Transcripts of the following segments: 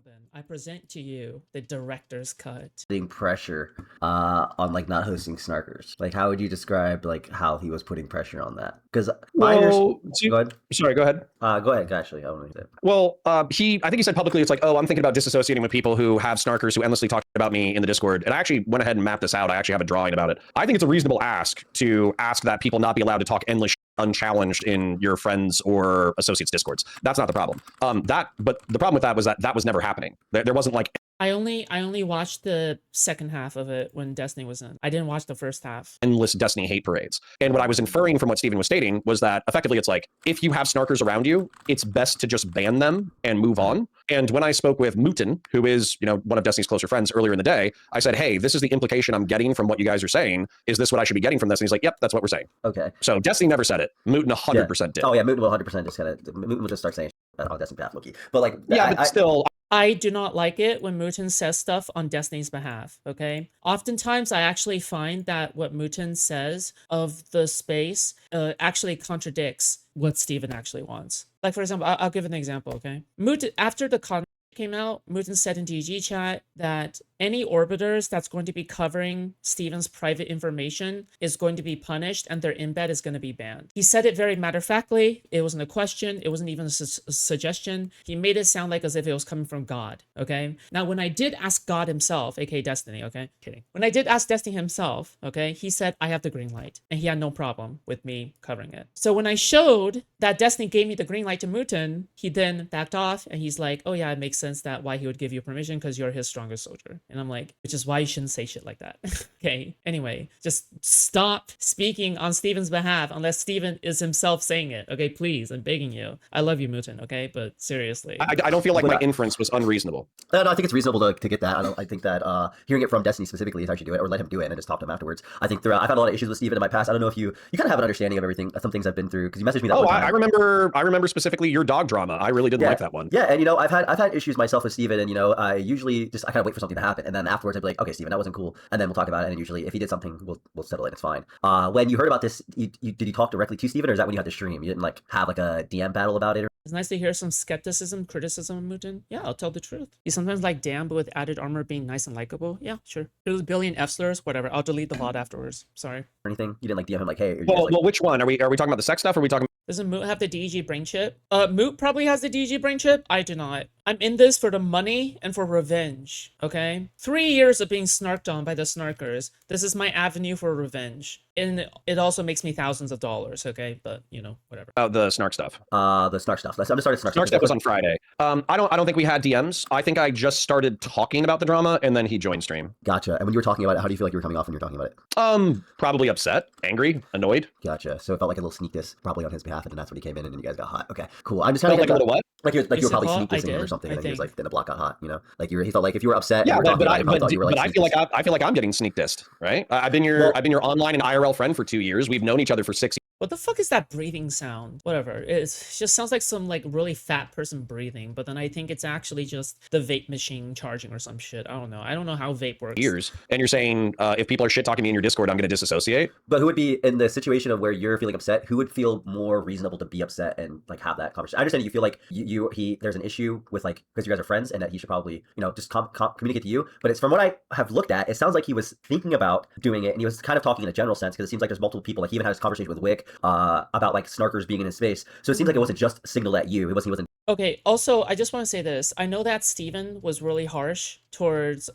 then I present to you the director's cut. Putting pressure on like not hosting snarkers. Like, how would you describe like how he was putting pressure on that? Because go ahead. Sorry, go ahead. Go ahead. Actually, I don't know. Well, I think he said publicly, it's like, oh, I'm thinking about disassociating with people who have snarkers who endlessly talk about me in the Discord. And I actually went ahead and mapped this out. I actually have a drawing about it. I think it's a reasonable ask to ask that people not be allowed to talk endless unchallenged in your friends or associates Discords. That's not the problem. But the problem with that was that was never happening. There wasn't like I only watched the second half of it when Destiny was in. I didn't watch the first half. endless Destiny hate parades. And what I was inferring from what Steven was stating was that effectively it's like, if you have snarkers around you, it's best to just ban them and move on. And when I spoke with Mutin, who is, one of Destiny's closer friends earlier in the day, I said, hey, this is the implication I'm getting from what you guys are saying. Is this what I should be getting from this? And he's like, yep, that's what we're saying. Okay. So Destiny never said it. Mutin 100% did. Oh yeah, Mutin will 100% just Mutin will just start saying on Destiny behalf, Loki. But like, yeah, but still. I do not like it when Mutin says stuff on Destiny's behalf, okay? Oftentimes, I actually find that what Mutin says of the space actually contradicts what Steven actually wants. Like, for example, I'll give an example, okay? Mutin, after the con came out, Mutin said in DG chat that any orbiters that's going to be covering Steven's private information is going to be punished and their embed is going to be banned. He said it very matter-of-factly. It wasn't a question. It wasn't even a suggestion. He made it sound like as if it was coming from God, okay? Now, when I did ask God himself, aka Destiny, okay? Kidding. When I did ask Destiny himself, okay, he said, I have the green light, and he had no problem with me covering it. So when I showed that Destiny gave me the green light to Mutin, he then backed off, and he's like, oh yeah, it makes sense that why he would give you permission because you're his strongest soldier. And I'm like, which is why you shouldn't say shit like that. Okay. Anyway, just stop speaking on Steven's behalf unless Steven is himself saying it. Okay, please, I'm begging you. I love you, Mutin. Okay, but seriously, I don't feel like my inference was unreasonable. No, I think it's reasonable to get that. I think that hearing it from Destiny specifically is actually do it, or let him do it and then just talk to him afterwards. I think I've had a lot of issues with Steven in my past. I don't know if you kind of have an understanding of everything, some things I've been through, because you messaged me that one time. I remember specifically your dog drama. I really didn't like that one. Yeah, and I've had issues myself with Steven, and I usually I kind of wait for something to happen, and then afterwards I'd be like, okay, Steven, that wasn't cool, and then we'll talk about it. And usually, if he did something, we'll settle it. It's fine. When you heard about this, did you talk directly to Steven, or is that when you had the stream? You didn't like have like a DM battle about it? It's nice to hear some skepticism, criticism of Mutin. Yeah, I'll tell the truth. You sometimes like damn, but with added armor being nice and likable. Yeah, sure. There's a billion F slurs, whatever. I'll delete the VOD afterwards. Sorry. Or anything? You didn't like DM him like, hey. Well, which one? Are we talking about the sex stuff, or are we talking? Doesn't Moot have the DG brain chip? Moot probably has the DG brain chip. I do not. I'm in this for the money and for revenge, okay? 3 years of being snarked on by the snarkers. This is my avenue for revenge. And it also makes me thousands of dollars, okay? But, whatever. Oh, the snark stuff. The snark stuff. I'm just started snark stuff was on Friday. I don't think we had DMs. I think I just started talking about the drama, and then he joined stream. Gotcha. And when you were talking about it, how do you feel like you were coming off when you were talking about it? Probably upset, angry, annoyed. Gotcha. So it felt like a little sneak diss probably on his behalf, and then that's when he came in, and then you guys got hot. Okay, cool. I'm just kind of like a little what? Like you were probably sneak dissing him or something, and then he was like, then the block got hot. Like he felt like if you were upset. Yeah, but I feel like I'm getting sneak dissed, right? I've been your online and IRL friend for 2 years. We've known each other for 6 years. What the fuck is that breathing sound? Whatever. It just sounds like some really fat person breathing, but then I think it's actually just the vape machine charging or some shit. I don't know. I don't know how vape works. And you're saying if people are shit talking me in your Discord, I'm going to disassociate? But who would be in the situation of where you're feeling upset? Who would feel more reasonable to be upset and like have that conversation? I understand you feel like there's an issue with like because you guys are friends and that he should probably just communicate to you. But it's from what I have looked at, it sounds like he was thinking about doing it and he was kind of talking in a general sense because it seems like there's multiple people. Like he even had this conversation with Wick about like snarkers being in his space. So it seems like it wasn't just signaled at you. He wasn't. Okay, also, I just want to say this. I know that Steven was really harsh towards,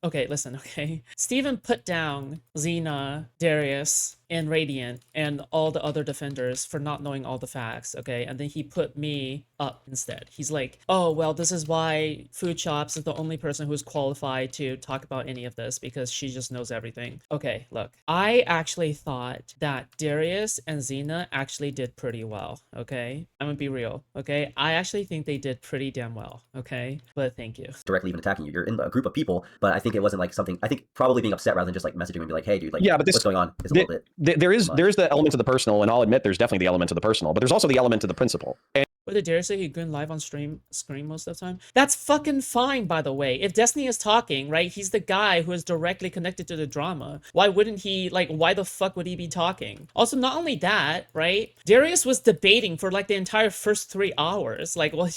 okay, listen, okay? Steven put down Xena, Darius, and Radiant, and all the other defenders for not knowing all the facts, okay? And then he put me up instead. He's like, oh, well, this is why Foodshops is the only person who's qualified to talk about any of this because she just knows everything. Okay, look, I actually thought that Darius and Xena actually did pretty well. Okay, I'm gonna be real. Okay, I actually think they did pretty damn well. Okay, but thank you. Directly even attacking you. You're in a group of people, but I think it wasn't like something. I think probably being upset rather than just like messaging and be like, hey, dude, like, yeah, but what's going on? Is a little bit. There is the element of the personal, and I'll admit there's definitely the element of the personal, but there's also the element of the principle. And What did Darius say? He couldn't live on screen most of the time? That's fucking fine, by the way. If Destiny is talking, right, he's the guy who is directly connected to the drama. Why wouldn't he, like, why the fuck would he be talking? Also, not only that, right, Darius was debating for, like, the entire first 3 hours. Like, well,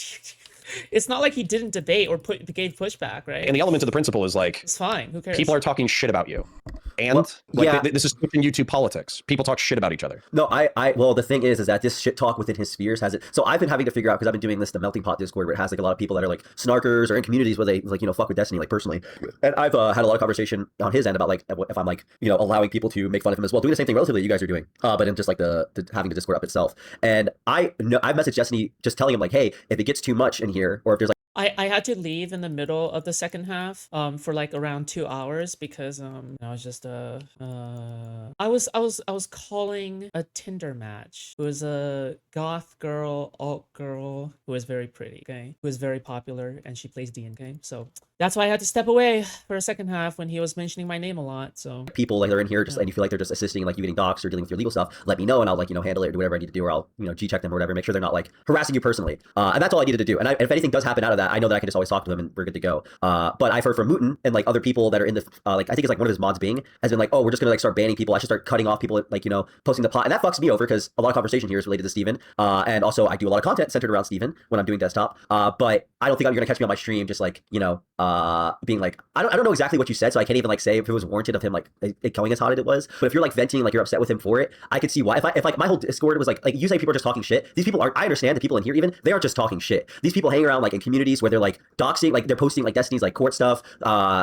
it's not like he didn't debate or gave pushback, right? And the element of the principle is like, it's fine. Who cares? people are talking shit about you. And Well, like yeah. this is switching YouTube politics. People talk shit about each other. No, well, the thing is that this shit talk within his spheres has it. So I've been having to figure out, because I've been doing this, the melting pot Discord, where it has like a lot of people that are like snarkers or in communities where they like, you know, fuck with Destiny, like personally. And I've had a lot of conversation on his end about like if I'm like, you know, allowing people to make fun of him as well, doing the same thing relatively you guys are doing, but in just like the having the Discord up itself. And I've messaged Destiny just telling him like, hey, if it gets too much in here, or if there's like, I had to leave in the middle of the second half for like around 2 hours because I was just I was calling a Tinder match. It was a goth girl, alt girl who was very pretty, okay? Who was very popular, and she plays D&D. So that's why I had to step away for a second half when he was mentioning my name a lot. So people like they're in here just and you feel like they're just assisting, like you getting doxed or dealing with your legal stuff, let me know and I'll like, you know, handle it or do whatever I need to do, or I'll, you know, G-check them or whatever, make sure they're not like harassing you personally. And that's all I needed to do. And if anything does happen out of that, I know that I can just always talk to him and we're good to go. But I've heard from Mutin and like other people that are in the like, I think it's like one of his mods Bing has been like, oh, we're just gonna like start banning people. I should start cutting off people like, you know, posting the plot. And that fucks me over because a lot of conversation here is related to Steven. And also I do a lot of content centered around Steven when I'm doing desktop. But I don't think you're gonna catch me on my stream just like, you know, being like, I don't know exactly what you said, so I can't even like say if it was warranted of him like it going as hot as it was. But if you're like venting, like you're upset with him for it, I could see why. If like my whole Discord was like you say people are just talking shit. These people aren't. I understand the people in here even they aren't just talking shit. These people hang around like in communities where they're like doxing, like they're posting like Destiny's like court stuff,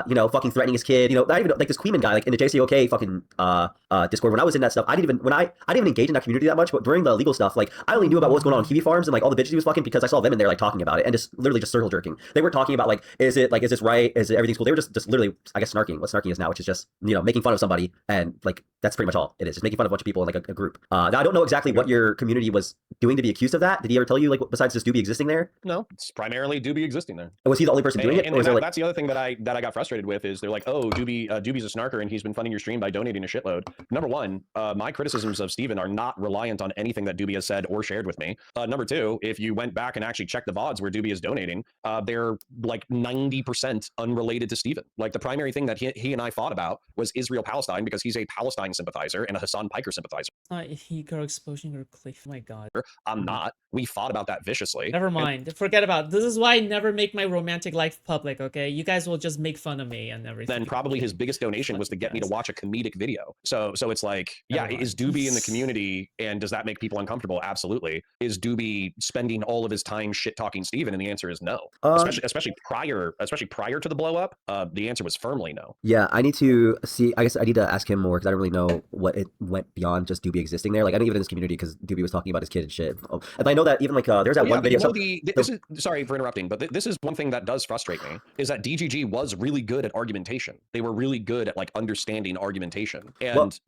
you know, fucking threatening his kid. You know, not even like this Queeman guy like in the JCOK fucking Discord. When I was in that stuff, I didn't even engage in that community that much. But during the legal stuff, like I only knew about what was going on Kiwi Farms and like all the bitches he was fucking because I saw them in there like talking about it and just literally just circle jerking. They were talking about like, is this right? Is it everything's cool? They were just literally, I guess, snarking. What snarking is now, which is just, you know, making fun of somebody, and like that's pretty much all it is. Just making fun of a bunch of people in like a group. Now I don't know exactly what your community was doing to be accused of that. Did he ever tell you like besides just Doobie existing there? No, it's primarily Doobie existing there. Was he the only person doing it? And or was there, like... that's the other thing that I got frustrated with is they're like, oh, Doobie's a snarker and he's been funding your stream by donating a shitload. Number one, my criticisms of Steven are not reliant on anything that Doobie has said or shared with me. Number two, if you went back and actually checked the VODs where Doobie is donating, they're like 90% unrelated to Steven. Like the primary thing that he and I fought about was Israel-Palestine because he's a Palestine sympathizer and a Hassan Piker sympathizer. It's not ego exposing or cliff. Oh my god. I'm not. We fought about that viciously. Never mind. Forget about it. This is why I never make my romantic life public, okay? You guys will just make fun of me and everything. Then probably his biggest donation was to get me to watch a comedic video. So it's like, yeah, is Doobie in the community and does that make people uncomfortable? Absolutely. Is Doobie spending all of his time shit talking Steven? And the answer is no. Especially prior to the blow up, the answer was firmly no. Yeah, I need to see. I guess I need to ask him more because I don't really know what it went beyond just Doobie existing there. Like I didn't even in this community because Doobie was talking about his kid and shit. And I know that even like there's that one video. This is sorry for interrupting, but this is one thing that does frustrate me is that DGG was really good at argumentation. They were really good at like understanding argumentation and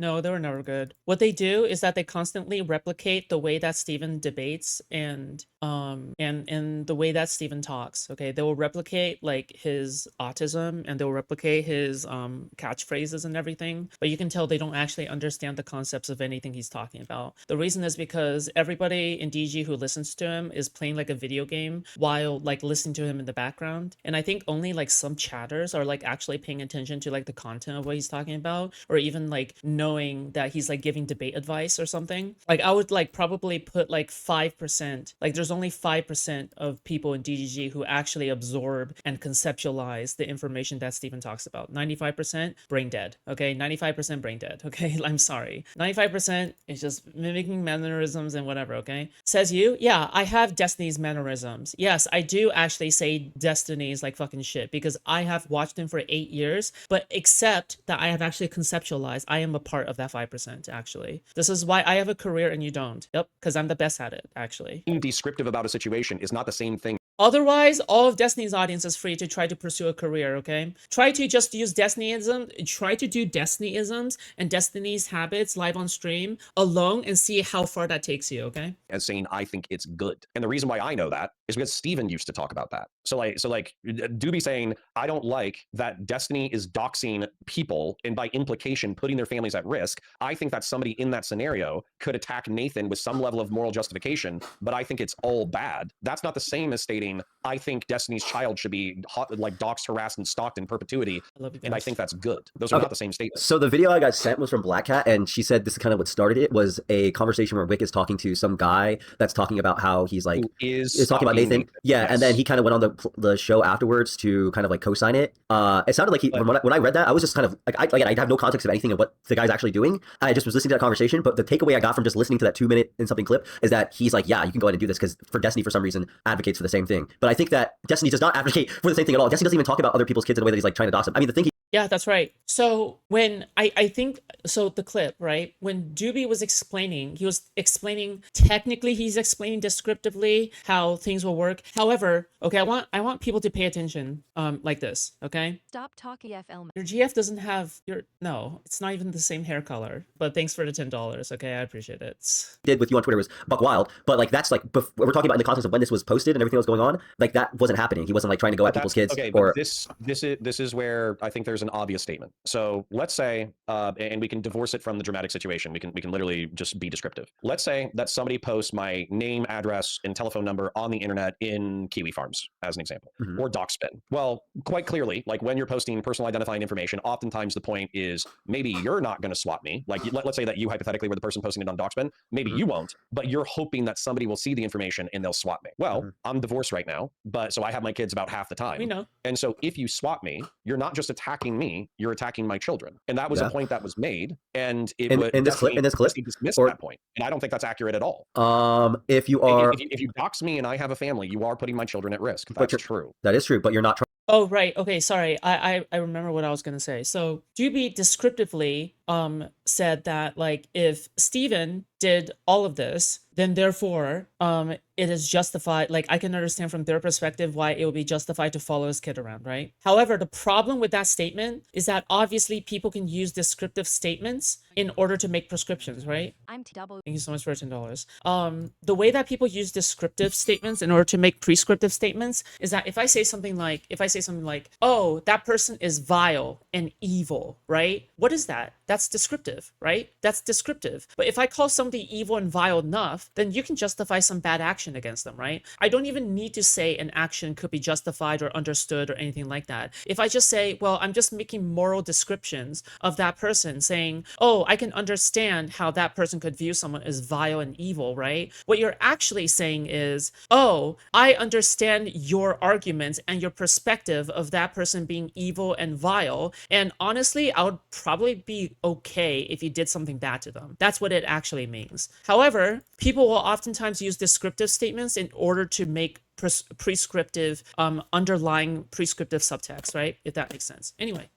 No, they were never good. What they do is that they constantly replicate the way that Steven debates and the way that Steven talks. Okay, they will replicate like his autism and they'll replicate his catchphrases and everything. But you can tell they don't actually understand the concepts of anything he's talking about. The reason is because everybody in DG who listens to him is playing like a video game while like listening to him in the background. And I think only like some chatters are like actually paying attention to like the content of what he's talking about, or even like knowing that he's like giving debate advice or something. Like I would like probably put like 5%, like there's only 5% of people in DGG who actually absorb and conceptualize the information that Steven talks about. 95% brain dead, okay? 95% brain dead, okay? I'm sorry. 95% is just mimicking mannerisms and whatever, okay? Says you? Yeah, I have Destiny's mannerisms. Yes, I do actually say Destiny's like fucking shit because I have watched him for 8 years, but except that I have actually conceptualized, I am a part of that 5%, actually. This is why I have a career and you don't. Yep, because I'm the best at it, actually. Being descriptive about a situation is not the same thing. Otherwise, all of Destiny's audience is free to try to pursue a career, okay? Try to just use Destinyism, try to do Destinyisms and Destiny's habits live on stream alone and see how far that takes you, okay? As saying, I think it's good. And the reason why I know that is because Steven used to talk about that. So like Doobie saying, I don't like that Destiny is doxing people and by implication putting their families at risk. I think that somebody in that scenario could attack Nathan with some level of moral justification, but I think it's all bad. That's not the same as stating, I think Destiny's child should be like doxed, harassed, and stalked in perpetuity. And I think that's good. Those are not the same statements. So the video I got sent was from Black Cat, and she said this is kind of what started it, was a conversation where Wick is talking to some guy that's talking about how he's like, is talking about Nathan. Yeah, yes. And then he kind of went on the show afterwards to kind of like co-sign it. It sounded like when I read that, I was just kind of like, I have no context of anything of what the guy's actually doing. I just was listening to that conversation, but the takeaway I got from just listening to that 2-minute and something clip is that he's like, yeah, you can go ahead and do this because for Destiny, for some reason, advocates for the same thing. But I think that Destiny does not advocate for the same thing at all. Destiny doesn't even talk about other people's kids in a way that he's like trying to dox them. I mean, the thing yeah, that's right. So when I think, so the clip, right? When Doobie was explaining, he was explaining, technically he's explaining descriptively how things will work. However, okay, I want people to pay attention like this, okay? Stop talking FL. Your GF doesn't have no, it's not even the same hair color, but thanks for the $10, okay? I appreciate it. Did with you on Twitter was buck wild, but like that's like, we're talking about in the context of when this was posted and everything that was going on, like that wasn't happening. He wasn't like trying to go at people's kids. Okay, or but this is where I think there's an obvious statement. So let's say, and we can divorce it from the dramatic situation. We can literally just be descriptive. Let's say that somebody posts my name, address, and telephone number on the internet in Kiwi Farms, as an example, or DocSpin. Well, quite clearly, like when you're posting personal identifying information, oftentimes the point is maybe you're not going to swap me. Like let's say that you hypothetically were the person posting it on DocSpin. Maybe you won't, but you're hoping that somebody will see the information and they'll swap me. Well, I'm divorced right now, but so I have my kids about half the time. We know. And so if you swap me, you're not just attacking me, you're attacking my children. And that was a point that was made. And it would in this clip dismiss that point. And I don't think that's accurate at all. If you are if you dox me and I have a family, you are putting my children at risk. That's true. That is true, but you're not trying. Oh, right. Okay, sorry. I remember what I was going to say. So Doobie descriptively said that like if Steven did all of this, then therefore it is justified. Like I can understand from their perspective why it would be justified to follow his kid around, right? However, the problem with that statement is that obviously people can use descriptive statements in order to make prescriptions, right? I'm T-double. Thank you so much for $10. The way that people use descriptive statements in order to make prescriptive statements is that if I say something like, oh, that person is vile and evil, right? What is that? That's descriptive, right? That's descriptive. But if I call somebody evil and vile enough, then you can justify some bad action against them, right? I don't even need to say an action could be justified or understood or anything like that. If I just say, well, I'm just making moral descriptions of that person, saying, oh, I can understand how that person could view someone as vile and evil, right? What you're actually saying is, oh, I understand your arguments and your perspective of that person being evil and vile, and honestly, I would probably be okay if you did something bad to them. That's what it actually means. However, people will oftentimes use descriptive statements in order to make prescriptive underlying prescriptive subtext, right? If that makes sense. Anyway,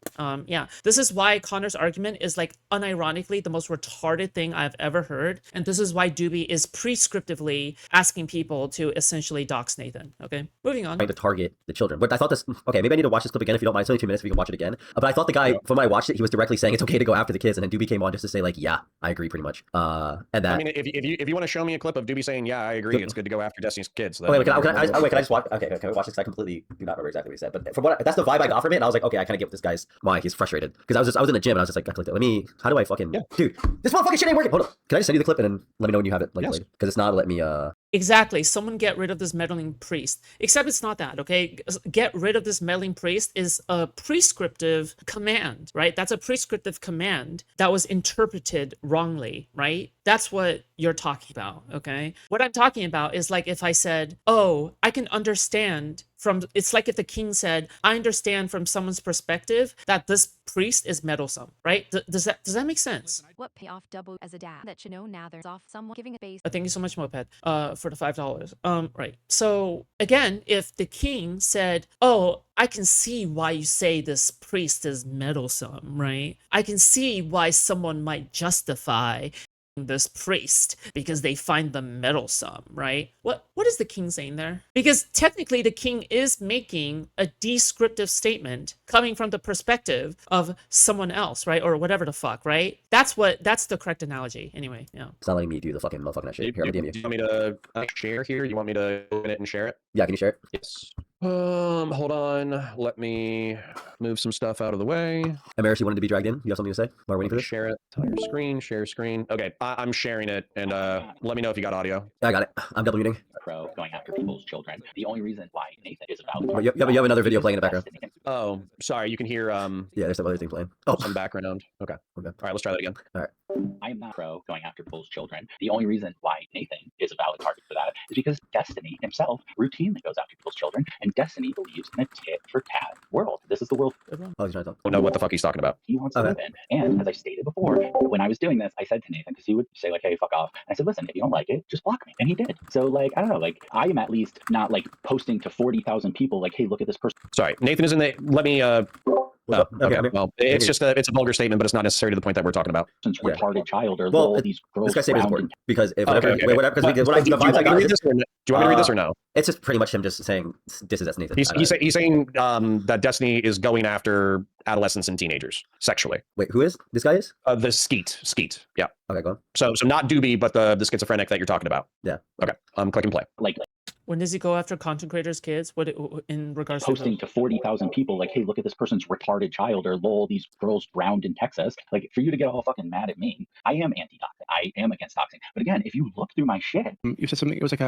yeah, this is why Connor's argument is like unironically the most retarded thing I've ever heard, and this is why Doobie is prescriptively asking people to essentially dox Nathan. Okay, moving on. Trying to target the children, but I thought this. Okay, maybe I need to watch this clip again if you don't mind. It's only 2 minutes. If you can watch it again. But I thought the guy from when I watched it, he was directly saying it's okay to go after the kids, and then Doobie came on just to say like, yeah, I agree pretty much. And that. I mean, if you want to show me a clip of Doobie saying, yeah, I agree, it's good to go after Destiny's kids. Then wait, can I just watch? Okay, can we watch this? I completely do not remember exactly what he said, but from what that's the vibe I got from it, and I was like, okay, I kind of get what this guy's why he's frustrated because I was in the gym and I was just like, let me, how do I fucking dude, this motherfucking shit ain't working. Hold on, can I just send you the clip and then let me know when you have it like played? Because it's not letting me Exactly. Someone get rid of this meddling priest. Except it's not that, okay? Get rid of this meddling priest is a prescriptive command, right? That's a prescriptive command that was interpreted wrongly, right? That's what you're talking about, okay? What I'm talking about is like if I said, oh, I can understand from, it's like if the king said, I understand from someone's perspective that this priest is meddlesome, right? Does that make sense? What pay off double as a dad that you know now there's off someone giving a base. Thank you so much, Moped, for the $5. Right. So again, if the king said, oh, I can see why you say this priest is meddlesome, right? I can see why someone might justify this priest because they find them meddlesome, right? What is the king saying there? Because technically the king is making a descriptive statement coming from the perspective of someone else, right? Or whatever the fuck, right? That's the correct analogy. Anyway, yeah. It's not letting me do the fucking motherfucking that shit. Here, I'm gonna DM Do you. you want me to share here? You want me to open it and share it? Yeah, can you share it? Yes. Hold on. Let me move some stuff out of the way. Amaris, you wanted to be dragged in? You have something to say while we're waiting for this? Share it. Tell your screen. Share screen. Okay, I'm sharing it, and let me know if you got audio. I got it. I'm double muting. Pro going after people's children. The only reason why Nathan is about. But you have another video playing in the background. Oh, sorry. You can hear Yeah, there's some other thing playing. Oh, some background. Okay. Okay. All right, let's try that again. All right. I am not pro going after people's children. The only reason why Nathan is a valid target for that is because Destiny himself routinely goes after people's children, and Destiny believes in a tit for tat world. This is the world Oh, he's trying to talk. I don't know what the fuck he's talking about. he wants to live in. And as I stated before, when I was doing this, I said to Nathan, because he would say like, "Hey, fuck off," and I said, "Listen, if you don't like it, just block me," and he did. So like, I don't know, like I am at least not like posting to 40,000 people like, "Hey, look at this person." Sorry, Nathan is in the. Let me. What's up? Okay. I'm here. Well, it's just it's a vulgar statement, but it's not necessarily to the point that we're talking about. Person's Yeah. retarded child or Well, lol, these girls This guy's statement is drowned in important because if Okay, whatever, okay, okay. whatever, because But what I, do the you want vibes I me to got read is, this or no? Do you want me to read this or no? it's just pretty much him just saying this is Nathan. He's saying that Destiny is going after adolescents and teenagers sexually. Wait, who is this guy? Is The Skeet. Yeah. okay, go on. So not Doobie, but the schizophrenic that you're talking about. Yeah. Okay. Click and play. like When does he go after content creators' kids? What in regards posting to 40,000 people like, "Hey, look at this person's retarded child," or "lol, these girls drowned in Texas." Like, for you to get all fucking mad at me, I am anti-doxing. I am against doxing. But again, if you look through my shit, You said something. It was like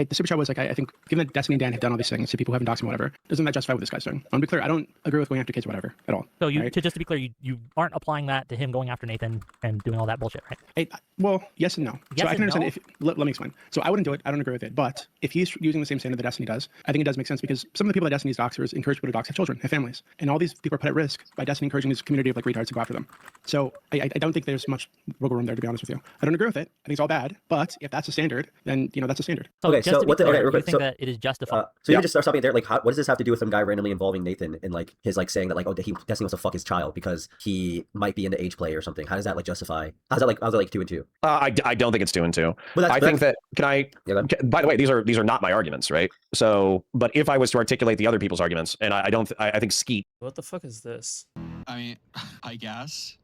the super chat was like, I think, given that Destiny and Dan have done all these things to people who haven't doxed him, whatever, doesn't that justify what this guy's doing? I'm to be clear, I don't agree with going after kids, whatever, at all. So you, right? just to be clear, you aren't applying that to him going after Nathan and doing all that bullshit, right? Well, yes and no. Yes So I can and understand no? if let me explain. So I wouldn't do it. I don't agree with it. But if he's using the same standard that Destiny does, I think it does make sense because some of the people that Destiny's doxers encourage people to dox have children, have families, and all these people are put at risk by Destiny encouraging this community of like retards to go after them. So I don't think there's much wiggle room there, to be honest with you. I don't agree with it. I think it's all bad. But if that's the standard, then that's a standard. So Okay, just so to be what the- clear, okay, real do you quick, think so- that it is justified? So you can just start stopping there. Like, what does this have to do with some guy randomly involving Nathan in like his like saying that like, oh, Destiny wants to fuck his child because he might be into age play or something? How does that like justify? How's that like 2 and 2? I don't think it's 2 and 2. But that's, I think that can I. Yeah, go ahead. By the way, these are not my arguments, right? So, but if I was to articulate the other people's arguments, and I think Skeet. What the fuck is this? I mean, I guess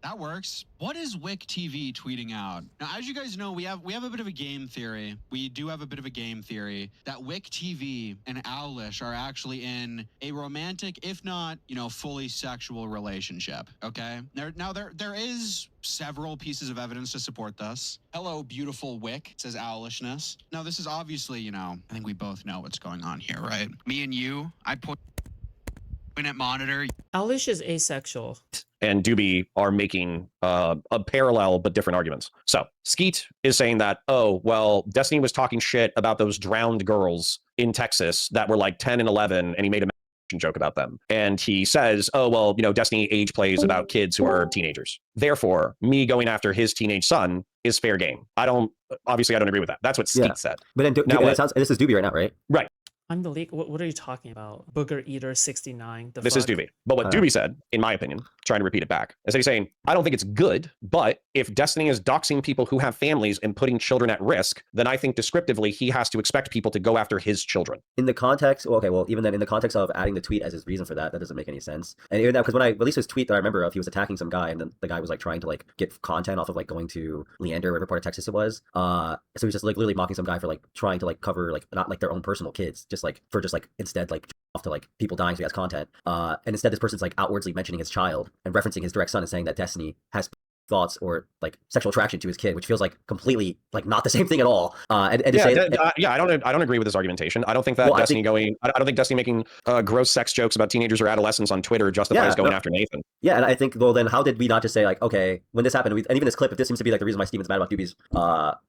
that works. What is Wick TV tweeting out? Now, as you guys know, we have a bit of a game theory. We do have a bit of a game theory that Wick TV and Owlish are actually in a romantic, if not, fully sexual relationship. Okay. There is several pieces of evidence to support this. Hello, beautiful Wick, says Owlishness. Now, this is obviously, I think we both know what's going on here, right? Me and you, I point at monitor. Alish is asexual. And Doobie are making a parallel but different arguments. So Skeet is saying that, oh, well, Destiny was talking shit about those drowned girls in Texas that were like 10 and 11, and he made a joke about them. And he says, oh, well, Destiny age plays about kids who are teenagers. Therefore, me going after his teenage son is fair game. I don't agree with that. That's what Skeet said. But then Now it sounds this is Doobie right now, right? Right. I'm the leak. What are you talking about? Booger Eater 69. This is Doobie. But what Doobie said, in my opinion, trying to repeat it back, is that he's saying, I don't think it's good, but if Destiny is doxing people who have families and putting children at risk, then I think descriptively he has to expect people to go after his children. In the context, even then in the context of adding the tweet as his reason for that doesn't make any sense. And even that, because when I released his tweet that I remember of, he was attacking some guy, and then the guy was like trying to like get content off of like going to Leander, whatever part of Texas it was. So he's just like literally mocking some guy for like trying to like cover like not like their own personal kids, just like for just like instead like off to like people dying so he has content. And instead this person's like outwardly mentioning his child and referencing his direct son and saying that Destiny has thoughts or like sexual attraction to his kid, which feels like completely like not the same thing at all. I don't agree with this argumentation. I don't think that I don't think Destiny making gross sex jokes about teenagers or adolescents on Twitter justifies going after Nathan. Yeah, and I think, well, then how did we not just say like, okay, when this happened, and even this clip, if this seems to be like the reason why Steven's mad about Doobie's,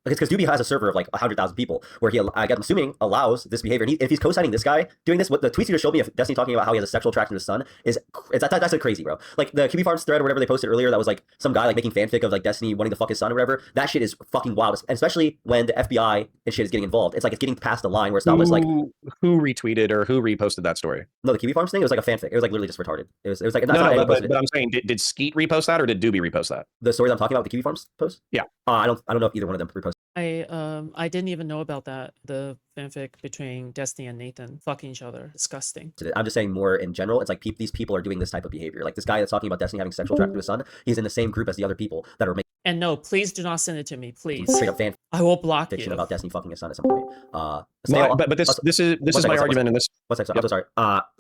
because Doobie has a server of like 100,000 people where I'm assuming allows this behavior. And if he's co-signing this guy doing this, what the tweets you just showed me of Destiny talking about how he has a sexual attraction to his son that's like crazy, bro. Like the QB Farms thread or whatever they posted earlier, that was like some guy like making fanfic of like Destiny wanting to fuck his son or whatever. That shit is fucking wild, and especially when the FBI and shit is getting involved. It's like it's getting past the line where it's not almost like who retweeted or who reposted that story? no, the Kiwi Farms thing. It was like a fanfic. It was like literally just retarded. It was like No, but I'm saying, did Skeet repost that or did Doobie repost that? The stories I'm talking about, the Kiwi Farms post. Yeah. I don't know if either one of them reposted. I didn't even know about that. The fanfic between Destiny and Nathan fucking each other. Disgusting. I'm just saying more in general. It's like these people are doing this type of behavior. Like this guy that's talking about Destiny having sexual trafficking to his son. He's in the same group as the other people that are making And no, please do not send it to me, please. straight up fan I will block fiction you. about Destiny fucking his son at some point. No, but this is my argument in this. One second, I'm so sorry.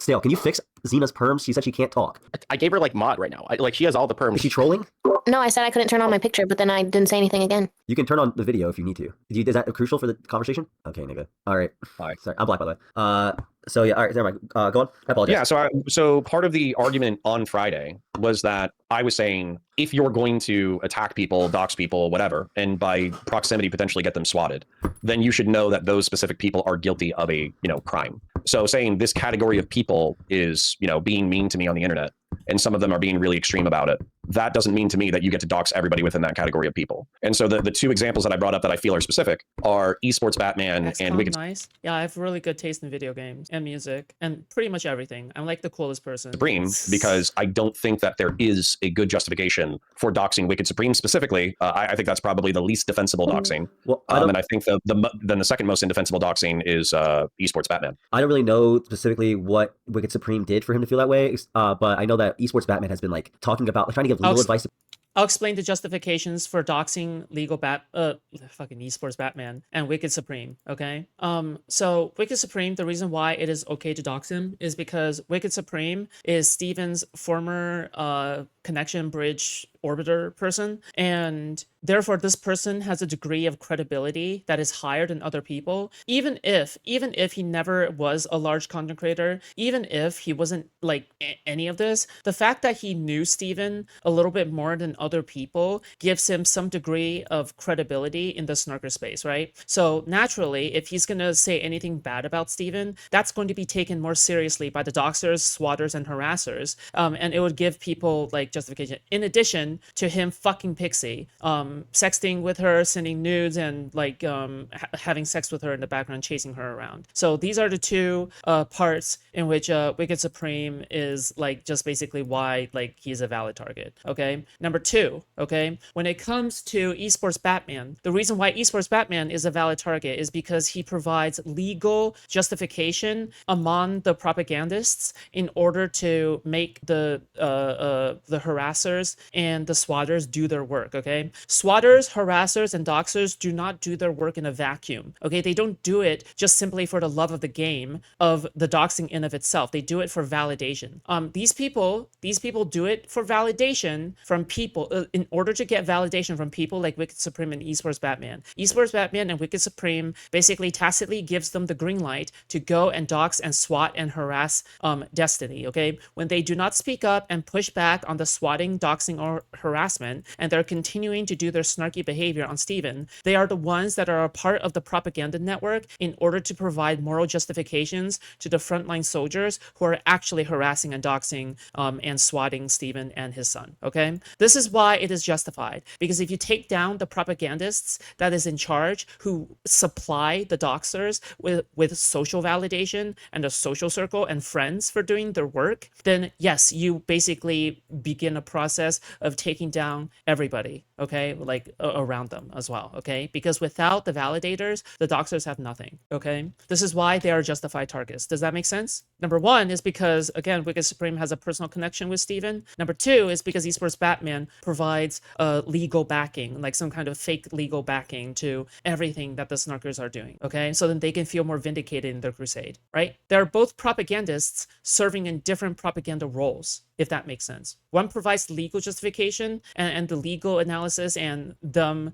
Snail, can you fix Xena's perms? She said she can't talk. I gave her like mod right now. Like she has all the perms. Is she trolling? No, I said I couldn't turn on my picture, but then I didn't say anything again. You can turn on the video if you need to. Is that crucial for the conversation? Okay, nigga. All right. Sorry, I'm black by the way. So yeah, all right, never mind. Go on. I apologize. Yeah, so part of the argument on Friday was that I was saying if you're going to attack people, dox people, whatever, and by proximity potentially get them swatted, then you should know that those specific people are guilty of a crime. So saying this category of people is being mean to me on the internet, and some of them are being really extreme about it, that doesn't mean to me that you get to dox everybody within that category of people. And so the two examples that I brought up that I feel are specific are esports Batman and Wicked. Nice. Yeah, I have really good taste in video games and music and pretty much everything. I'm like the coolest person. Supreme, because I don't think that there is a good justification for doxing Wicked Supreme specifically. I think that's probably the least defensible doxing. Well, and I think then the second most indefensible doxing is esports Batman. I don't really know specifically what Wicked Supreme did for him to feel that way, but I know that esports Batman has been like talking about trying to give legal advice. I'll explain the justifications for doxing fucking esports Batman and Wicked Supreme, okay? So Wicked Supreme, the reason why it is okay to dox him is because Wicked Supreme is Steven's former connection bridge orbiter person, and therefore this person has a degree of credibility that is higher than other people, even if he never was a large content creator, even if he wasn't like any of this, the fact that he knew Steven a little bit more than other people gives him some degree of credibility in the snarker space, right? So naturally, if he's gonna say anything bad about Steven, that's going to be taken more seriously by the doxers, swatters, and harassers, and it would give people like justification. In addition to him fucking Pixie, sexting with her, sending nudes, and like having sex with her in the background, chasing her around. So these are the two parts in which Wicked Supreme is like just basically why like he's a valid target. Okay. Number two, okay, when it comes to esports Batman, the reason why esports Batman is a valid target is because he provides legal justification among the propagandists in order to make the harassers and the swatters do their work, okay? Swatters, harassers, and doxers do not do their work in a vacuum, okay? They don't do it just simply for the love of the game of the doxing in of itself. They do it for validation. These people do it for validation from people, in order to get validation from people like Wicked Supreme and esports Batman. Esports Batman and Wicked Supreme basically tacitly gives them the green light to go and dox and swat and harass Destiny, okay? When they do not speak up and push back on the swatting, doxing, or harassment, and they're continuing to do their snarky behavior on Steven, they are the ones that are a part of the propaganda network in order to provide moral justifications to the frontline soldiers who are actually harassing and doxing and swatting Steven and his son, okay? This is why it is justified, because if you take down the propagandists that is in charge who supply the doxers with social validation and a social circle and friends for doing their work, then yes, you basically begin a process of taking down everybody, okay, like around them as well, okay? Because without the validators, the doxers have nothing, okay? This is why they are justified targets. Does that make sense? Number one is because, again, Wicked Supreme has a personal connection with Steven. Number two is because esports Batman provides legal backing, like some kind of fake legal backing to everything that the snarkers are doing, okay? So then they can feel more vindicated in their crusade, right? They're both propagandists serving in different propaganda roles, if that makes sense. One provides legal justification and the legal analysis, and and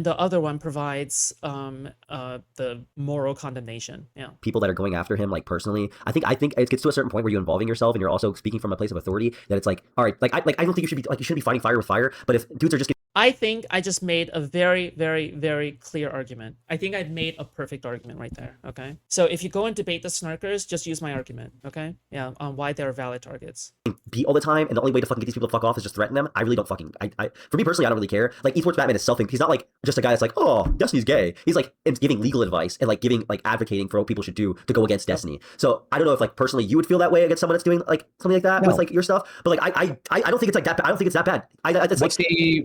the other one provides the moral condemnation. Yeah. People that are going after him, like personally, I think it gets to a certain point where you're involving yourself and you're also speaking from a place of authority. That it's like, all right, like I don't think you should be fighting fire with fire. But if dudes are just I think I just made a very, very, very clear argument. I think I've made a perfect argument right there, okay? So if you go and debate the snarkers, just use my argument, okay? Yeah, on why they're valid targets. Beat all the time, and the only way to fucking get these people to fuck off is just threaten them. I really don't fucking. For me personally, I don't really care. Like esports Batman is self-thinking. He's not like just a guy that's like, oh, Destiny's gay. He's like giving legal advice and like advocating for what people should do to go against Destiny. So I don't know if like personally you would feel that way against someone that's doing like something like that with like your stuff. But like I don't think it's like that. I don't think it's that bad.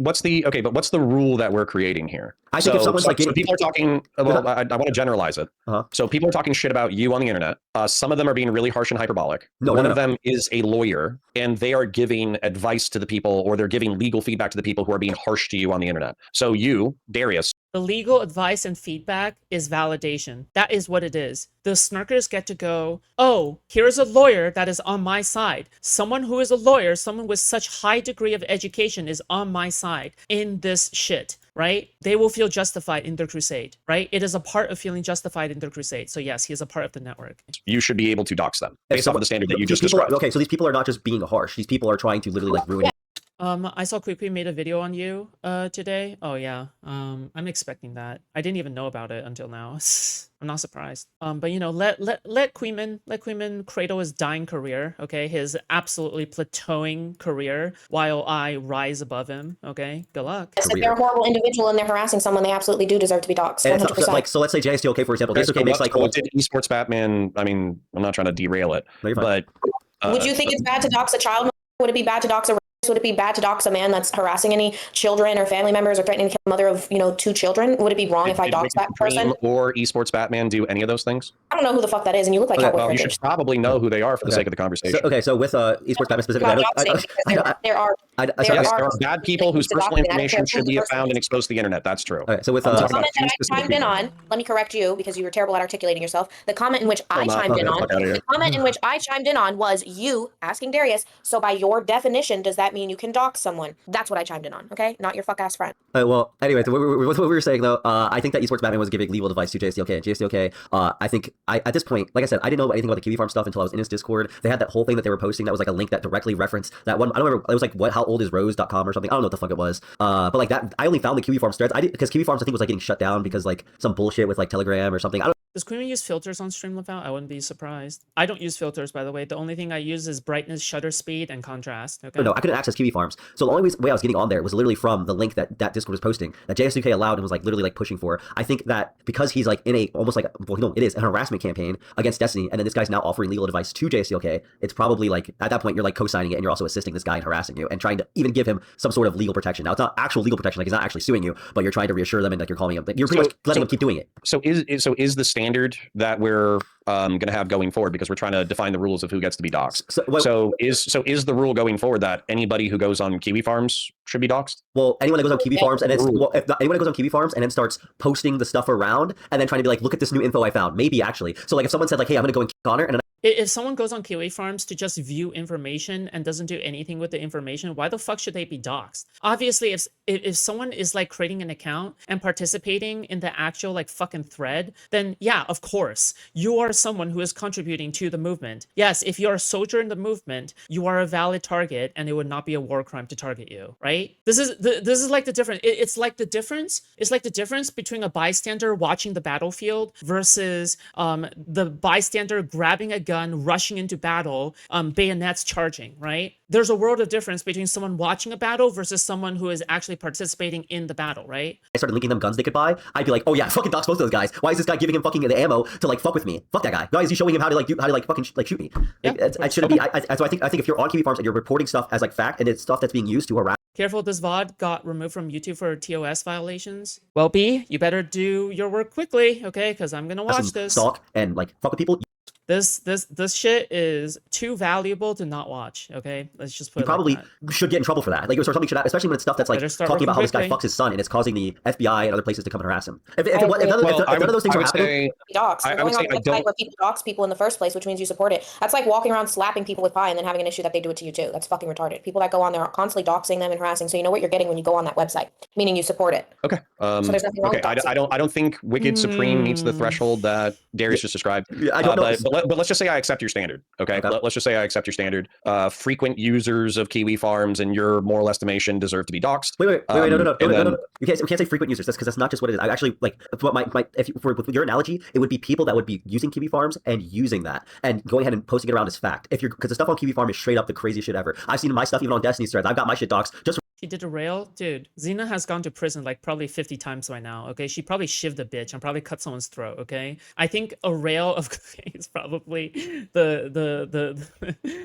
What's the rule that we're creating here? I think if someone's like so people are talking. Well, I want to generalize it. So people are talking shit about you on the internet. Some of them are being really harsh and hyperbolic. One of them is a lawyer, and they are giving advice to the people, or they're giving legal feedback to the people who are being harsh to you on the internet. So you, Darius. The legal advice and feedback is validation. That is what it is. The snarkers get to go, oh, here's a lawyer that is on my side. Someone who is a lawyer, someone with such high degree of education is on my side in this shit, right? They will feel justified in their crusade, right? It is a part of feeling justified in their crusade. So yes, he is a part of the network. You should be able to dox them based off of the standard that you just described. Okay, so these people are not just being harsh. These people are trying to literally like ruin. I saw Quick made a video on you today. Oh yeah. I'm expecting that. I didn't even know about it until now. I'm not surprised. But you know, let Queeman cradle his dying career, okay? His absolutely plateauing career while I rise above him, okay? Good luck. Yes, if they're a horrible individual and they're harassing someone, they absolutely do deserve to be doxxed. 100%. So let's say JSTOK, for example. JSTOK makes like what did esports Batman? I mean, I'm not trying to derail it, but would you think it's bad to dox a child? Would it be bad to dox a Would it be bad to dox a man that's harassing any children or family members or threatening to kill the mother of, 2 children? Would it be wrong if I dox that person? Or esports Batman do any of those things? I don't know who the fuck that is, and you look like Cowboy Well, you should probably know who they are for the sake of the conversation. So with esports Batman specifically, there are bad people whose personal information should be found and exposed to the internet. That's true. Okay, so with the comment that I chimed in on, let me correct you because you were terrible at articulating yourself. The comment in which I chimed in on was you asking Darius, so by your definition, does that mean you can dox someone? That's what I chimed in on, okay? Not your fuck ass friend. Well, anyway, so what we were saying though, I think that esports Batman was giving legal advice to JSTOK. JSTOK, I think at this point, like I said, I didn't know anything about the Kiwi Farm stuff until I was in his Discord. They had that whole thing that they were posting that was like a link that directly referenced that one. I don't remember. It was like how old is Rose.com or something. I don't know what the fuck it was. But like that, I only found the Kiwi Farms threads. Because Kiwi Farms I think was like getting shut down because like some bullshit with like Telegram or something. I don't. Does Queen use filters on Streamliftout? I wouldn't be surprised. I don't use filters, by the way. The only thing I use is brightness, shutter speed, and contrast. Okay. No, I couldn't access Kiwi Farms. So the only way I was getting on there was literally from the link that Discord was posting, that JSUK allowed and was like literally like pushing for. I think that because he's like in a almost like, well, no, it is an harassment campaign against Destiny, and then this guy's now offering legal advice to JSUK. It's probably like at that point you're like co-signing it, and you're also assisting this guy in harassing you and trying to even give him some sort of legal protection. Now it's not actual legal protection, like he's not actually suing you, but you're trying to reassure them and like you're calling him. Like, you're pretty much letting him keep doing it. So is the standard that we're going to have going forward, because we're trying to define the rules of who gets to be doxxed. So is the rule going forward that anybody who goes on Kiwi Farms should be doxxed? Well, anyone that goes on Kiwi Farms and anyone that goes on Kiwi Farms and then starts posting the stuff around and then trying to be like, look at this new info I found. Maybe actually. So like if someone said like, hey, I'm going to go and Connor, and then if someone goes on Kiwi Farms to just view information and doesn't do anything with the information, why the fuck should they be doxxed? Obviously, if someone is like creating an account and participating in the actual like fucking thread, then yeah, of course, you are someone who is contributing to the movement. Yes, if you're a soldier in the movement, you are a valid target, and it would not be a war crime to target you, right? This is like the difference. It's like the difference between a bystander watching the battlefield versus the bystander grabbing a gun, rushing into battle, bayonets charging, right? There's a world of difference between someone watching a battle versus someone who is actually participating in the battle, right? I started linking them guns they could buy. I'd be like, oh yeah, fucking dox both of those guys. Why is this guy giving him fucking the ammo to like fuck with me? Fuck that guy. Why is he showing him how to fucking like shoot me? Yeah, I shouldn't be. So I think if you're on Kiwi Farms and you're reporting stuff as like fact and it's stuff that's being used to harass. Careful, this VOD got removed from YouTube for TOS violations. Well, B, you better do your work quickly, okay? Because I'm gonna watch this. Stalk and like fuck with people. This shit is too valuable to not watch, okay? Let's just put it probably like that. Should get in trouble for that. Like, or something should, especially when it's stuff that's like talking about how this guy fucks his son and it's causing the FBI and other places to come and harass him. If none of those things are happening, I would say I don't. Where people dox people in the first place, which means you support it. That's like walking around slapping people with pie and then having an issue that they do it to you too. That's fucking retarded. People that go on there are constantly doxing them and harassing. So you know what you're getting when you go on that website, meaning you support it. Okay. So there's nothing wrong with I don't think Wicked Supreme meets the threshold that Darius just described. I don't know. But but let's just say I accept your standard. Okay. Let's just say I accept your standard. Frequent users of Kiwi Farms in your moral estimation deserve to be doxxed. Wait, no. We can't say frequent users. That's because that's not just what it is. I actually like what with your analogy, it would be people that would be using Kiwi Farms and using that and going ahead and posting it around as fact. Because the stuff on Kiwi Farm is straight up the craziest shit ever. I've seen my stuff even on Destiny's threads. I've got my shit doxed just. She did a rail? Dude, Xena has gone to prison like probably 50 times by now, okay? She probably shivved a bitch and probably cut someone's throat, okay? I think a rail of is probably the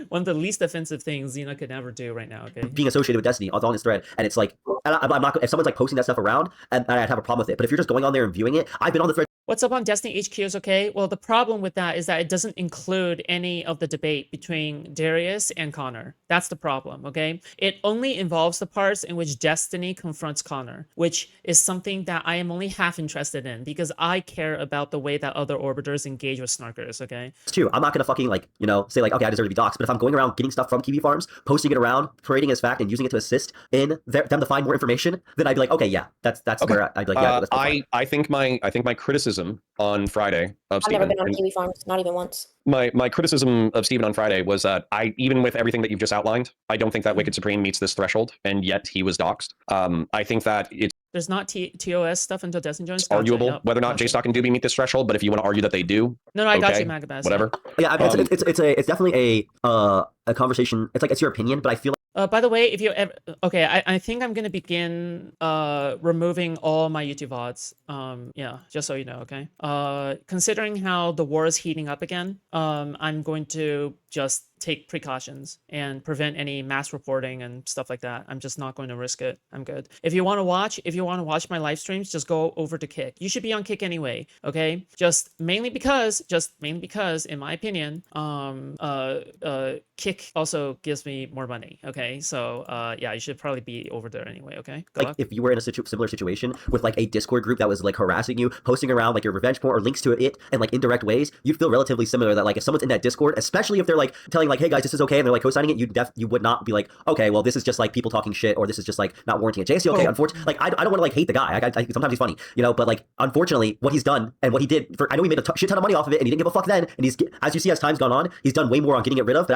one of the least offensive things Xena could ever do right now, okay? Being associated with Destiny on this thread, and it's like, I'm not, if someone's like posting that stuff around, and I'd have a problem with it. But if you're just going on there and viewing it, I've been on the thread. What's up on Destiny HQs, okay? Well, the problem with that is that it doesn't include any of the debate between Darius and Connor. That's the problem, okay? It only involves the parts in which Destiny confronts Connor, which is something that I am only half interested in because I care about the way that other orbiters engage with snarkers, okay? It's true. I'm not gonna fucking like, say like, okay, I deserve to be doxxed. But if I'm going around getting stuff from Kiwi Farms, posting it around, parading as fact, and using it to assist in them to find more information, then I'd be like, okay, yeah, that's okay. Where I'd be like, yeah, let's go for it. I think my criticism on Friday of Steven. I've never been on Kiwi Farms, not even once. My criticism of Steven on Friday was that even with everything that you've just outlined, I don't think that Wicked Supreme meets this threshold, and yet he was doxxed. I think that there's not TOS stuff until Destiny joins. Arguable whether or not JStock and Doobie meet this threshold, but if you want to argue that they do, no, I got you, Magabas. Whatever. Yeah, I mean, it's definitely a conversation. It's your opinion, but I feel like. By the way, if you ever, okay, I think I'm gonna begin removing all my YouTube VODs. Yeah, just so you know, okay. Considering how the war is heating up again, I'm going to just take precautions and prevent any mass reporting and stuff like that. I'm just not going to risk it. I'm good. If you want to watch my live streams, just go over to Kick. You should be on Kick anyway, okay? Just mainly because, in my opinion, Kick also gives me more money, okay? So, yeah, you should probably be over there anyway, okay? Good luck. If you were in a similar situation with like a Discord group that was like harassing you, posting around like your revenge porn or links to it in like indirect ways, you'd feel relatively similar that like if someone's in that Discord, especially if they're like telling like, hey guys, this is okay, and they're like co-signing it, you would not be like, okay, well this is just like people talking shit, or this is just like not warranting it. JC, okay, unfortunately, like I don't want to like hate the guy. I sometimes he's funny, but like unfortunately, what he's done and what he did I know he made a shit ton of money off of it, and he didn't give a fuck then. And he's, as you see, as time's gone on, he's done way more on getting rid of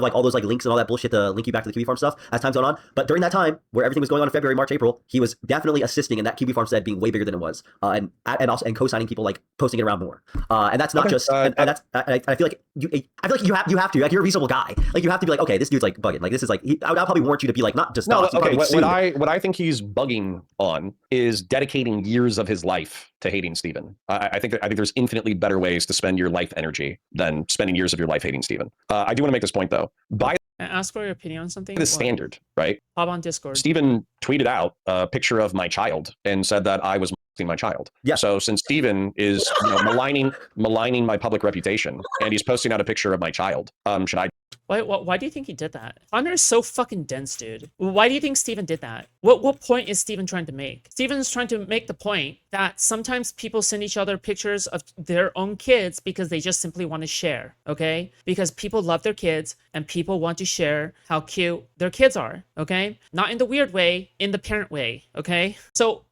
like all those like links and all that bullshit to link you back to the Kiwi Farm stuff as time's gone on. But during that time where everything was going on in February, March, April, he was definitely assisting in that Kiwi Farm said being way bigger than it was, and also co-signing people, like posting it around more. And that's not just and that's I feel like you have to, like, you're a reasonable guy, like you have to be like, okay, this dude's like bugging, like this is like I'll probably warrant you to be like not just no. Okay, what I think he's bugging on is dedicating years of his life to hating Steven. I think there's infinitely better ways to spend your life energy than spending years of your life hating Steven. I do want to make this point though. By ask for your opinion on something. The standard, right? Hop on Discord. Steven tweeted out a picture of my child and said that I was molesting my child. Yeah. So since Steven is maligning my public reputation and he's posting out a picture of my child, should I? Why do you think he did that? Connor is so fucking dense, dude. Why do you think Steven did that? What point is Steven trying to make? Steven's trying to make the point that sometimes people send each other pictures of their own kids because they just simply want to share, okay? Because people love their kids and people want to share how cute their kids are, okay? Not in the weird way, in the parent way, okay? So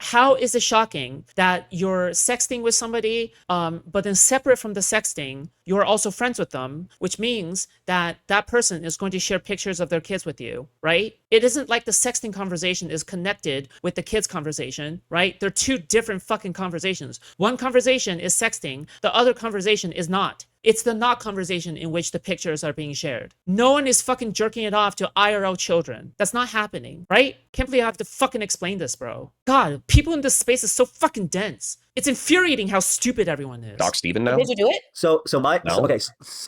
how is it shocking that you're sexting with somebody, but then separate from the sexting, you're also friends with them, which means that that person is going to share pictures of their kids with you, right? It isn't like the sexting conversation is connected with the kids conversation, right? They're two different fucking conversations. One conversation is sexting, the other conversation is not. It's the not conversation in which the pictures are being shared. No one is fucking jerking it off to IRL children. That's not happening, right? Can't believe I have to fucking explain this, bro. God, people in this space is so fucking dense. It's infuriating how stupid everyone is. Doc Steven now? Did you do it?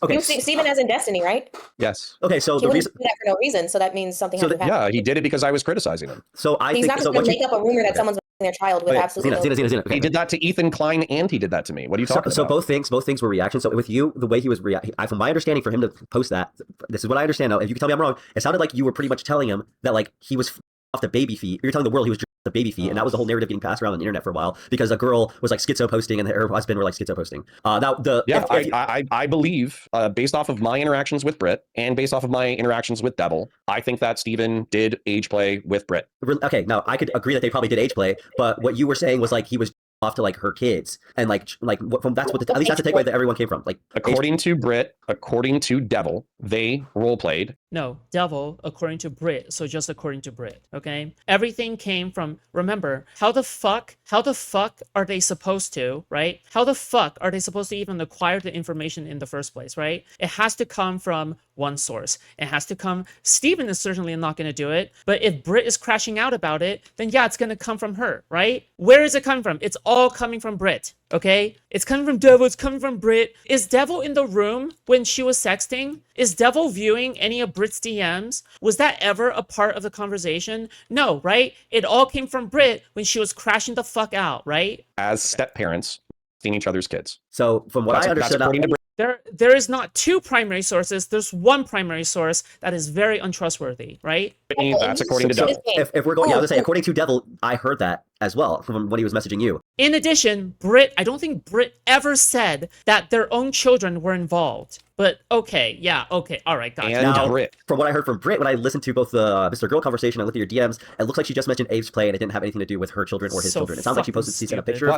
Okay. You see Steven as in Destiny, right? Yes. Okay, so he wouldn't do that for no reason, so that means something happened. Yeah, he did it because I was criticizing him. So he's not just going to make up a rumor that someone's their child with absolutely Xena. He did that to Ethan Klein and he did that to me. What are you talking about? So both things were reactions. So with you, the way he was reacting, from my understanding, for him to post that, this is what I understand now. If you can tell me I'm wrong, it sounded like you were pretty much telling him that like he was off the baby feet. You're telling the world he was the baby feet, and that was the whole narrative getting passed around on the internet for a while because a girl was like schizo posting and her husband were like schizo posting. I believe based off of my interactions with Britt and based off of my interactions with Devil, I think that Steven did age play with Britt. Okay, now I could agree that they probably did age play, but what you were saying was like he was off to like her kids and from that's what at least that's the takeaway that everyone came from. Like according to Brit, according to Devil, they role played. No, Devil, according to Brit. So just according to Brit, okay? Everything came from, remember, how the fuck are they supposed to, right? How the fuck are they supposed to even acquire the information in the first place, right? It has to come from one source. It has to come, Steven is certainly not going to do it, but if Brit is crashing out about it, then yeah, it's going to come from her, right? Where is it coming from? It's all coming from Brit, okay? It's coming from Devil, it's coming from Brit. Is Devil in the room when she was sexting? Is Devil viewing any of Brit's DMs? Was that ever a part of the conversation? No, right? It all came from Brit when she was crashing the fuck out, right? As step parents, seeing each other's kids. So from what I understood, there is not two primary sources. There's one primary source that is very untrustworthy, right? That's according to Devil. If we're going, I was say according to Devil, I heard that as well from when he was messaging you. In addition, Brit, I don't think Brit ever said that their own children were involved. But okay, yeah, okay, all right, gotcha. And Brit. From what I heard from Brit, when I listened to both the Mr. Girl conversation, I looked at your DMs, it looks like she just mentioned Abe's play and it didn't have anything to do with her children or his children. It sounds like she posted, she sent a picture.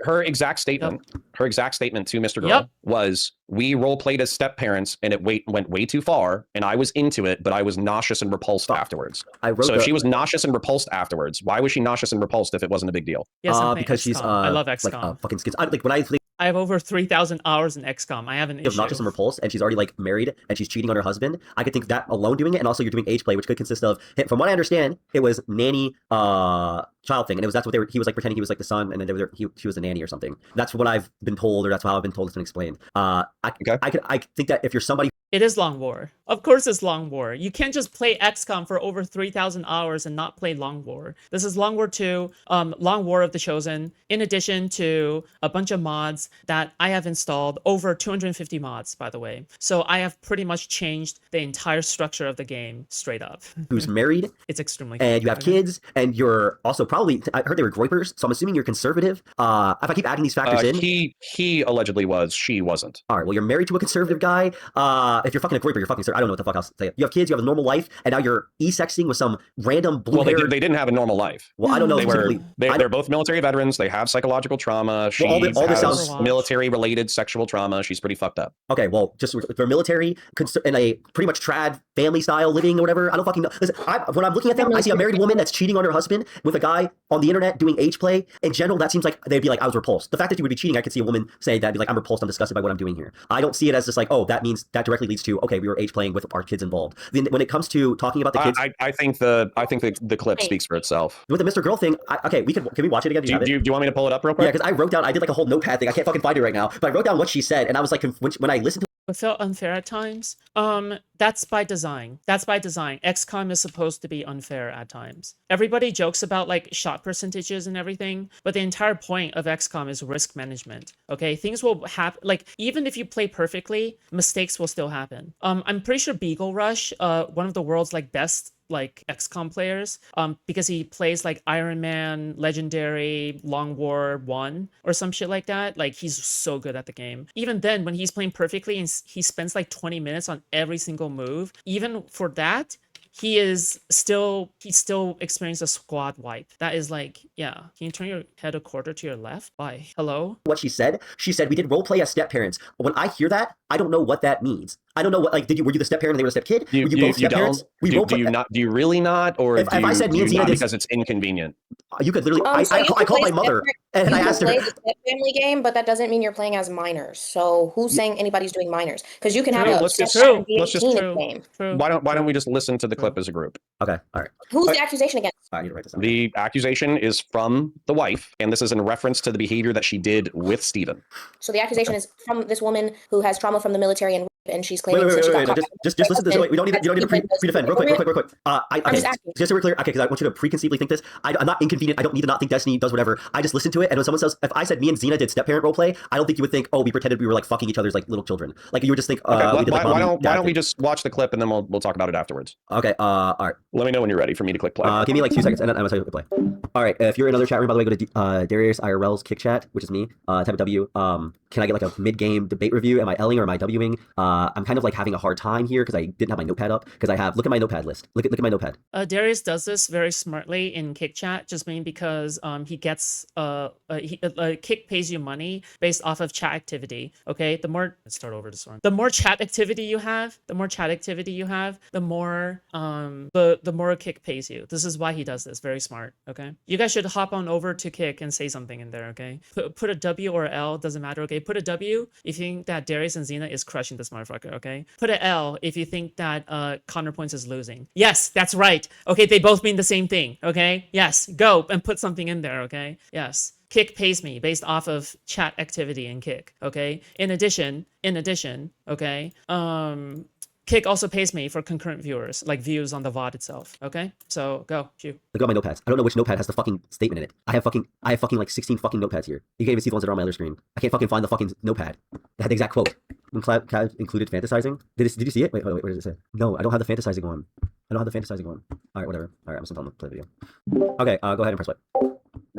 Her exact statement to Mr. Girl was, we role played as step parents and it went way too far and I was into it, but I was nauseous and repulsed afterwards. So if she was nauseous and repulsed afterwards, why was she nauseous and repulsed if it wasn't a big deal? Yes, because she's I love XCOM. Like fucking skins. Like when I think I have over 3,000 hours in XCOM. I have an issue. Nauseous and repulsed, and she's already like married, and she's cheating on her husband. I could think that alone doing it, and also you're doing age play, which could consist of, from what I understand, it was nanny, child thing, and that's what they were. He was like pretending he was like the son, and then she was the nanny or something. That's what I've been told, or that's how I've been told it's been explained. I think that if you're somebody. It is Long War. Of course it's Long War. You can't just play XCOM for over 3,000 hours and not play Long War. This is Long War 2, Long War of the Chosen, in addition to a bunch of mods that I have installed, over 250 mods, by the way. So I have pretty much changed the entire structure of the game straight up. Who's married. It's extremely and you have kids, and you're also probably, I heard they were groypers, so I'm assuming you're conservative. If I keep adding these factors in. He allegedly was, she wasn't. All right, well, you're married to a conservative guy. If you're fucking a groyper, you're fucking, I don't know what the fuck else to say. You have kids, you have a normal life, and now you're e-sexting with some random blue-haired... Well, they didn't have a normal life. Well, I don't know. They're both military veterans. They have psychological trauma. She has military-related sexual trauma. She's pretty fucked up. Okay, well, just for military, in a pretty much trad family-style living or whatever, I don't fucking know. Listen, when I'm looking at them, I see a married woman that's cheating on her husband with a guy on the internet doing age play. In general, that seems like they'd be like, I was repulsed. The fact that you would be cheating, I could see a woman saying that, be like, I'm repulsed, I'm disgusted by what I'm doing here. I don't see it as just like, oh, that means that directly leads to, okay, we were age playing with our kids involved. Then when it comes to talking about the kids, I think the clip speaks for itself. With the Mr. Girl thing, okay, can we watch it again? Do you want me to pull it up real quick? Yeah, because I wrote down, I did like a whole notepad thing. I can't fucking find it right now, but I wrote down what she said, and I was like, when I listened to it felt unfair at times. That's by design. That's by design. XCOM is supposed to be unfair at times. Everybody jokes about like shot percentages and everything, but the entire point of XCOM is risk management. Okay, things will happen. Like even if you play perfectly, mistakes will still happen. I'm pretty sure Beagle Rush, one of the world's like best like XCOM players, because he plays like Iron Man, Legendary, Long War 1 or some shit like that. Like he's so good at the game. Even then, when he's playing perfectly and he spends like 20 minutes on every single move, even for that, he still experienced a squad wipe. That is like, yeah. Can you turn your head a quarter to your left? Why? Hello? What she said we did role play as step parents. When I hear that, I don't know what that means. I don't know what, like, were you the step parent and they were the step kid? Were you both step parents? Do you really not? Or if I said me and Xena did, because it's inconvenient? You could literally, I called my mother and I asked her. You can play the family game, but that doesn't mean you're playing as minors. So who's saying anybody's doing minors? Because you can have a game. Why don't we just listen to the clip as a group? Okay, all right. Who's the accusation against? I need to write this down. The accusation is from the wife, and this is in reference to the behavior that she did with Steven. So the accusation is from this woman who has trauma from the military and she's claiming wait, just listen to this. Wait, you don't need to pre-defend. Real quick. Just so we're clear, okay, because I want you to preconceively think this. I'm not inconvenient. I don't need to not think Destiny does whatever. I just listen to it, and when someone says, if I said me and Xena did step parent roleplay, I don't think you would think, oh, we pretended we were like fucking each other's like little children. Like you would just think, why don't we just watch the clip and then we'll talk about it afterwards? Okay, all right. Let me know when you're ready for me to click play. Give me like 2 seconds, and I'm gonna tell you to play. All right, if you're in another chat room, by the way, go to Darius IRL's Kick Chat, which is me. Type of W. Can I get like a mid-game debate review? Am I L'ing or am I Wing? I'm kind of like having a hard time here because I didn't have my notepad up because I have, look at my notepad list. Look at my notepad. Darius does this very smartly in Kick chat, just mainly because he gets Kick pays you money based off of chat activity. Okay, let's start over this one. The more chat activity you have, the more the more Kick pays you. This is why he does this. Very smart. Okay, you guys should hop on over to Kick and say something in there. Okay, put a W or L, doesn't matter. Okay, put a W if you think that Darius and Xena is crushing this motherfucker. Okay, put an L if you think that CounterPoints is losing. Yes, that's right. Okay, they both mean the same thing. Okay, yes, go and put something in there. Okay, yes. Kick pays me based off of chat activity in Kick. Okay. In addition, okay. Kick also pays me for concurrent viewers, like views on the VOD itself. Okay, so go, Q. Look at my notepads. I don't know which notepad has the fucking statement in it. I have fucking like 16 fucking notepads here. You can't even see the ones that are on my other screen. I can't fucking find the fucking notepad. It had the exact quote. When Cloud included fantasizing. Did you see it? Wait, where does it say? No, I don't have the fantasizing one. All right, whatever. All right, I'm just gonna play the video. Okay, go ahead and press play.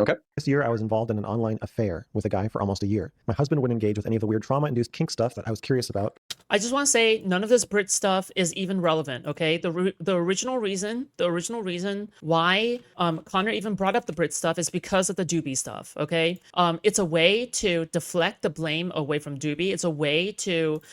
Okay. This year, I was involved in an online affair with a guy for almost a year. My husband wouldn't engage with any of the weird trauma-induced kink stuff that I was curious about. I just want to say none of this Brit stuff is even relevant, okay? The original reason why Connor even brought up the Brit stuff is because of the Doobie stuff, okay? It's a way to deflect the blame away from Doobie.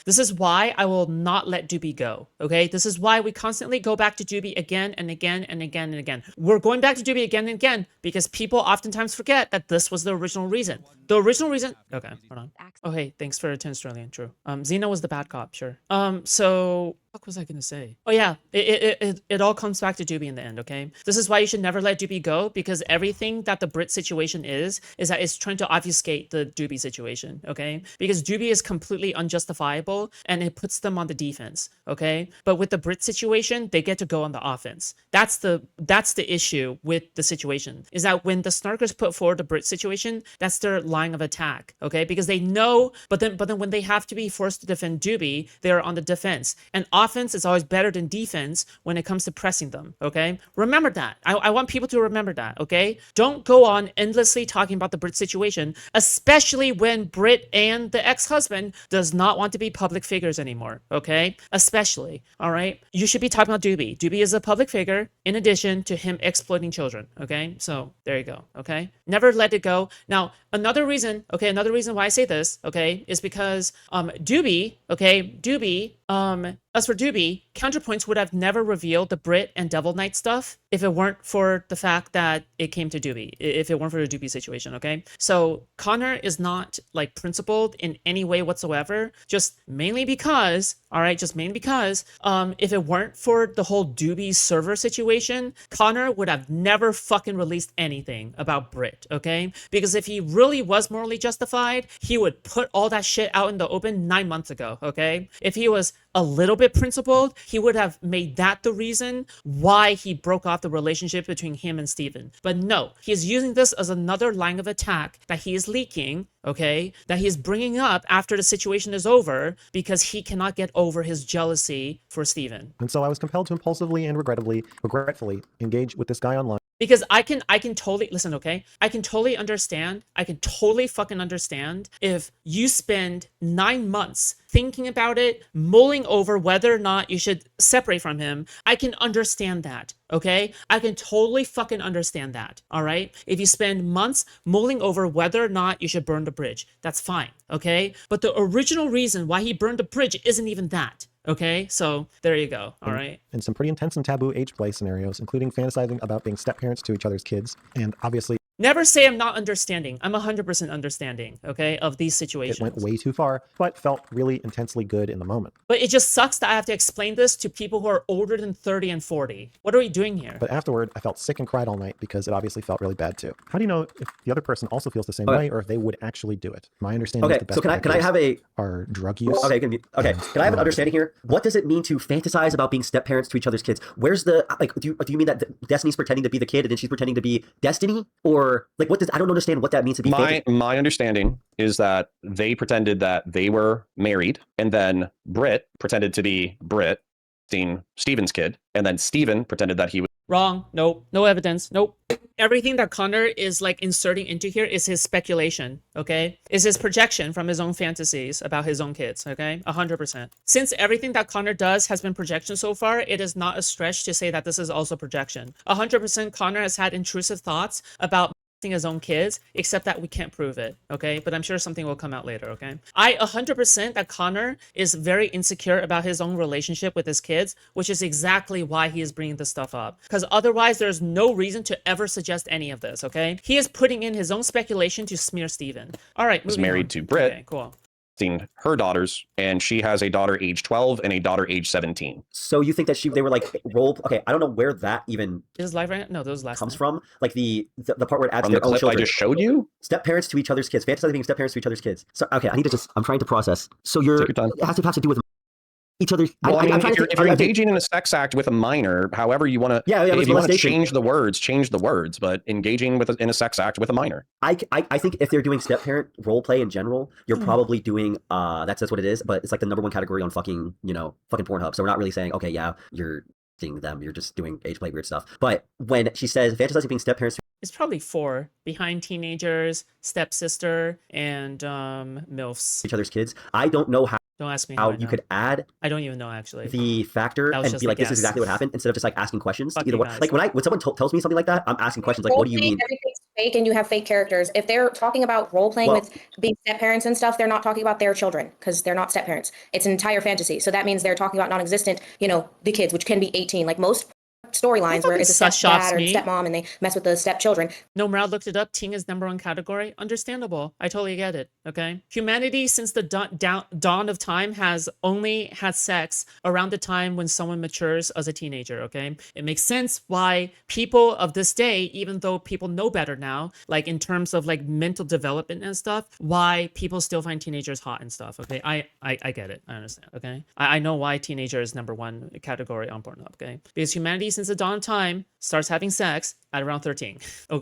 This is why I will not let Doobie go, okay? This is why we constantly go back to Doobie again and again and again and again. We're going back to Doobie again and again because people oftentimes forget that this was the original reason. Okay, hold on. Oh, hey, thanks for 10 Australian, true. Xena was the bad cop, sure. So what was I gonna say? Oh yeah, it all comes back to Doobie in the end, okay? This is why you should never let Doobie go, because everything that the Brit situation is that it's trying to obfuscate the Doobie situation, okay? Because Doobie is completely unjustifiable and it puts them on the defense, okay? But with the Brit situation, they get to go on the offense. That's the issue with the situation, is that when the snarkers put forward the Brit situation, that's their line of attack, okay? Because they know, but then when they have to be forced to defend Doobie, they're on the defense. And offense is always better than defense when it comes to pressing them, okay? Remember that. I want people to remember that, okay? Don't go on endlessly talking about the Brit situation, especially when Brit and the ex-husband does not want to be public figures anymore, okay? Especially, all right? You should be talking about Doobie. Doobie is a public figure in addition to him exploiting children, okay? So there you go, okay? Never let it go. Now, another reason why I say this, okay, is because Doobie, as for Doobie, CounterPoints would have never revealed the Brit and Devil Knight stuff if it weren't for the fact that it came to Doobie, if it weren't for the Doobie situation, okay? So Connor is not like principled in any way whatsoever, just mainly because, all right, if it weren't for the whole Doobie server situation, Connor would have never fucking released anything about Brit, okay? Because if he really was morally justified, he would put all that shit out in the open 9 months ago, okay? If he was a little bit principled, he would have made that the reason why he broke off the relationship between him and Steven. But no, he's using this as another line of attack that he is leaking, okay, that he is bringing up after the situation is over because he cannot get over his jealousy for Steven. And so I was compelled to impulsively and regretfully engage with this guy online. Because I can totally listen, okay? I can totally fucking understand if you spend 9 months thinking about it, mulling over whether or not you should separate from him. I can understand that, okay? I can totally fucking understand that, all right? If you spend months mulling over whether or not you should burn the bridge, that's fine, okay? But the original reason why he burned the bridge isn't even that. Okay, so there you go. All right. And some pretty intense and taboo age play scenarios, including fantasizing about being step-parents to each other's kids, and obviously... Never say I'm not understanding. I'm 100% understanding, okay, of these situations. It went way too far, but felt really intensely good in the moment. But it just sucks that I have to explain this to people who are older than 30 and 40. What are we doing here? But afterward, I felt sick and cried all night because it obviously felt really bad too. How do you know if the other person also feels the same way, or if they would actually do it? My understanding is the best so can I have a... Are drug use. Okay, can I have an understanding here? What does it mean to fantasize about being step-parents to each other's kids? Where's the... Like, do you mean that Destiny's pretending to be the kid and then she's pretending to be Destiny? Or, like, what does... I don't understand what that means to be my understanding is that they pretended that they were married, and then Brit pretended to be Brit, Steven's kid, and then Steven pretended that he was Wrong. Nope. No evidence. Nope. Everything that Connor is like inserting into here is his speculation, okay? Is his projection from his own fantasies about his own kids, okay? 100%. Since everything that Connor does has been projection so far, it is not a stretch to say that this is also projection. 100% Connor has had intrusive thoughts about his own kids, except that we can't prove it, okay? But I'm sure something will come out later, okay? I 100% that Connor is very insecure about his own relationship with his kids, which is exactly why he is bringing this stuff up. Because otherwise, there's no reason to ever suggest any of this, okay? He is putting in his own speculation to smear Steven. All right, was married to Britt. Okay, cool. Seen her daughters, and she has a daughter age 12 and a daughter age 17. So you think that they were like role? Okay, I don't know where that even is live right now. No, those last comes from. Like the part where it adds from their the own clip children. I just showed you. Step parents to each other's kids, fantasizing being step parents to each other's kids. So okay, I need to just. I'm trying to process. So Take your time. it has to do with each other. Well, I mean, if you're engaging in a sex act with a minor, however you want to, if you want to change the words, but engaging in a sex act with a minor. I think if they're doing step parent role play in general, you're probably doing that's what it is, but it's like the #1 category on fucking Pornhub. So we're not really saying, okay, yeah, you're seeing them, you're just doing age play weird stuff. But when she says fantasizing being step parents, it's probably 4 behind teenagers, stepsister, and MILFs. Each other's kids. I don't know how. Don't ask me how you could add. I don't even know actually. The factor and be like, this is exactly what happened, instead of just like asking questions. Either way, like when someone tells me something like that, I'm asking questions like, what do you mean? Everything's fake, and you have fake characters. If they're talking about role playing with being step parents and stuff, they're not talking about their children because they're not step parents. It's an entire fantasy. So that means they're talking about non-existent, the kids, which can be 18. Like most storylines where it's a stepdad or stepmom and they mess with the stepchildren. No, Murad looked it up. Teen is #1 category. Understandable. I totally get it. Okay. Humanity since the dawn of time has only had sex around the time when someone matures as a teenager. Okay. It makes sense why people of this day, even though people know better now, like in terms of like mental development and stuff, why people still find teenagers hot and stuff. Okay. I get it. I understand. Okay. I know why teenager is #1 category on Pornhub. Okay. Because humanity since the dawn of time starts having sex at around 13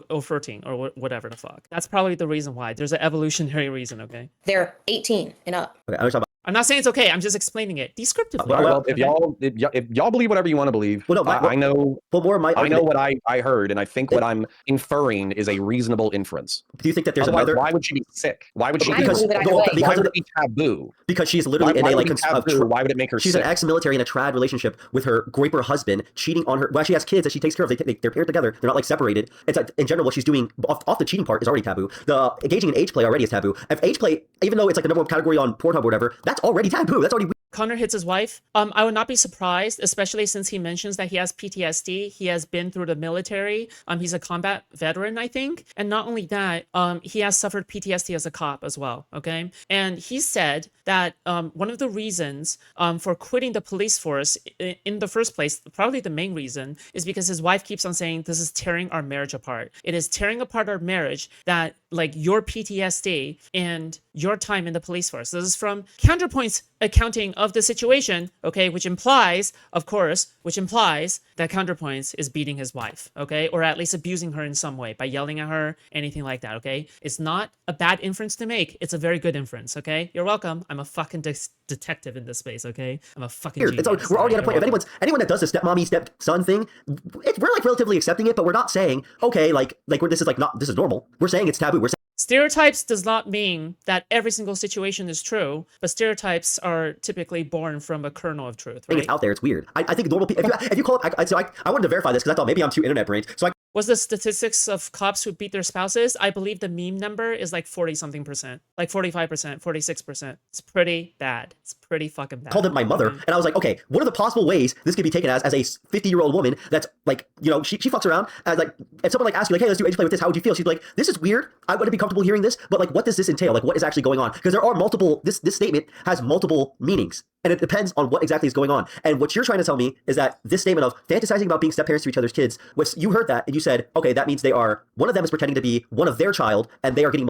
or 14 or whatever the fuck. That's probably the reason why. There's an evolutionary reason, okay? They're 18 and up. Okay, I'm not saying it's okay. I'm just explaining it descriptively. Well, if y'all believe whatever you want to believe, I know. I know what I heard, and I think what I'm inferring is a reasonable inference. Do you think that there's another? Why would she be sick? Why would she? Because why would it be taboo? Because she's literally in a like why would it make her? She's sick? An ex-military in a trad relationship with her graper husband, cheating on her. Well, she has kids that she takes care of. They're paired together. They're not like separated. It's like, in general, what she's doing off the cheating part is already taboo. The engaging in age play already is taboo. If age play, even though it's like the #1 category on Pornhub or whatever, that's already taboo. That's already. Connor hits his wife. I would not be surprised, especially since he mentions that he has PTSD. He has been through the military. He's a combat veteran, I think. And not only that, he has suffered PTSD as a cop as well, okay? And he said that one of the reasons for quitting the police force in the first place, probably the main reason, is because his wife keeps on saying, this is tearing our marriage apart. It is tearing apart our marriage that like your PTSD and your time in the police force. This is from CounterPoints accounting of the situation, okay, which implies that CounterPoints is beating his wife, okay, or at least abusing her in some way by yelling at her, anything like that, okay? It's not a bad inference to make. It's a very good inference, okay? You're welcome. I'm a fucking detective in this space, okay? I'm a fucking genius. We're already at a point. If anyone that does the stepmommy, stepson thing, we're like relatively accepting it, but we're not saying, okay, this is normal. We're saying it's taboo. We're saying stereotypes does not mean that every single situation is true, but stereotypes are typically born from a kernel of truth, right? It's out there. It's weird. I think normal people, if you call it, I wanted to verify this because I thought maybe I'm too internet brained. So was the statistics of cops who beat their spouses? I believe the meme number is like 40-something%, like 45%, 46%. It's pretty bad. It's pretty fucking bad. Called it my mother, and I was like, okay, what are the possible ways this could be taken as a 50-year-old woman that's like, she fucks around as like, if someone like asks you like, hey, let's do age play with this, how would you feel? She'd be like, this is weird. I wouldn't be comfortable hearing this, but like, what does this entail? Like, what is actually going on? Because there are multiple. This statement has multiple meanings. And it depends on what exactly is going on. And what you're trying to tell me is that this statement of fantasizing about being step-parents to each other's kids, you heard that and you said, okay, that means one of them is pretending to be one of their child and they are getting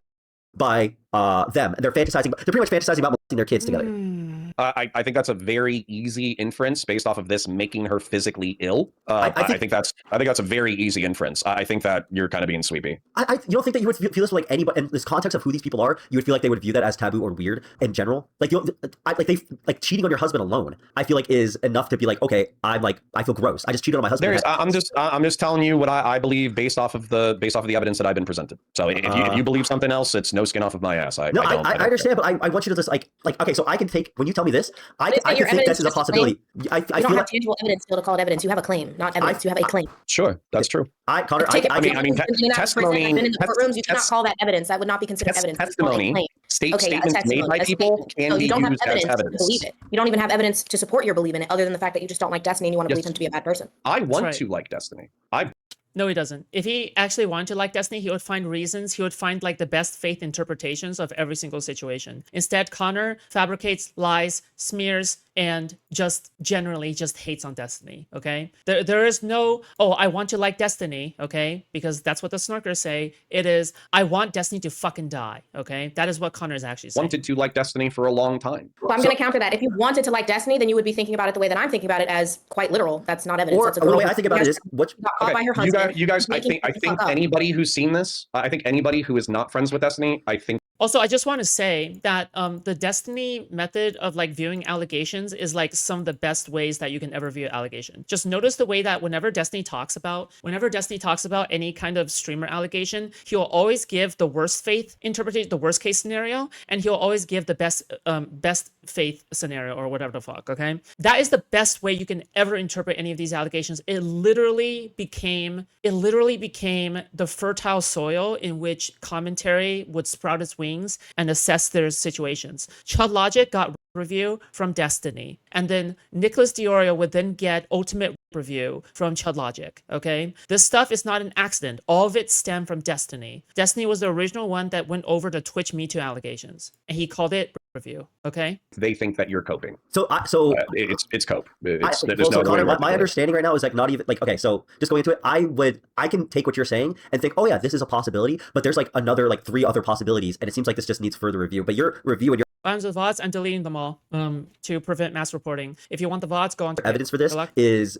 by them. And they're pretty much fantasizing about molesting their kids together. I think that's a very easy inference based off of this making her physically ill. I think that's a very easy inference. I think that you're kind of being sweepy. You don't think that you would feel this like anybody in this context of who these people are? You would feel like they would view that as taboo or weird in general. Like like cheating on your husband alone. I feel like is enough to be like, okay, I feel gross. I just cheated on my husband. I'm just telling you what I believe based off of the evidence that I've been presented. So if you believe something else, it's no skin off of my ass. I understand, but I want you to just like okay. So I can take when you tell me this, I can think this is a possibility. I don't have tangible evidence to call it evidence. You have a claim, not evidence. You have a claim. Sure, that's true. Connor, testimony. I've been in the courtrooms. You cannot call that evidence. That would not be considered evidence. Testimony. Statements made by people can be used as evidence. To believe it. You don't even have evidence to support your belief in it, other than the fact that you just don't like Destiny and you want to believe him to be a bad person. I want to like Destiny. No, he doesn't. If he actually wanted to like Destiny, he would find reasons. He would find like the best faith interpretations of every single situation. Instead, Connor fabricates lies, smears, and just generally just hates on Destiny, okay? There is no, oh, I want to like Destiny, okay? Because that's what the snarkers say. It is, I want Destiny to fucking die, okay? That is what Connor is actually saying. Wanted to like Destiny for a long time. Well, I'm going to counter that. If you wanted to like Destiny, then you would be thinking about it the way that I'm thinking about it, as quite literal. That's not evidence. Or the way I think about it is, got caught by her husband. You guys, I think anybody who's seen this, I think anybody who is not friends with Destiny, I think. Also, I just want to say that the Destiny method of like viewing allegations is like some of the best ways that you can ever view an allegation. Just notice the way that whenever Destiny talks about any kind of streamer allegation, he'll always give the worst faith interpretation, the worst case scenario, and he'll always give the best faith scenario or whatever the fuck. Okay, that is the best way you can ever interpret any of these allegations. It literally became the fertile soil in which commentary would sprout its wings and assess their situations. Chud Logic got review from Destiny, and then Nicholas Diorio would then get ultimate review from Chud Logic. Okay, this stuff is not an accident. All of it stemmed from Destiny. Destiny was the original one that went over the Twitch Me Too allegations, and he called it review. Okay, they think that you're coping. So it's cope. Connor, my understanding right now is like not even like, okay, so just going into it, I can take what you're saying and think, oh yeah, this is a possibility, but there's like another like 3 other possibilities, and it seems like this just needs further review. But your review and your Items with VODs, I'm deleting them all to prevent mass reporting. If you want the VODs, go on to evidence for this is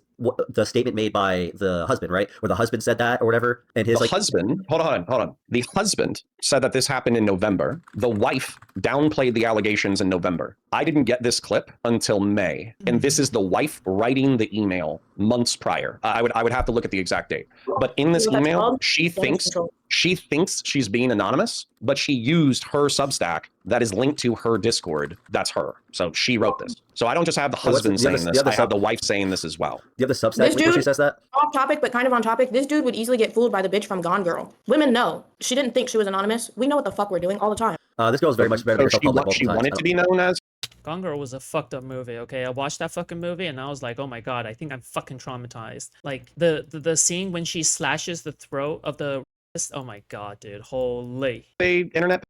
the statement made by the husband, right? Where the husband said that or whatever. And his husband, hold on. The husband said that this happened in November. The wife downplayed the allegations in November. I didn't get this clip until May. And this is the wife writing the email months prior. I would have to look at the exact date. But in this email, she thinks she's being anonymous, but she used her Substack that is linked to her Discord. That's her. So she wrote this. So I don't just have the husband saying this. I have the wife saying this as well. You have the Substack where she says that? Off topic, but kind of on topic. This dude would easily get fooled by the bitch from Gone Girl. Women know. She didn't think she was anonymous. We know what the fuck we're doing all the time. This girl is very much better than she wanted to be known as. Gone Girl was a fucked up movie, okay? I watched that fucking movie and I was like, oh my god, I think I'm fucking traumatized. Like the scene when she slashes the throat of the oh my god, dude, holy. Internet.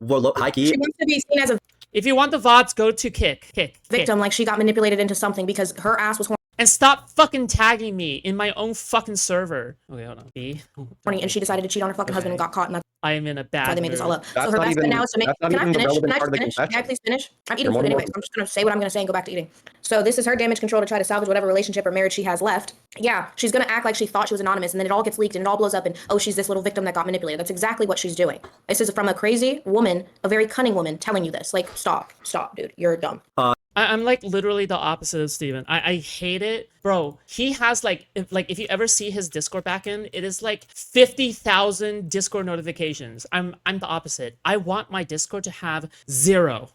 Well, high key. She wants to be seen as a if you want the VODs, go to Kick. Victim, like she got manipulated into something because her ass was and stop fucking tagging me in my own fucking server. Okay, hold on. And she decided to cheat on her fucking husband and got caught, and that's I am in a bad why they made this all up. That's so her best bet now is to make. Can I finish? Can I please finish? I'm eating food anyway, so I'm just gonna say what I'm gonna say and go back to eating. So this is her damage control to try to salvage whatever relationship or marriage she has left. Yeah, she's gonna act like she thought she was anonymous, and then it all gets leaked and it all blows up, and oh, she's this little victim that got manipulated. That's exactly what she's doing. This is from a crazy woman, a very cunning woman, telling you this. Like, stop, dude, you're dumb. I'm like literally the opposite of Steven. I hate it. Bro, he has like if you ever see his Discord backend, it is like 50,000 Discord notifications. I'm the opposite. I want my Discord to have zero.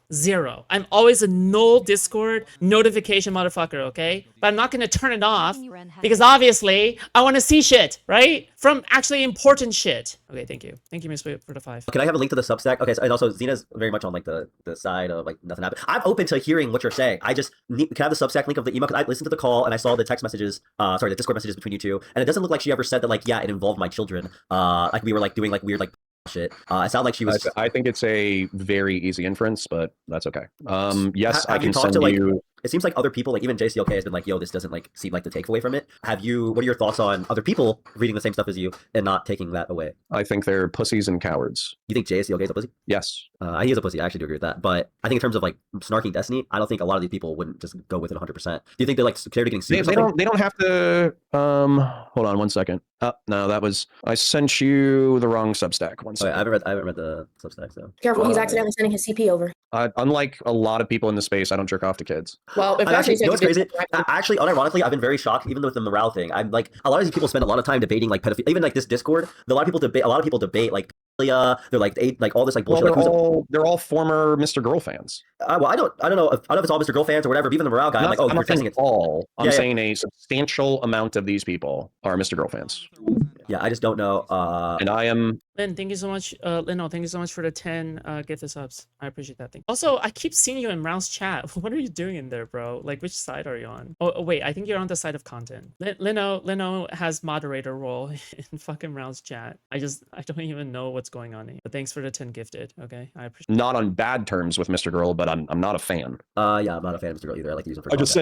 I'm always a null Discord notification motherfucker, okay? But I'm not gonna turn it off because obviously I want to see shit, right? From actually important shit. Okay, thank you. Thank you, Miss for the 5. Can I have a link to the Substack? Okay, so, and also Xena's very much on like the side of like nothing happened. I'm open to hearing what you're saying. I just can I have the Substack link of the email because I listened to the call and I saw the text messages, the Discord messages between you two, and it doesn't look like she ever said that like, yeah, it involved my children. Like we were like doing like weird like shit. It sounded like she was. I think it's a very easy inference, but that's okay. Yes, I can talk send to, like, you. it seems like other people, like even JCLK has been like, yo, this doesn't like seem like the takeaway from it. What are your thoughts on other people reading the same stuff as you and not taking that away? I think they're pussies and cowards. You think JCLK is a pussy? Yes. He is a pussy. I actually do agree with that. But I think in terms of like snarking Destiny, I don't think a lot of these people wouldn't just go with it 100%. Do you think they're like scared of getting sued? They don't have to. Hold on 1 second. No, that was, I sent you the wrong Substack. 1 second. I haven't read the Substack, so. Careful, he's accidentally sending his CP over. Unlike a lot of people in the space, I don't jerk off to kids. Well, if actually, you know what's crazy? Actually, unironically, I've been very shocked, even with the morale thing. I'm like, a lot of these people spend a lot of time debating like pedophilia. Even like this Discord, a lot of people debate like pedophilia. They're like all this like bullshit. Well, they're all former Mr. Girl fans. Well, I don't know if it's all Mr. Girl fans or whatever. But even the morale guy, I'm like, oh, you're saying it's all. I'm saying a substantial amount of these people are Mr. Girl fans. Yeah, I just don't know. And I am. Lynn, thank you so much. Lynn, thank you so much for the 10 gift subs. I appreciate that thing. Also, I keep seeing you in Rao's chat. What are you doing in there, bro? Like, which side are you on? Oh, wait, I think you're on the side of content. Lino has moderator role in fucking Rao's chat. I don't even know what's going on here. But thanks for the 10 gifted. Okay, I appreciate. Not on bad terms with Mr. Girl, but I'm not a fan. Yeah, I'm not a fan of Mr. Girl either. I like to use him for. I just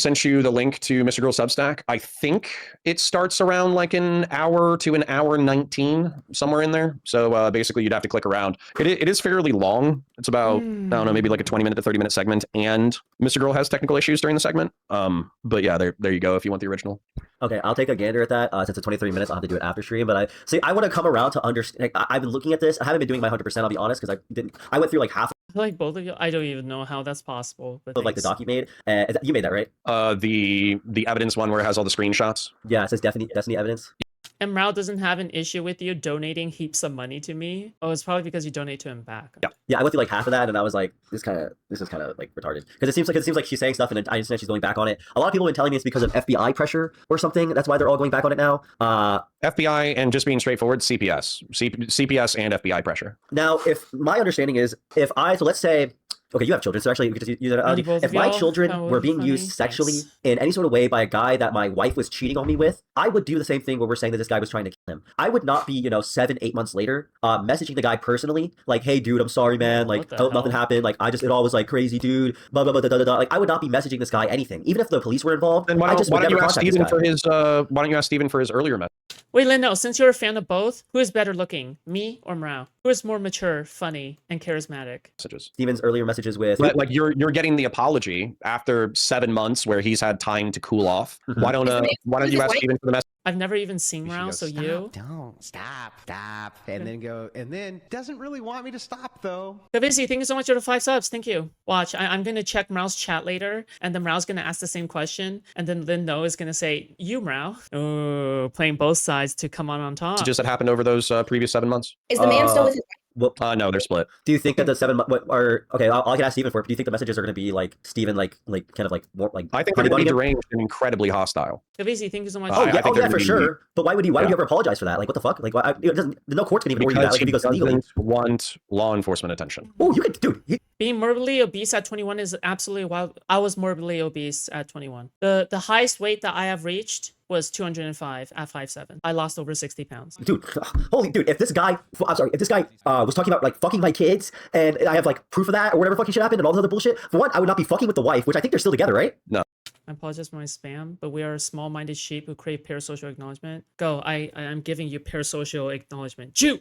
sent you the link to Mr. Girl Substack. I think it starts around like an hour to an hour 19, somewhere in there. So basically you'd have to click around. It is fairly long. It's about, I don't know, maybe like a 20-minute to 30-minute segment, and Mr. Girl has technical issues during the segment. But yeah, there you go if you want the original. Okay, I'll take a gander at that. Since it's 23 minutes, I'll have to do it after stream. But I want to come around to understand. Like, I've been looking at this. I haven't been doing my 100%, I'll be honest, because I went through like half. Like both of you, I don't even know how that's possible. But of like the doc you made. You made that, right? The evidence one where it has all the screenshots. Yeah, it says Destiny evidence. And Rao doesn't have an issue with you donating heaps of money to me. Oh, it's probably because you donate to him back. Yeah, I went through like half of that, and I was like, this is kind of like retarded, because it seems like she's saying stuff, and I understand she's going back on it. A lot of people have been telling me it's because of FBI pressure or something. That's why they're all going back on it now. FBI, and just being straightforward, CPS and FBI pressure. Now, if my understanding is, so let's say. Okay, you have children, so actually, you could just use it. If my children were being used sexually in any sort of way by a guy that my wife was cheating on me with, I would do the same thing where we're saying that this guy was trying to kill him. I would not be, 7-8 months later, messaging the guy personally, like, hey, dude, I'm sorry, man. Like, I hope nothing happened. Like, it all was like crazy, dude. Blah, blah, blah, blah, blah, blah. Like, I would not be messaging this guy anything, even if the police were involved. Then why don't you ask Steven for his earlier message? Wait, Lino, since you're a fan of both, who is better looking, me or Mrao? Who is more mature, funny, and charismatic? Steven's earlier messages with... Like, you're getting the apology after 7 months where he's had time to cool off. Why don't you ask Steven for the message? I've never even seen Rao, so you... Don't stop, and then doesn't really want me to stop though. Kavisi, thank you so much for the 5 subs. Thank you. Watch, I'm gonna check Mrao's chat later, and then Mrao's gonna ask the same question, and then Lindo is gonna say, you, Mrao. Oh, playing both sides to come on top. Just that happened over those previous 7 months. Is the man still with his... Well, no, they're split. Do you think that the 7 months okay? I can ask Steven for it. Do you think the messages are going to be like Steven, like kind of like more like? I think they're going to be deranged and incredibly hostile. Kavisi, thank you so much. Oh yeah, for sure. But why would you ever apologize for that? Like, what the fuck? Like, no court's going to even order you that. Like, if he goes legally. Doesn't want law enforcement attention. Oh, you could, dude. Being morbidly obese at 21 is absolutely wild. I was morbidly obese at 21. The highest weight that I have reached was 205 at 5'7". I lost over 60 pounds. Dude, dude, if this guy was talking about like fucking my kids, and I have like proof of that or whatever fucking shit happened and all this other bullshit, for one, I would not be fucking with the wife, which I think they're still together, right? No. I apologize for my spam, but we are small-minded sheep who crave parasocial acknowledgement. Go, I'm giving you parasocial acknowledgement. Choo.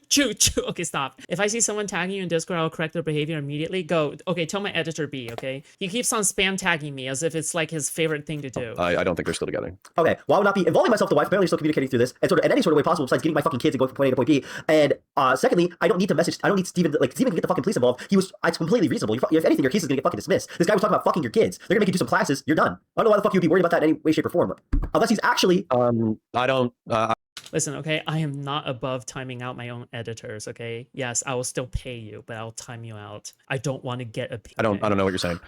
Okay, stop. If I see someone tagging you in Discord, I'll correct their behavior immediately. Go. Okay, tell my editor B, okay? He keeps on spam tagging me as if it's like his favorite thing to do. I don't think they're still together. Okay, well, I would not be involving myself with the wife, apparently still communicating through this, and sort of in any sort of way possible besides getting my fucking kids and going from point A to point B. And secondly, I don't need Steven, like, Steven can get the fucking police involved. It's completely reasonable. If anything, your case is gonna get fucking dismissed. This guy was talking about fucking your kids. They're gonna make you do some classes. You're done. I don't know why the fuck you'd be worried about that in any way, shape, or form. Unless he's actually... Listen, okay, I am not above timing out my own editors, okay? Yes, I will still pay you, but I'll time you out. I don't want to get a... I don't know what you're saying.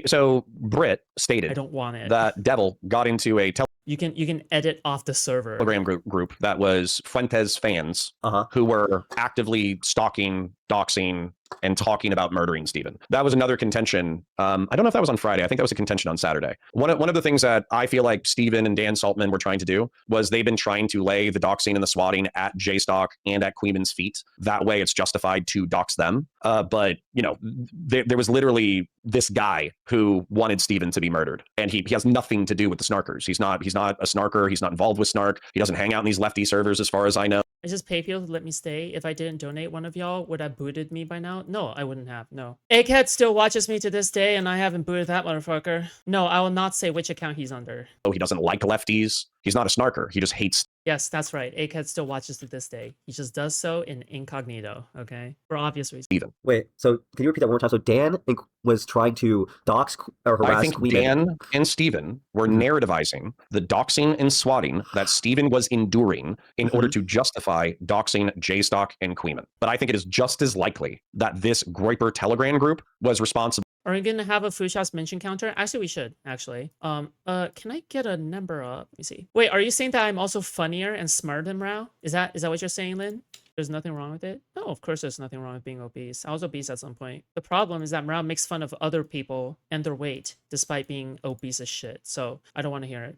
So Britt stated... I don't want it. ...that Devil got into a... You can edit off the server. Telegram group that was Fuentes fans who were actively stalking doxing, and talking about murdering Steven. That was another contention. I don't know if that was on Friday. I think that was a contention on Saturday. One of the things that I feel like Steven and Dan Saltman were trying to do was they've been trying to lay the doxing and the swatting at J-Stock and at Queeman's feet. That way it's justified to dox them. But, you know, there was literally this guy who wanted Steven to be murdered. And he has nothing to do with the snarkers. He's not a snarker. He's not involved with snark. He doesn't hang out in these lefty servers as far as I know. I just pay people to let me stay. If I didn't donate, one of y'all would have booted me by now? No, I wouldn't have. No. Egghead still watches me to this day, and I haven't booted that motherfucker. No, I will not say which account he's under. Oh, he doesn't like lefties. He's not a snarker. He just hates. Yes, that's right. Egghead still watches to this day. He just does so in incognito, okay? For obvious reasons. Steven. Wait, so can you repeat that one more time? So Dan was trying to dox or harass I think Queeman. Dan and Steven were narrativizing the doxing and swatting that Steven was enduring in order to justify doxing J-Stock and Queeman. But I think it is just as likely that this Groyper Telegram group was responsible. Are we gonna have a Foodshops mention counter? Actually, we should, actually. Can I get a number up? Let me see. Wait, are you saying that I'm also funnier and smarter than Rao? Is that what you're saying, Lynn? There's nothing wrong with it? No, of course there's nothing wrong with being obese. I was obese at some point. The problem is that Rao makes fun of other people and their weight despite being obese as shit. So I don't want to hear it.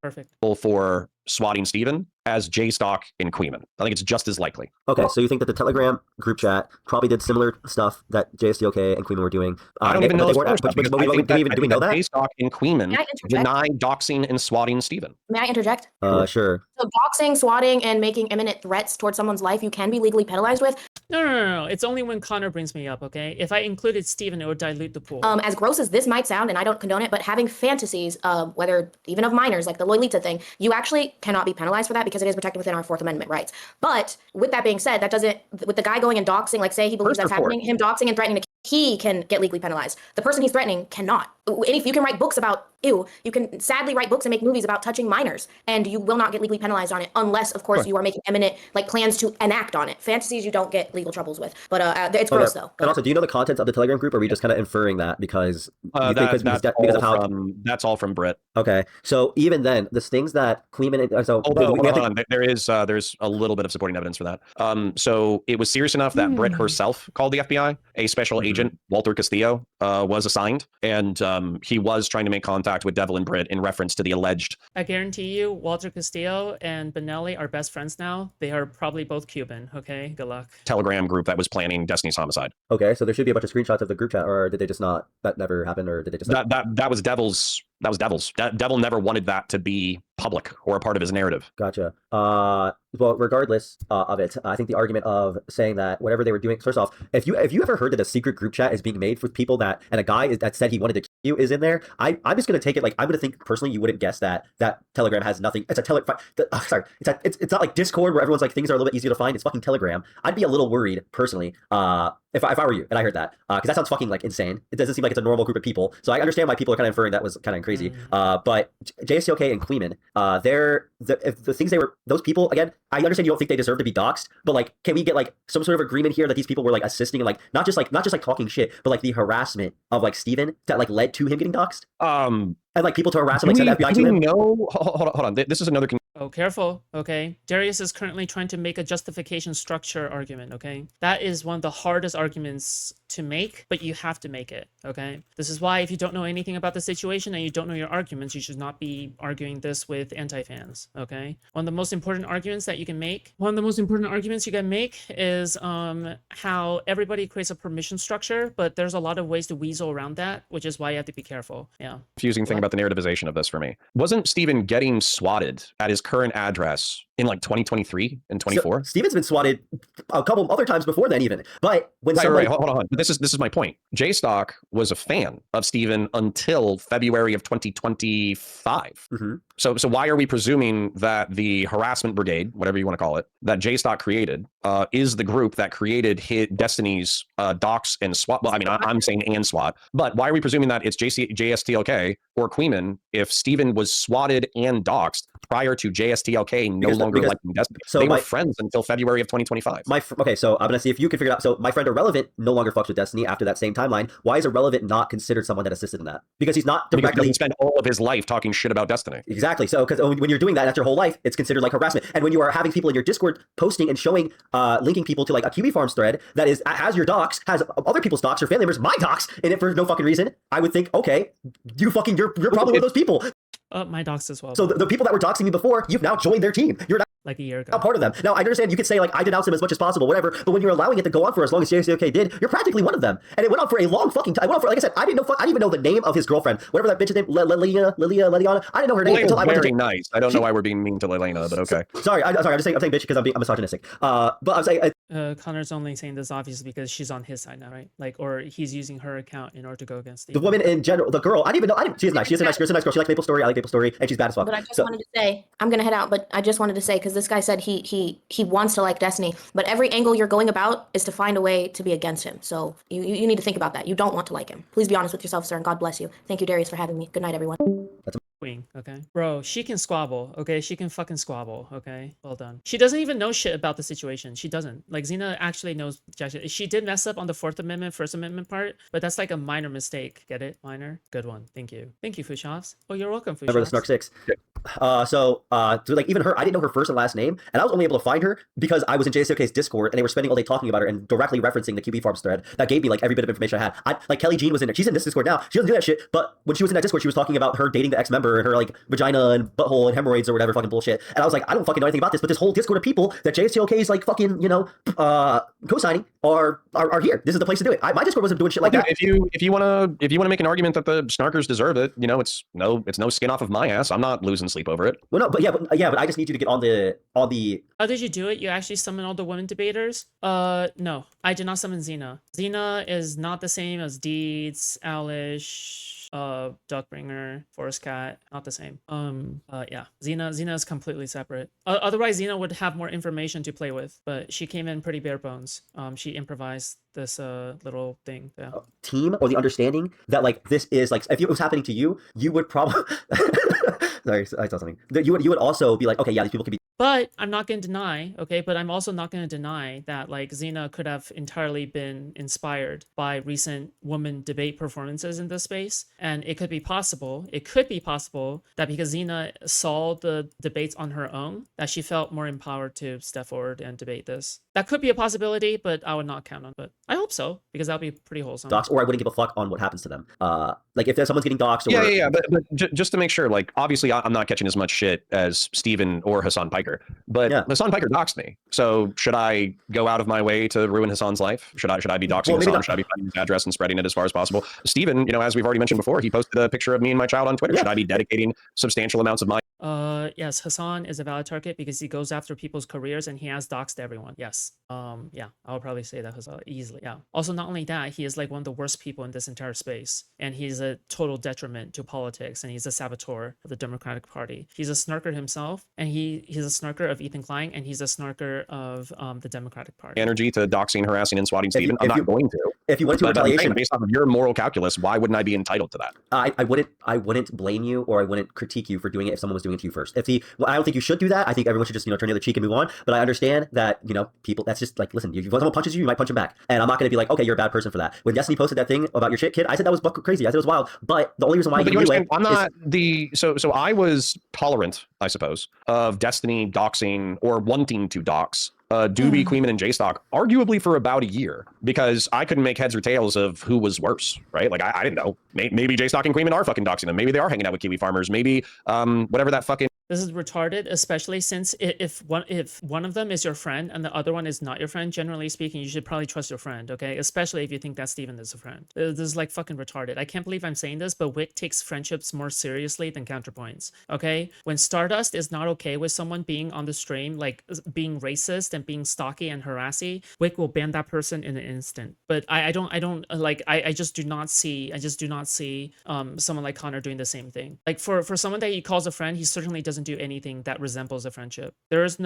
Perfect. For swatting Steven as J-Stock and Queeman. I think it's just as likely. Okay, so you think that the Telegram group chat probably did similar stuff that JSTOK and Queeman were doing? I don't even know. Do we know that? J-Stock and Queeman deny doxing and swatting Steven. May I interject? Sure. So doxing, swatting, and making imminent threats towards someone's life you can be legally penalized with. No. It's only when Connor brings me up, okay? If I included Steven, it would dilute the pool. As gross as this might sound, and I don't condone it, but having fantasies, whether even of minors, like the Lolita thing, you actually cannot be penalized for that because it is protected within our Fourth Amendment rights. But with that being said, that doesn't, with the guy going and doxing, like say he believes that's happening, him doxing and threatening to he can get legally penalized. The person he's threatening cannot. And if you can write books about you can sadly write books and make movies about touching minors, and you will not get legally penalized on it unless, of course, you are making imminent plans to enact on it. Fantasies you don't get legal troubles with, but it's gross though. And also, do you know the contents of the Telegram group, or are we just kind of inferring that because that's all from Britt? Okay, so even then, the things that Queeman hold on. There's a little bit of supporting evidence for that. So it was serious enough that Britt herself called the FBI. A special agent, Walter Castillo, was assigned, and he was trying to make contact with Devil and Britt in reference to the alleged. I guarantee you, Walter Castillo and Benelli are best friends now. They are probably both Cuban. Okay, good luck. Telegram group that was planning Destiny's homicide. Okay, so there should be a bunch of screenshots of the group chat, or did they just not? That never happened, or did they just? That was Devil's. That was Devil's. Devil never wanted that to be public or a part of his narrative. Gotcha. Well, regardless of it, I think the argument of saying that whatever they were doing. First off, if you ever heard that a secret group chat is being made with people that and a guy that said he wanted to kill you is in there, I'm just gonna take it like I'm gonna think personally you wouldn't guess that Telegram has nothing. It's a it's not like Discord where everyone's like things are a little bit easier to find. It's fucking Telegram. I'd be a little worried personally. If I were you and I heard that, because that sounds fucking like insane. It doesn't seem like it's a normal group of people. So I understand why people are kind of inferring that was kind of crazy. But JSTOK and Queeman, the things those people, again, I understand you don't think they deserve to be doxxed, but like, can we get like some sort of agreement here that these people were like assisting and like not just like talking shit, but like the harassment of like Steven that like led to him getting doxxed? And like people to harass him, like send FBI to him. No, hold on. This is another. Oh, careful. Okay. Darius is currently trying to make a justification structure argument. Okay. That is one of the hardest arguments to make, but you have to make it. Okay. This is why if you don't know anything about the situation and you don't know your arguments, you should not be arguing this with anti-fans. Okay. One of the most important arguments that you can make, is how everybody creates a permission structure, but there's a lot of ways to weasel around that, which is why you have to be careful. Yeah. Confusing thing about the narrativization of this for me. Wasn't Steven getting swatted at his current address in like 2023 and 24? So Steven's been swatted a couple other times before then even. But when hold on. This is my point. J-Stock was a fan of Steven until February of 2025. So why are we presuming that the harassment brigade, whatever you want to call it, that J-Stock created, is the group that created Destiny's dox and SWAT? Well, I mean, I'm saying and SWAT, but why are we presuming that it's JSTOK or Queeman if Steven was swatted and doxed prior to JSTOK no longer liking Destiny? So they were friends until February of 2025. Okay, so I'm gonna see if you can figure it out. So my friend Irrelevant no longer fucks with Destiny after that same timeline. Why is Irrelevant not considered someone that assisted in that? Because he's not directly. Because he spent all of his life talking shit about Destiny. Exactly. Exactly. So, because when you're doing that, that's your whole life. It's considered like harassment. And when you are having people in your Discord posting and showing, linking people to like a Kiwi Farms thread that has your docs, has other people's docs, your family members, my docs in it for no fucking reason, I would think, okay, you're probably one of those people. My docs as well. So the people that were doxing me before, you've now joined their team. You're like a year ago. Now part of them. Now I understand you could say like I denounce them as much as possible, whatever. But when you're allowing it to go on for as long as JCOK did, you're practically one of them. And it went on for a long fucking time. It went on for, like I said, I didn't even know the name of his girlfriend, whatever that bitch's name, Leliana. I didn't know her name until I went very nice. I don't know why we're being mean to Lelena, but okay. Sorry, I'm saying bitch because I'm misogynistic. But I'm saying. Connor's only saying this obviously because she's on his side now, right? Like, or he's using her account in order to go against the woman in general. The girl, I didn't even know. She's nice. She's a nice girl. She likes Maple Story. I like Maple Story, and she's bad as fuck. But I just wanted to say, I'm gonna head out. But I just wanted to say because this guy said he wants to like Destiny, but every angle you're going about is to find a way to be against him. So you need to think about that. You don't want to like him. Please be honest with yourself, sir, and God bless you. Thank you, Darius, for having me. Good night, everyone. Queen, okay? Bro, she can squabble, okay? She can fucking squabble, okay? Well done. She doesn't even know shit about the situation. She doesn't. Like, Xena actually knows jack shit. She did mess up on the Fourth Amendment, First Amendment part, but that's like a minor mistake. Get it? Minor? Good one. Thank you. Thank you, Foodshops. Oh, you're welcome, Foodshops. Remember the Snark 6. So like even her, I didn't know her first and last name, and I was only able to find her because I was in JSOK's Discord and they were spending all day talking about her and directly referencing the QB Farms thread that gave me like every bit of information I had. Like Kelly Jean was in there. She's in this Discord now. She doesn't do that shit, but when she was in that Discord, she was talking about her dating the ex-member and her like vagina and butthole and hemorrhoids or whatever fucking bullshit. And I was like, I don't fucking know anything about this, but this whole Discord of people that JSOK is like fucking, co-signing are here. This is the place to do it. My Discord wasn't doing shit like that. If you want to make an argument that the snarkers deserve it, it's no skin off of my ass. I'm not losing sleep over it. Well, no, but I just need you to get on the. How did you do it? You actually summoned all the women debaters? No, I did not summon Xena. Xena is not the same as Deeds, Alish, Duckbringer, Forest Cat, not the same. Yeah, Xena is completely separate. Otherwise, Xena would have more information to play with, but she came in pretty bare bones. She improvised this little thing. Yeah. Team or the understanding that like this is like if it was happening to you, you would probably. Sorry, I saw something. You would also be like, okay, yeah, these people could be. But I'm not going to deny, okay, but I'm also not going to deny that like Xena could have entirely been inspired by recent woman debate performances in this space. And it could be possible that because Xena saw the debates on her own, that she felt more empowered to step forward and debate this. That could be a possibility, but I would not count on it. But I hope so, because that would be pretty wholesome. Docs, or I wouldn't give a fuck on what happens to them. Like if there's someone's getting doxed or... Yeah, but just to make sure, like, obviously I'm not catching as much shit as Steven or Hassan Piker, but Hassan Piker doxed me. So should I go out of my way to ruin Hassan's life? Should I be doxing Hassan? Should I be finding his address and spreading it as far as possible? Steven, as we've already mentioned before, he posted a picture of me and my child on Twitter. Should I be dedicating substantial amounts of my... Yes, Hassan is a valid target because he goes after people's careers and he has doxed everyone. Yes. Yeah, I would probably say that Hassan easily. Yeah. Also, not only that, he is like one of the worst people in this entire space, and he's a total detriment to politics, and he's a saboteur of the Democratic Party. He's a snarker himself, and he's a snarker of Ethan Klein, and he's a snarker of the Democratic Party. Energy to doxing, harassing, and swatting Steven. I'm not going to. If you went to retaliation, based off of your moral calculus, why wouldn't I be entitled to that? I wouldn't blame you, or I wouldn't critique you for doing it if someone was doing it to you first. I don't think you should do that. I think everyone should just turn the other cheek and move on. But I understand that people. That's just like, listen. If someone punches you, you might punch him back, and I'm not going to be like, okay, you're a bad person for that. When Destiny posted that thing about your shit kid, I said that was crazy. I said it was wild. But the only reason why I'm not so I was tolerant, I suppose, of Destiny doxing or wanting to dox Doobie, Queeman, and J-Stock arguably for about a year because I couldn't make heads or tails of who was worse, right? Like I didn't know. Maybe J-Stock and Queeman are fucking doxing them. Maybe they are hanging out with Kiwi farmers. Maybe whatever that fucking... This is retarded, especially since if one of them is your friend and the other one is not your friend, generally speaking, you should probably trust your friend, okay? Especially if you think that Steven is a friend. This is like fucking retarded. I can't believe I'm saying this, but Wick takes friendships more seriously than CounterPoints, okay? When Stardust is not okay with someone being on the stream, like being racist and being stalky and harassy, Wick will ban that person in an instant. But I just do not see someone like Connor doing the same thing. Like for someone that he calls a friend, he certainly doesn't do anything that resembles a friendship. There's just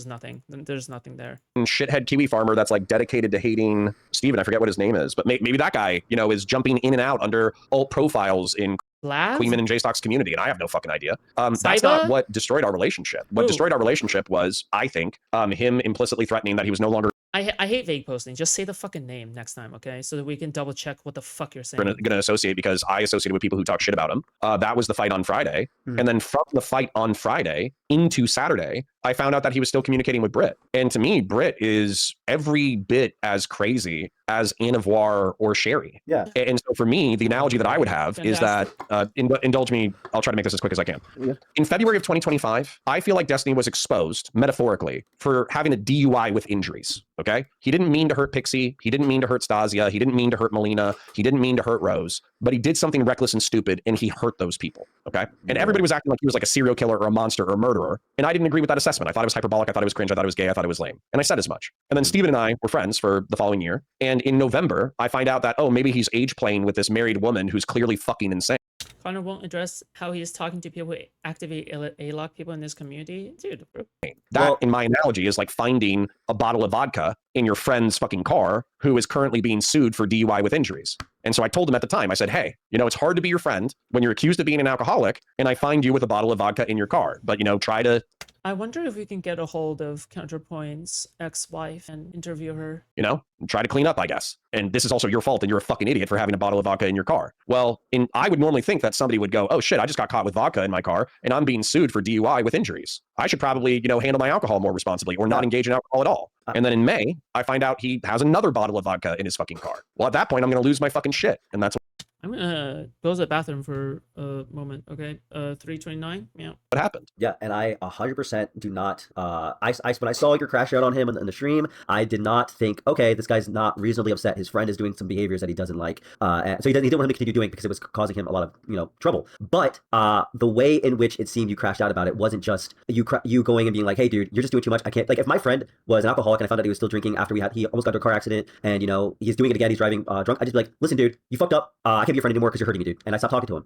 nothing. There's nothing there. Shithead Kiwi farmer that's like dedicated to hating Steven. I forget what his name is, but maybe that guy, is jumping in and out under alt profiles in Queeman and J-Stock's community, and I have no fucking idea. That's not what destroyed our relationship. What destroyed our relationship was, I think, him implicitly threatening that he was no longer I hate vague posting. Just say the fucking name next time, okay? So that we can double check what the fuck you're saying. Gonna associate because I associated with people who talk shit about him. That was the fight on Friday. And then from the fight on Friday into Saturday, I found out that he was still communicating with Britt. And to me, Britt is every bit as crazy as Anne of War or Sherry. Yeah. And so for me, the analogy that I would have is that, indulge me, I'll try to make this as quick as I can. Yeah. In February of 2025, I feel like Destiny was exposed, metaphorically, for having a DUI with injuries, okay? He didn't mean to hurt Pixie. He didn't mean to hurt Stasia. He didn't mean to hurt Melina. He didn't mean to hurt Rose. But he did something reckless and stupid, and he hurt those people, okay? And everybody was acting like he was like a serial killer or a monster or a murderer. And I didn't agree with that assessment. I thought it was hyperbolic. I thought it was cringe. I thought it was gay. I thought it was lame. And I said as much. And then Steven and I were friends for the following year. And in November, I find out that, oh, maybe he's age playing with this married woman who's clearly fucking insane. Connor won't address how he's talking to people who activate A-lock people in this community. Dude, bro. That, in my analogy, is like finding a bottle of vodka in your friend's fucking car who is currently being sued for DUI with injuries. And so I told him at the time, I said, hey, you know, it's hard to be your friend when you're accused of being an alcoholic and I find you with a bottle of vodka in your car. But, you know, try to... I wonder if we can get a hold of CounterPoints' ex-wife and interview her. You know, try to clean up, I guess. And this is also your fault and you're a fucking idiot for having a bottle of vodka in your car. Well, I would normally think that somebody would go, oh shit, I just got caught with vodka in my car and I'm being sued for DUI with injuries. I should probably, you know, handle my alcohol more responsibly or not engage in alcohol at all. And then in May, I find out he has another bottle of vodka in his fucking car. Well, at that point, I'm going to lose my fucking shit. And that's I'm gonna close the bathroom for a moment, okay? 329, yeah. what happened. Yeah, and I 100% do not. When I saw your crash out on him in the stream, I did not think, okay, this guy's not reasonably upset. His friend is doing some behaviors that he doesn't like, and so he didn't want him to continue doing because it was causing him a lot of trouble. But the way in which it seemed you crashed out about it wasn't just you going and being like, hey, dude, you're just doing too much. I can't. Like, if my friend was an alcoholic and I found out he was still drinking after he almost got into a car accident, and he's doing it again, he's driving drunk, I'd just be like, listen, dude, you fucked up. I can't be your friend anymore because you're hurting me, dude. And I stopped talking to him.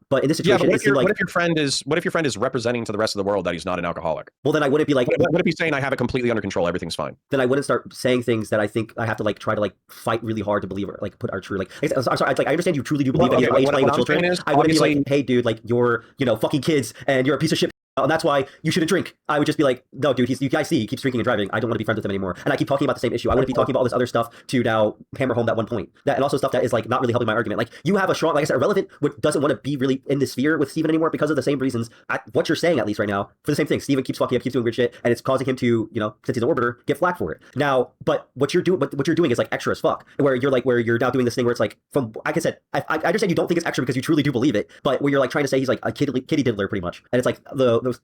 But in this situation, what if your friend is representing to the rest of the world that he's not an alcoholic? Well, then I wouldn't be like, what if he's saying I have it completely under control, everything's fine? Then I wouldn't start saying things that I think I have to try to fight really hard to believe or put are true. I'm sorry, I understand you truly do believe that you're playing with children. I wouldn't be like, hey, dude, you're fucking kids and you're a piece of shit. And that's why you shouldn't drink. I would just be like, no, dude, you guys see he keeps drinking and driving. I don't want to be friends with him anymore. And I keep talking about the same issue. I wouldn't be talking about all this other stuff to now hammer home that one point. And also stuff that is not really helping my argument. Like, you have a strong, like I said, irrelevant, doesn't want to be really in the sphere with Steven anymore because of the same reasons. What you're saying, at least right now, for the same thing. Steven keeps fucking up, keeps doing weird shit, and it's causing him to, since he's an orbiter, get flack for it. Now, but what you're doing is extra as fuck. Where you're now doing this thing where it's from, like I said, I understand you don't think it's extra because you truly do believe it, but where you're trying to say he's like a kitty diddler pretty much. And it's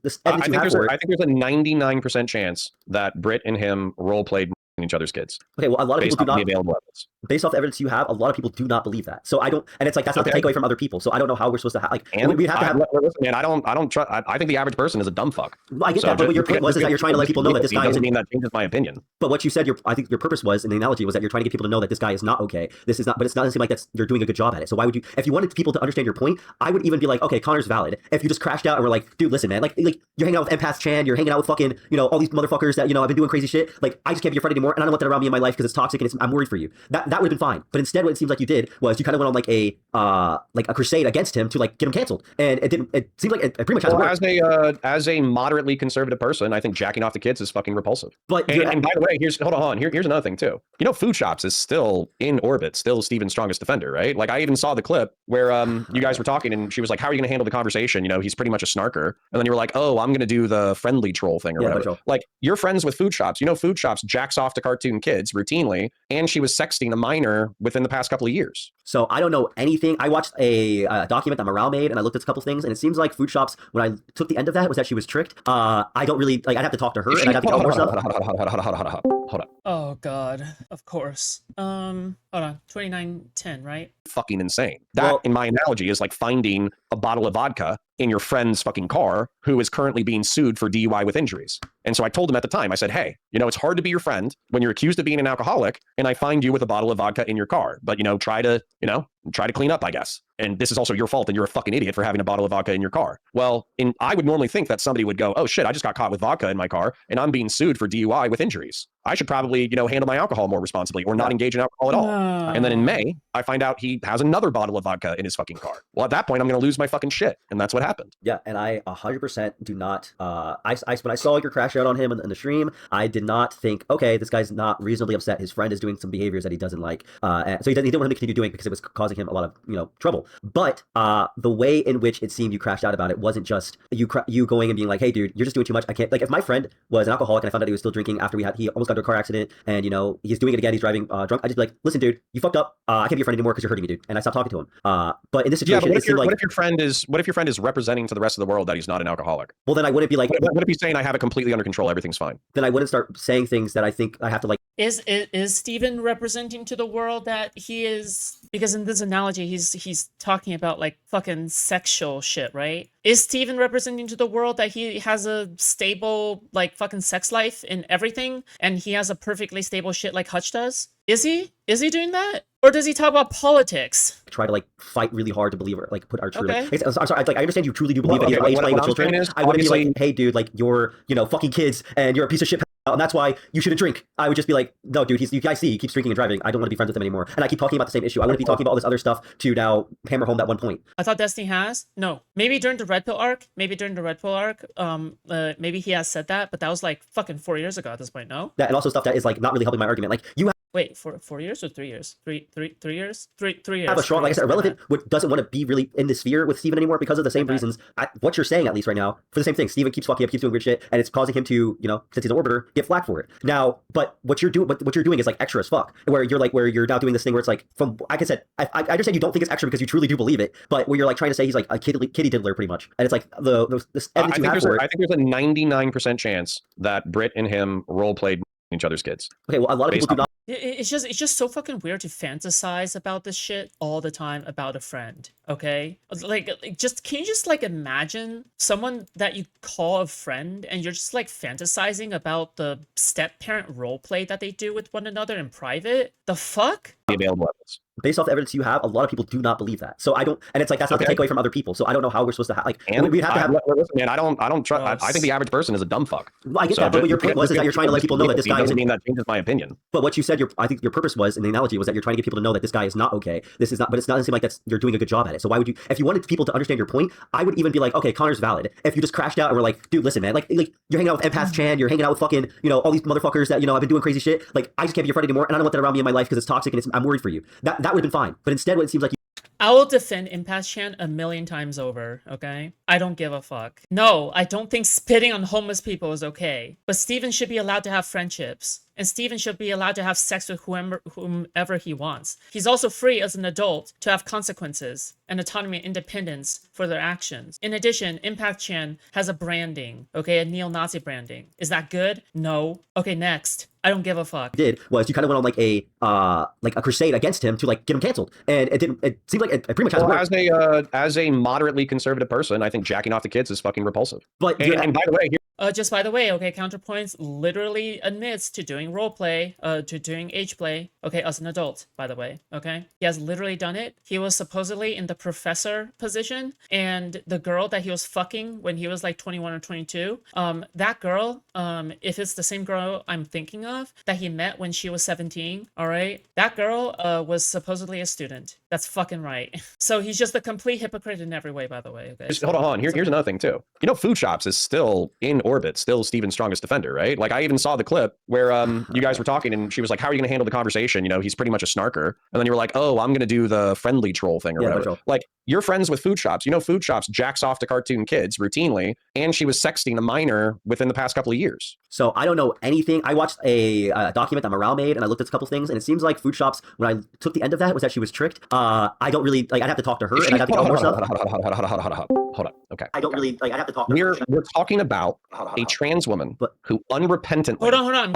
this evidence you have for it. I think there's a 99% chance that Britt and him role played each other's kids. Okay, well, a lot of people do not. The available evidence. Based off the evidence you have, a lot of people do not believe that. So I don't, and it's that's not the takeaway from other people. So I don't know how we're supposed to we have to have. Listen, man, I don't trust. I think the average person is a dumb fuck. I get that, but what your point was is that you're trying to let people know that this guy doesn't mean that changes my opinion. But what you said, I think your purpose was, in the analogy, was that you're trying to get people to know that this guy is not okay. This is not, but it doesn't seem like you're doing a good job at it. So why would you, if you wanted people to understand your point, I would even be like, okay, Connor's valid. If you just crashed out and were like, dude, listen, man, you're hanging out with Empath Chan, you're hanging out with fucking, all these motherfuckers that, I've been doing crazy shit. I just can't be your friend anymore, and I don't want that around me in my life because it's toxic and I'm worried for you. That would have been fine. But instead, what it seems like you did was you kind of went on a crusade against him to get him canceled, and it didn't. It seems like it pretty much hasn't worked. As a moderately conservative person, I think jacking off the kids is fucking repulsive. But and by the way, here's another thing too. Foodshops is still in orbit, still Steven's strongest defender, right? I even saw the clip where you guys were talking, and she was like, "How are you going to handle the conversation? He's pretty much a snarker." And then you were like, "Oh, I'm going to do the friendly troll thing or whatever." You're friends with Foodshops. Foodshops jacks off to cartoon kids routinely, and she was sexting a minor within the past couple of years. So I don't know anything. I watched a document that Morale made, and I looked at a couple things, and it seems like Foodshops, when I took the end of that, was that she was tricked. I don't really I'd have to talk to her, and I'd have to get more stuff. Hold on. Oh God, of course. Hold on, 2910, right? Fucking insane. That, in my analogy, is like finding a bottle of vodka in your friend's fucking car who is currently being sued for DUI with injuries. And so I told him at the time, I said, hey, it's hard to be your friend when you're accused of being an alcoholic and I find you with a bottle of vodka in your car. But, try to clean up, I guess. and this is also your fault, and you're a fucking idiot for having a bottle of vodka in your car. Well, I would normally think that somebody would go, oh shit, I just got caught with vodka in my car, and I'm being sued for DUI with injuries. I should probably, handle my alcohol more responsibly, or not engage in alcohol at all. And then in May, I find out he has another bottle of vodka in his fucking car. Well, at that point, I'm going to lose my fucking shit, and that's what happened. Yeah, and I 100% do not. When I saw your crash out on him in the stream, I did not think, okay, this guy's not reasonably upset. His friend is doing some behaviors that he doesn't like, so he didn't want him to continue doing it because it was causing him a lot of trouble. But the way in which it seemed you crashed out about it wasn't just you going and being like, hey, dude, you're just doing too much. I can't. Like, if my friend was an alcoholic and I found out he was still drinking after he almost got into a car accident, and he's doing it again, he's driving drunk, I'd just be like, listen, dude, you fucked up. I can't be your friend anymore because you're hurting me, dude. And I stopped talking to him. But in this situation, what if your friend is representing to the rest of the world that he's not an alcoholic? Well, then I wouldn't be like, what if he's saying I have it completely under control, everything's fine? Then I wouldn't start saying things that I think I have to like. Is Steven representing to the world that he is? Because in this analogy, he's talking about like fucking sexual shit, right? Is Steven representing to the world that he has a stable like fucking sex life in everything, and he has a perfectly stable shit like Hutch does? Is he doing that? Or does he talk about politics? Try to like fight really hard to believe or like put our truth. Okay. I'm sorry. Like, I understand you truly do believe that he's playing with children. I wouldn't be like, hey, dude, like you're fucking kids and you're a piece of shit. And that's why you shouldn't drink. I would just be like, no, dude, I see he keeps drinking and driving. I don't want to be friends with him anymore. And I keep talking about the same issue. I wouldn't be talking about all this other stuff to now hammer home that one point. I thought Destiny has. No. Maybe during the Red Pill arc. Maybe he has said that, but that was like fucking 4 years ago at this point, no? That and also stuff that is like not really helping my argument. Like you Wait, 4 years or 3 years? 3 years? 3 years. Have a strong, like I said, irrelevant, doesn't want to be really in the sphere with Steven anymore because of the same reasons. What you're saying, at least right now, for the same thing. Steven keeps fucking up, keeps doing weird shit, and it's causing him to, since he's an orbiter, get flack for it. Now, but what you're doing is like extra as fuck. Where you're now doing this thing where it's like, like I said, I understand you don't think it's extra because you truly do believe it, but where you're like trying to say he's like a kitty diddler pretty much, and it's like I think there's a 99% chance that Britt and him role played each other's kids. Okay, well, a lot of people do not. It's just so fucking weird to fantasize about this shit all the time about a friend, okay? Like can you just like imagine someone that you call a friend and you're just like fantasizing about the step-parent roleplay that they do with one another in private? The fuck? The available evidence. Based off the evidence you have, a lot of people do not believe that. So I don't, and it's like that's not the takeaway from other people. So I don't know how we're supposed to have we'd have to have. Listen, man, I don't trust. I think the average person is a dumb fuck. Well, I get that, but what your point was is that you're trying to let people know that this guy doesn't mean that changes my opinion. But what you said, I think your purpose was, in the analogy, was that you're trying to get people to know that this guy is not okay. This is not, but it's not seem like you're doing a good job at it. So why would you? If you wanted people to understand your point, I would even be like, okay, Connor's valid. If you just crashed out and were like, dude, listen, man, like you're hanging out with Empath Chan, you're hanging out with fucking, all these motherfuckers that I've been doing crazy shit. Like I just can't be your friend anymore, and I don't want that around me in my life because it's toxic and I'm worried for you. That would have been fine. But instead, what it seems like. I will defend Impasse Chan a million times over, okay? I don't give a fuck. No, I don't think spitting on homeless people is okay. But Steven should be allowed to have friendships. And Steven should be allowed to have sex with whomever he wants. He's also free as an adult to have consequences and autonomy and independence for their actions. In addition, Impact Chan has a branding, okay? A neo-Nazi branding. Is that good? No. Okay, next. I don't give a fuck. Did was you kind of went on like a crusade against him to like get him canceled, and it didn't. It seemed like it pretty much hasn't worked. As a moderately conservative person, I think jacking off the kids is fucking repulsive. But and by the way, just by the way, okay, CounterPoints literally admits to doing roleplay, to doing age play, okay, as an adult, by the way, okay? He has literally done it. He was supposedly in the professor position, and the girl that he was fucking when he was like 21 or 22, that girl, if it's the same girl I'm thinking of, that he met when she was 17, all right? That girl was supposedly a student. That's fucking right. So he's just a complete hypocrite in every way, by the way, okay? Just, hold on, here's another thing, too. Foodshops is still in orbit, still Steven's strongest defender, right? Like I even saw the clip where you guys were talking and she was like, how are you going to handle the conversation? He's pretty much a snarker. And then you were like, oh, I'm going to do the friendly troll thing or whatever. Like you're friends with Foodshops. Foodshops jacks off to cartoon kids routinely. And she was sexting a minor within the past couple of years. So I don't know anything. I watched a document that Morale made and I looked at a couple things and it seems like Foodshops, when I took the end of that, was that she was tricked. I don't really, like I'd have to talk to her and I'd have to get more stuff. Hold on. Okay. I don't really, like I'd have to talk to her. We're talking about a trans woman who unrepentantly, hold on.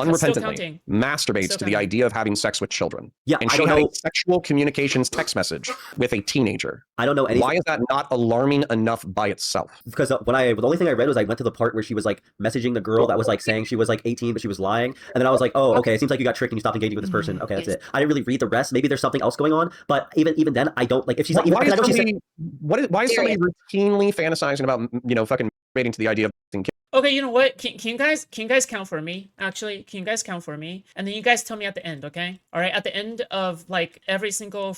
masturbates to the idea of having sex with children. Yeah, and she had a sexual communications text message with a teenager. I don't know anything. Why is that not alarming enough by itself? Because the only thing I read was I went to the part where she was like messaging the girl that was like saying saying she was like 18, but she was lying. And then I was like, oh, okay, it seems like you got tricked and you stopped engaging with this person. Okay, that's it. I didn't really read the rest. Maybe there's something else going on. But even then, I don't like if she's like, why even, is I know she said, somebody, why is somebody routinely fantasizing about, you know, fucking masturbating to the idea of kids? Okay, you know what? Can you guys count for me? Actually, can you guys count for me? And then you guys tell me at the end, okay? All right, at the end of like every single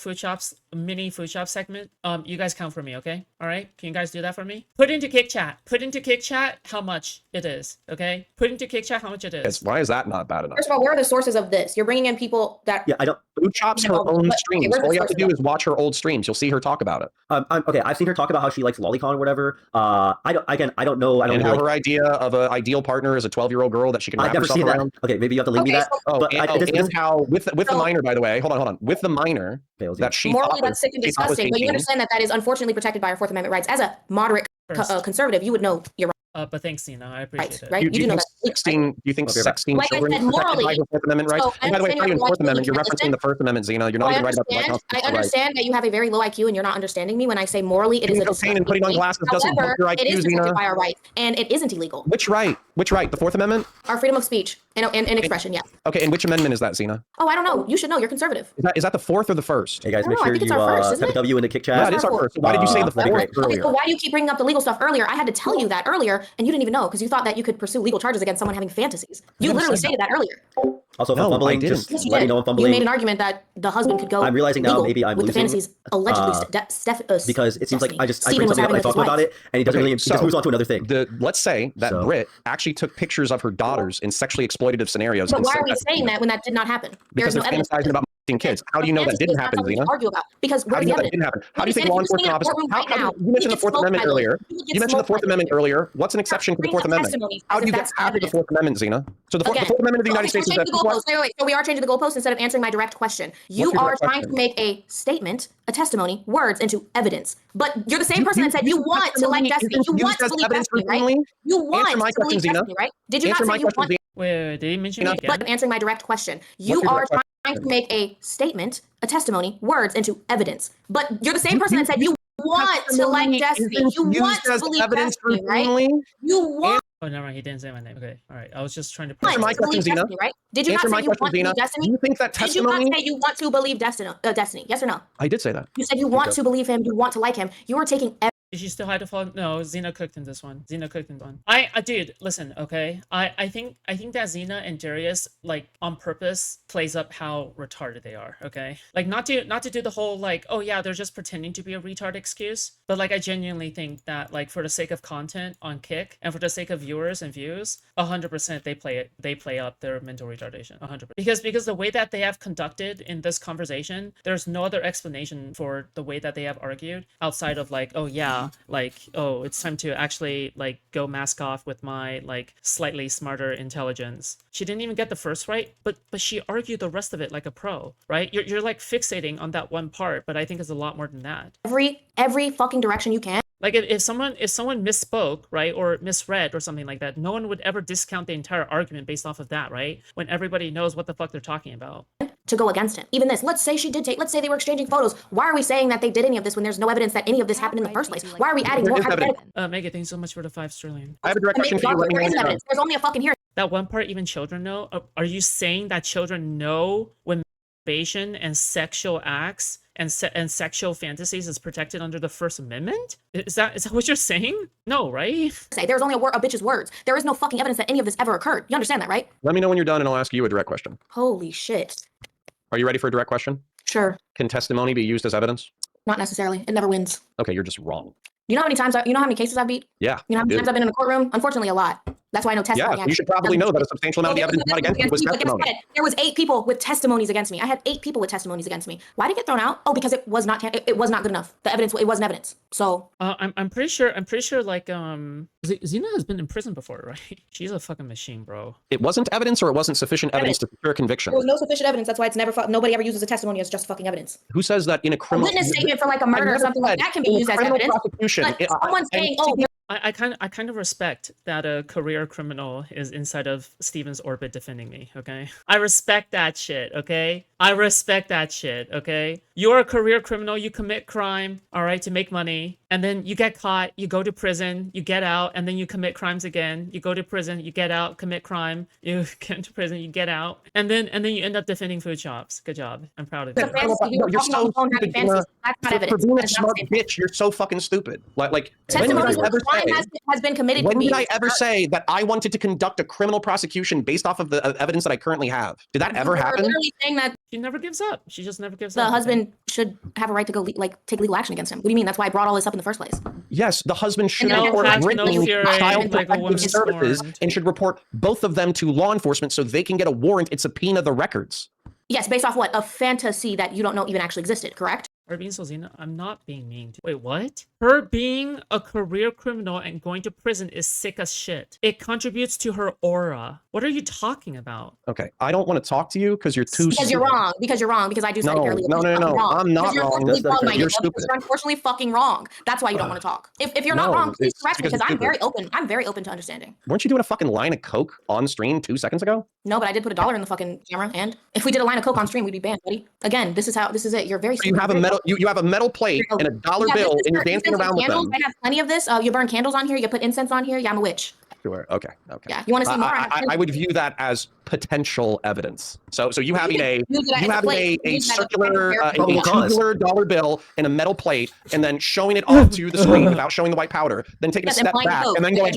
mini food shop segment, you guys count for me, okay? All right, can you guys do that for me? Put into kick chat. Put into kick chat how much it is, okay? Put into kick chat how much it is. Why is that not bad enough? First of all, where are the sources of this? You're bringing in people that. Yeah, I don't. Foodshops her own streams. All you have to do is watch her old streams. You'll see her talk about it. Okay, I've seen her talk about how she likes lolicon or whatever. I don't know. And how her idea of an ideal partner is a 12-year-old girl that she can wrap herself around. Okay, maybe you have to link me that. And how with the minor, by the way, hold on, with the minor that she morally that's sick and disgusting. But you understand that is unfortunately protected by our Fourth Amendment rights. As a moderate conservative, you would know you're right. But thanks, Xena. I appreciate it. Right? You do know that. Do you think 16 like children I said, morally, by the Fourth Amendment rights? So, and by the way, it's not even Fourth Amendment. You're referencing the First Amendment, Xena. You're not even right about the I understand that you have a very low IQ and you're not understanding me when I say morally it is a cocaine and putting on glasses doesn't help your IQ, it is protected Xena. by our rights, and it isn't illegal. Which right? The Fourth Amendment? Our freedom of speech and expression, yes. Okay, and which amendment is that, Xena? Oh, I don't know. You should know. You're conservative. Is that the fourth or the first? Hey guys, make sure you type a W in the kick chat. Yeah, it is our first. Why did you say the fourth earlier? So why do you keep bringing up the legal stuff earlier? I had to tell you that earlier, and you didn't even know because you thought that you could pursue legal charges against someone having fantasies. You literally stated that earlier. Also, if I'm fumbling, just let me know I'm fumbling. You made an argument that the husband could go. I'm realizing now maybe I'm with losing. The fantasies allegedly because it seems like I bring something up and I talk about it, and he doesn't really. He just moves on to another thing. Let's say that Britt actually took pictures of her daughters in sexually exploitative scenarios. But why are we saying that when that did not happen? Because they're fantasizing about kids. How do you know that didn't happen, Xena? Argue about because how do you know that didn't happen? How do you think law enforcement officers? You mentioned the Fourth Amendment earlier. You mentioned the Fourth Amendment earlier. What's an exception to the Fourth Amendment? How do you get out of the Fourth Amendment, Xena? So the Fourth Amendment of the United States is that. Wait. So we are changing the goalpost instead of answering my direct question. You are trying to make a statement, a testimony, words into evidence. But you're the same person that said you want to like Destiny. You want to believe Destiny, right? You want to believe Destiny, right? Did you not say you want? Wait, did he mention me again? But answering my direct question, you are trying to make a statement, a testimony, words into evidence. But you're the same person that said you want to like Destiny. You want to believe Destiny, right? You want. Oh, never mind. He didn't say my name. Okay, all right. I was just trying to. Answer my question, Xena. Right? Did you not say you want to believe Destiny? Do you think that testimony? Did you not say you want to believe Destiny? Yes or no? I did say that. You said you want to believe him. You want to like him. You are taking. Did she still have to follow? No, Xena cooked in this one. Dude, listen, okay. I think that Xena and Darius, like, on purpose plays up how retarded they are, okay? Like, not to do the whole, like, oh yeah, they're just pretending to be a retard excuse. But, like, I genuinely think that, like, for the sake of content on Kick, and for the sake of viewers and views, 100% they play up their mental retardation, 100%. Because the way that they have conducted in this conversation, there's no other explanation for the way that they have argued outside of, like, oh yeah, like, oh, it's time to actually, like, go mask off with my, like, slightly smarter intelligence. She didn't even get the first right, but she argued the rest of it like a pro, right? You're like fixating on that one part, but I think it's a lot more than that. Every fucking direction you can. Like, if someone misspoke, right, or misread or something like that, no one would ever discount the entire argument based off of that, right? When everybody knows what the fuck they're talking about. To go against him. Even this, let's say they were exchanging photos. Why are we saying that they did any of this when there's no evidence that any of this happened in the first place? Why are we adding more hypothetical? Megan, thanks so much for the 5 sterling. I have a direct question for you. There's only a fucking hearing. That one part even children know? Are you saying that children know when masturbation and sexual acts and sexual fantasies is protected under the First Amendment? Is that what you're saying? No, right? There's only a bitch's words. There is no fucking evidence that any of this ever occurred. You understand that, right? Let me know when you're done and I'll ask you a direct question. Holy shit. Are you ready for a direct question? Sure. Can testimony be used as evidence? Not necessarily. It never wins. Okay, you're just wrong. You know how many cases I've beat? Yeah. You know how many times I've been in a courtroom? Unfortunately, a lot. That's why I know testimony. Yeah, you should probably know that a substantial amount of the evidence not against you was testimony. There was 8 people with testimonies against me. I had 8 people with testimonies against me. Why did it get thrown out? Oh, because it was not good enough. The evidence, it wasn't evidence. So I'm pretty sure like Xena has been in prison before, right? She's a fucking machine, bro. It wasn't evidence, or it wasn't sufficient evidence to secure conviction. There was no sufficient evidence. That's why it's nobody ever uses a testimony as just fucking evidence. Who says that in a criminal witness statement for like a murder or something like that can be used as evidence? Prosecution, but someone saying, oh. I kind of respect that a career criminal is inside of Steven's orbit defending me, okay? I respect that shit, okay? Okay? You're a career criminal, you commit crime, all right, to make money, and then you get caught, you go to prison, you get out, and then you commit crimes again. You go to prison, you get out, commit crime, you get into prison, you get out, and then you end up defending Foodshops. Good job. I'm proud of you. No, you're so stupid. For being a smart bitch, you're so fucking stupid. Like when did I ever say? Has been committed. When did I ever say that I wanted to conduct a criminal prosecution based off of the evidence that I currently have? Did that ever happen? Literally saying that She never gives up. She just never gives the up. husband should have a right to go take legal action against him. What do you mean? That's why I brought all this up in the first place. Yes, the husband should No, report has written no fury, child like a protective woman services scorned. and should report both of them to law enforcement so they can get a warrant and subpoena the records. Yes, based off what? A fantasy that you don't know even actually existed, correct? Her being so Xena, I'm not being mean to. Wait, what? Her being a career criminal and going to prison is sick as shit. It contributes to her aura. What are you talking about? Okay, I don't want to talk to you because you're too Because stupid. you're wrong. Because you're wrong. Because I do say No, earlier. no, no, no, Wrong. I'm not Because you're wrong. unfortunately wrong, my You're nigga, stupid. because you're unfortunately fucking wrong. That's why you don't want to talk. If you're not No, wrong, please it's correct me because because it's I'm very stupid. open. I'm very open to understanding. Weren't you doing a fucking line of coke on stream 2 seconds ago? No, but I did put $1 in the fucking camera, and if we did a line of coke on stream, we'd be banned, buddy. Again, this is it. You're very. So you have a metal. You have a metal plate and a dollar Yeah, bill, this is and you're for dancing incense around and with candles. them. I have plenty of this. You burn candles on here. You put incense on here. Yeah, I'm a witch. Sure. Okay. Yeah. You want to see more? I would view that as potential evidence. So you having a circular a tubular dollar bill and a metal plate, and then showing it off to the screen without showing the white powder, then taking a step back and then going.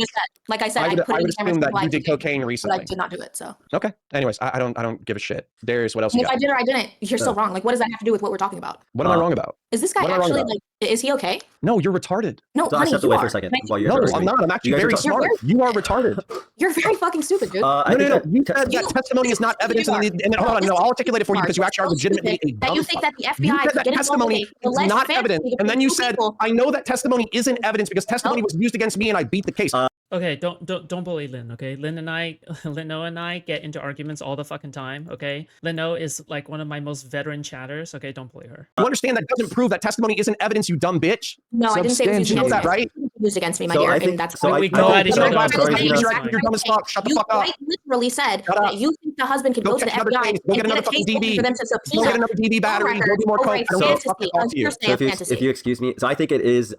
Like I said, I I would put it in the assume that camera you did cocaine but recently. I did not do it. So. Okay. Anyways, I don't give a shit. Darius, what else And you if I got? did or I didn't, you're still wrong. Like, what does that have to do with what we're talking about? What am I wrong about? Is this guy What am I wrong actually about? like? Is he okay? No, you're retarded. No, So I honey, stepped you away are. for a second Can I- while you're No, talking. I'm not. I'm actually You guys very are talking- smart. You are retarded. You're very fucking stupid, dude. I think that You said that testimony is not evidence. And hold on, no, I'll articulate it for you because you actually are legitimately a That you dumb think fuck. that the You FBI said could that get involved testimony with is alleged not fantasy evidence, between and then you two said, people. I know that testimony isn't evidence because testimony was used against me and I beat the case. Okay, don't bully Lynn, okay? Lynn and I get into arguments all the fucking time, okay? Lino is like one of my most veteran chatters, okay? Don't bully her. You understand that doesn't prove that testimony isn't evidence, you dumb bitch? No, I didn't say it was used You know against that, me. right? It was used against me, my So dear, I think- and that's so why I- we I go think- at each sorry, other. I'm sorry, You Xena. You're dumb as fuck. Shut the You fuck up. quite literally said Shut up. that you think the husband could Go go to get the another FBI case. Go and get another get a case fucking DB. for them to Go subpoena get another DB battery. Go do more over coke. a I don't give a fuck. fantasy, I'll a talk to you. hearsay So of fantasy. if you excuse me, so I think it is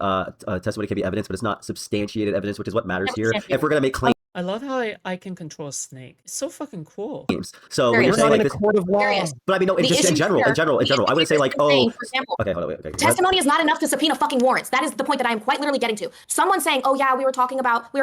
testimony can be evidence, but it's not substantiated evidence, which is what matters here. If we're gonna make claims, I love how I can control a snake. It's so fucking cool. so when You're you're saying not like in a this, court of law. Serious. but I mean, no, The just in issue general, here- in general, I wouldn't say like, the issue oh, is, for example, okay, hold on, wait, okay. what? testimony is not enough to subpoena fucking warrants. That is the point that I am quite literally getting to. Someone saying, "Oh yeah, we were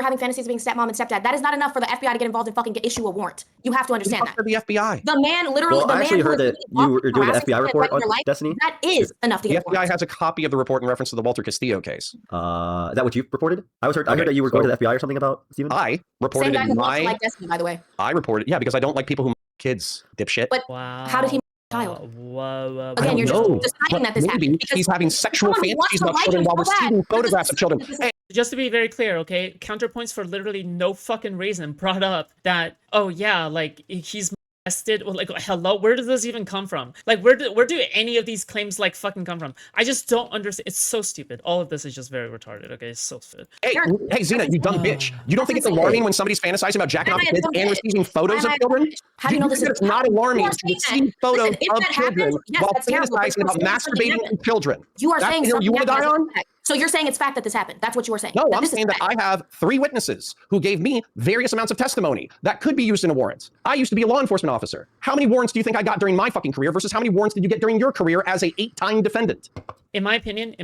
having fantasies of being stepmom and stepdad." That is not enough for the FBI to get involved and fucking issue a warrant. You have to understand that. For the FBI. The man literally. Well, the I man actually who heard is that literally you were doing an harassing FBI people report in on your life, Destiny. That is enough to The get a FBI warrant. has a copy of the report in reference to the Walter Castillo case. Is that what you reported? I heard Okay, that you were going so- to the FBI or something about Steven. I Same reported guy in who wants to my. like Destiny, by the way. I reported, yeah, because I don't like people who kids, dipshit. But Wow. how did he child? Whoa. Again, you're know, just but deciding that this maybe happened because he's having sexual someone wants fantasies to about like children him while so bad. receiving photographs of children. This is- Hey, Just to be very clear, okay, counterpoints for literally no fucking reason brought up that, oh yeah, like he's molested. Well, like, hello, where does this even come from? Like, where do any of these claims like fucking come from? I just don't understand. It's so stupid. All of this is just very retarded. Okay, it's so stupid. hey, Xena, you dumb bitch. You don't think it's That's alarming insane. when somebody's fantasizing about jacking Why off am I a kids dumb and bitch? receiving photos Why of am I a children? dumb bitch? How do you know this think is it's not alarming to receive photos Listen, if of that children happens, yes, while that's terrible, but fantasizing about you're saying something masturbating to happened. children? You are That's saying the hill something you want to die happened on? as a fact. So you're saying it's fact that this happened. That's what you were saying. No, That I'm this is saying that fact. I have 3 witnesses who gave me various amounts of testimony that could be used in a warrant. I used to be a law enforcement officer. How many warrants do you think I got during my fucking career versus how many warrants did you get during your career as a 8-time defendant? In my opinion,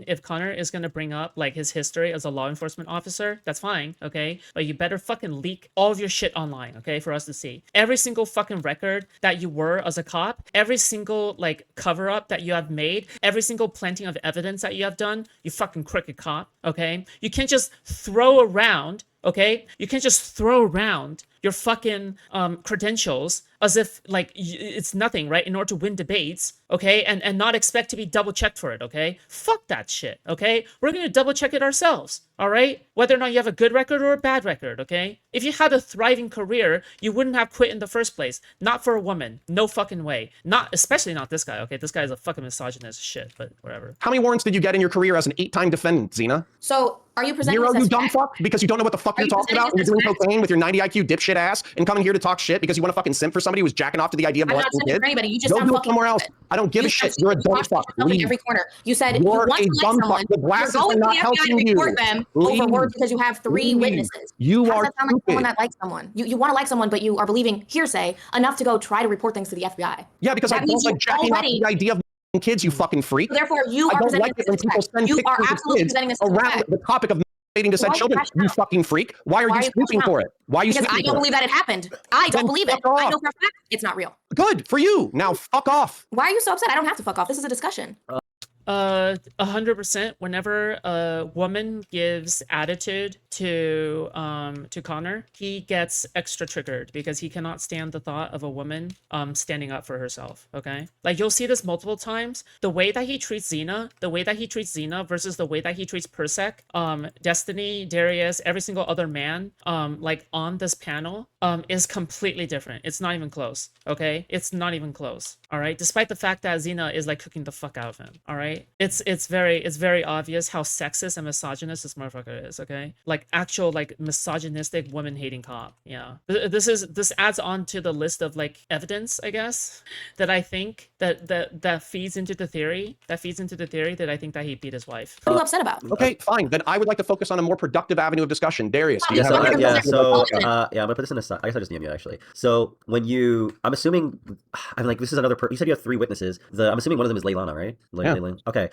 if Connor is gonna bring up like his history as a law enforcement officer, that's fine, okay? But you better fucking leak all of your shit online, okay, for us to see. Every single fucking record that you were as a cop, every single like cover up that you have made, every single planting of evidence that you have done, you fucking crooked cop, okay? You can't just throw around, okay? You can't just throw around your fucking credentials as if like it's nothing, right? In order to win debates, okay? And not expect to be double checked for it, okay? Fuck that shit, okay? We're gonna double check it ourselves, all right? Whether or not you have a good record or a bad record, okay? If you had a thriving career, you wouldn't have quit in the first place. Not for a woman, no fucking way. Not, especially not this guy, okay? This guy is a fucking misogynist shit, but whatever. How many warrants did you get in your career as an 8-time defendant, Xena? So Are you presenting Zero, this you as dumb fact? fuck, because you don't know what the fuck Are you're you talking presenting about. this You're as doing fact? cocaine with your 90 IQ dipshit ass and coming here to talk shit because you want to fucking simp for somebody who's jacking off to the idea of I'm not molesting simping kids. for anybody. You just Go sound do it fucking somewhere else. stupid. I don't give a shit. sound You're a stupid. dumb You fuck. yourself in Leave. every corner. You said you You're want a to like dumb someone. fuck. The You're glasses going are to not the FBI to helping you. report them over Leave. words because you have 3 Leave. witnesses. You How are does that sound like someone stupid. that likes someone? You want to like someone, but you are believing hearsay enough to go try to report things to the FBI. Yeah, because That I means don't like you jacking off to already- the idea of kids, you fucking freak. So therefore, you I are don't presenting like this it when as people fact. send You are pictures of absolutely kids presenting this as around fact. the topic of dating to Why said are you children. crashing You out? fucking freak. Why are Why you are you snooping crashing for out? it? Why are you Because I snooping don't for believe that it happened. I don't Then believe it. fuck I off. know for a fact it's not real. it? Good for you. Now fuck off. Why are you so upset? I don't have to fuck off. This is a discussion. 100%. Whenever a woman gives attitude to Connor, he gets extra triggered because he cannot stand the thought of a woman standing up for herself. Okay, like you'll see this multiple times. The way that he treats Xena, versus the way that he treats Persec, Destiny, Darius, every single other man, like on this panel, is completely different. It's not even close. Okay, it's not even close. All right, despite the fact that Xena is like cooking the fuck out of him. All right. It's very obvious how sexist and misogynist this motherfucker is, okay? Like actual like misogynistic woman hating cop. Yeah. This adds on to the list of like evidence, I guess, that I think that feeds into the theory. That I think that he beat his wife. What are you upset about? Okay, fine. Then I would like to focus on a more productive avenue of discussion. Darius, do you Yeah, have so- any- yeah, So I'm gonna put this in a. I guess I just DM you actually. So when I'm assuming, I'm like, this is another. You said you have 3 witnesses. I'm assuming one of them is Leilana, right? Yeah. Leilana. Okay.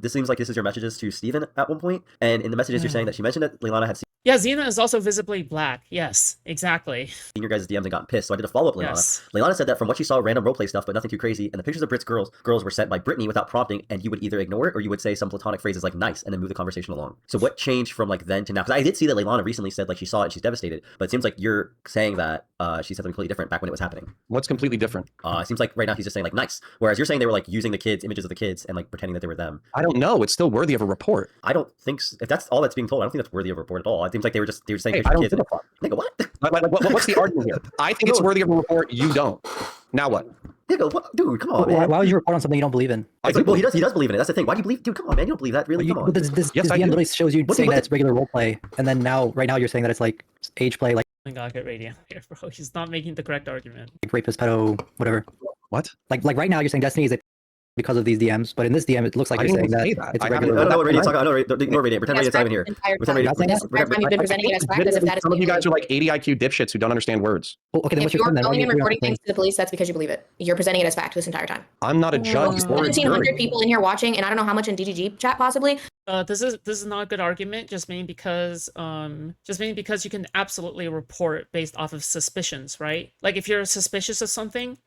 This seems like this is your messages to Steven at one point, and in the messages you're saying that she mentioned that Leilana had seen Yeah, Xena is also visibly black. Yes, exactly. your guys' DMs and got pissed. So I did a follow up. Leilana. Yes. Leilana said that from what she saw, random roleplay stuff, but nothing too crazy. And the pictures of Brit's girls were sent by Brittany without prompting, and you would either ignore it or you would say some platonic phrases like "nice" and then move the conversation along. So what changed from like then to now? Because I did see that Leilana recently said like she saw it and she's devastated, but it seems like you're saying that she said something completely different back when it was happening. What's completely different? It seems like right now he's just saying like "nice," whereas you're saying they were like using the kids, images of the kids, and like pretending that they were them. I don't know. It's still worthy of a report. I don't think if that's all that's being told, I don't think that's worthy of a report at all. It seems like they were saying Hey, pictures I of don't kids. give a fuck. Nigga, what? What's the argument here? I think it's worthy of a report. You don't. Now what? Nigga, what? Dude, come on, man. Why would you report on something you don't believe in? It's like, well, he does believe in it. That's the thing. Why do you believe? Dude, come on, man. You don't believe that, really? Come on. This Yes, I DM do. literally shows you saying that it's regular roleplay, and then right now you're saying that it's like age play, like Oh my god, get radio here, bro. He's not making the correct argument. rapist, pedo, whatever. What? Like right now you're saying Destiny is a because of these DMs, but in this DM it looks like I you're didn't saying say that that. it's I regular. I don't know what Radiant's roleplay. talking about. Ignore Radiant. Pretend Radiant's not even here. Pretend You've been presenting it as fact as if that is Some of you guys are like 80 IQ dipshits who don't understand words. Well, okay, then If what's your you're claim then? Why going do and you agree on reporting something? things to the police, that's because you believe it. You're presenting it as fact this entire time. I'm not a judge. or a 1,700 jury. people in here watching, and I don't know how much in DGG chat possibly. This is not a good argument, just mainly because you can absolutely report based off of suspicions, right? Like if you're suspicious of something,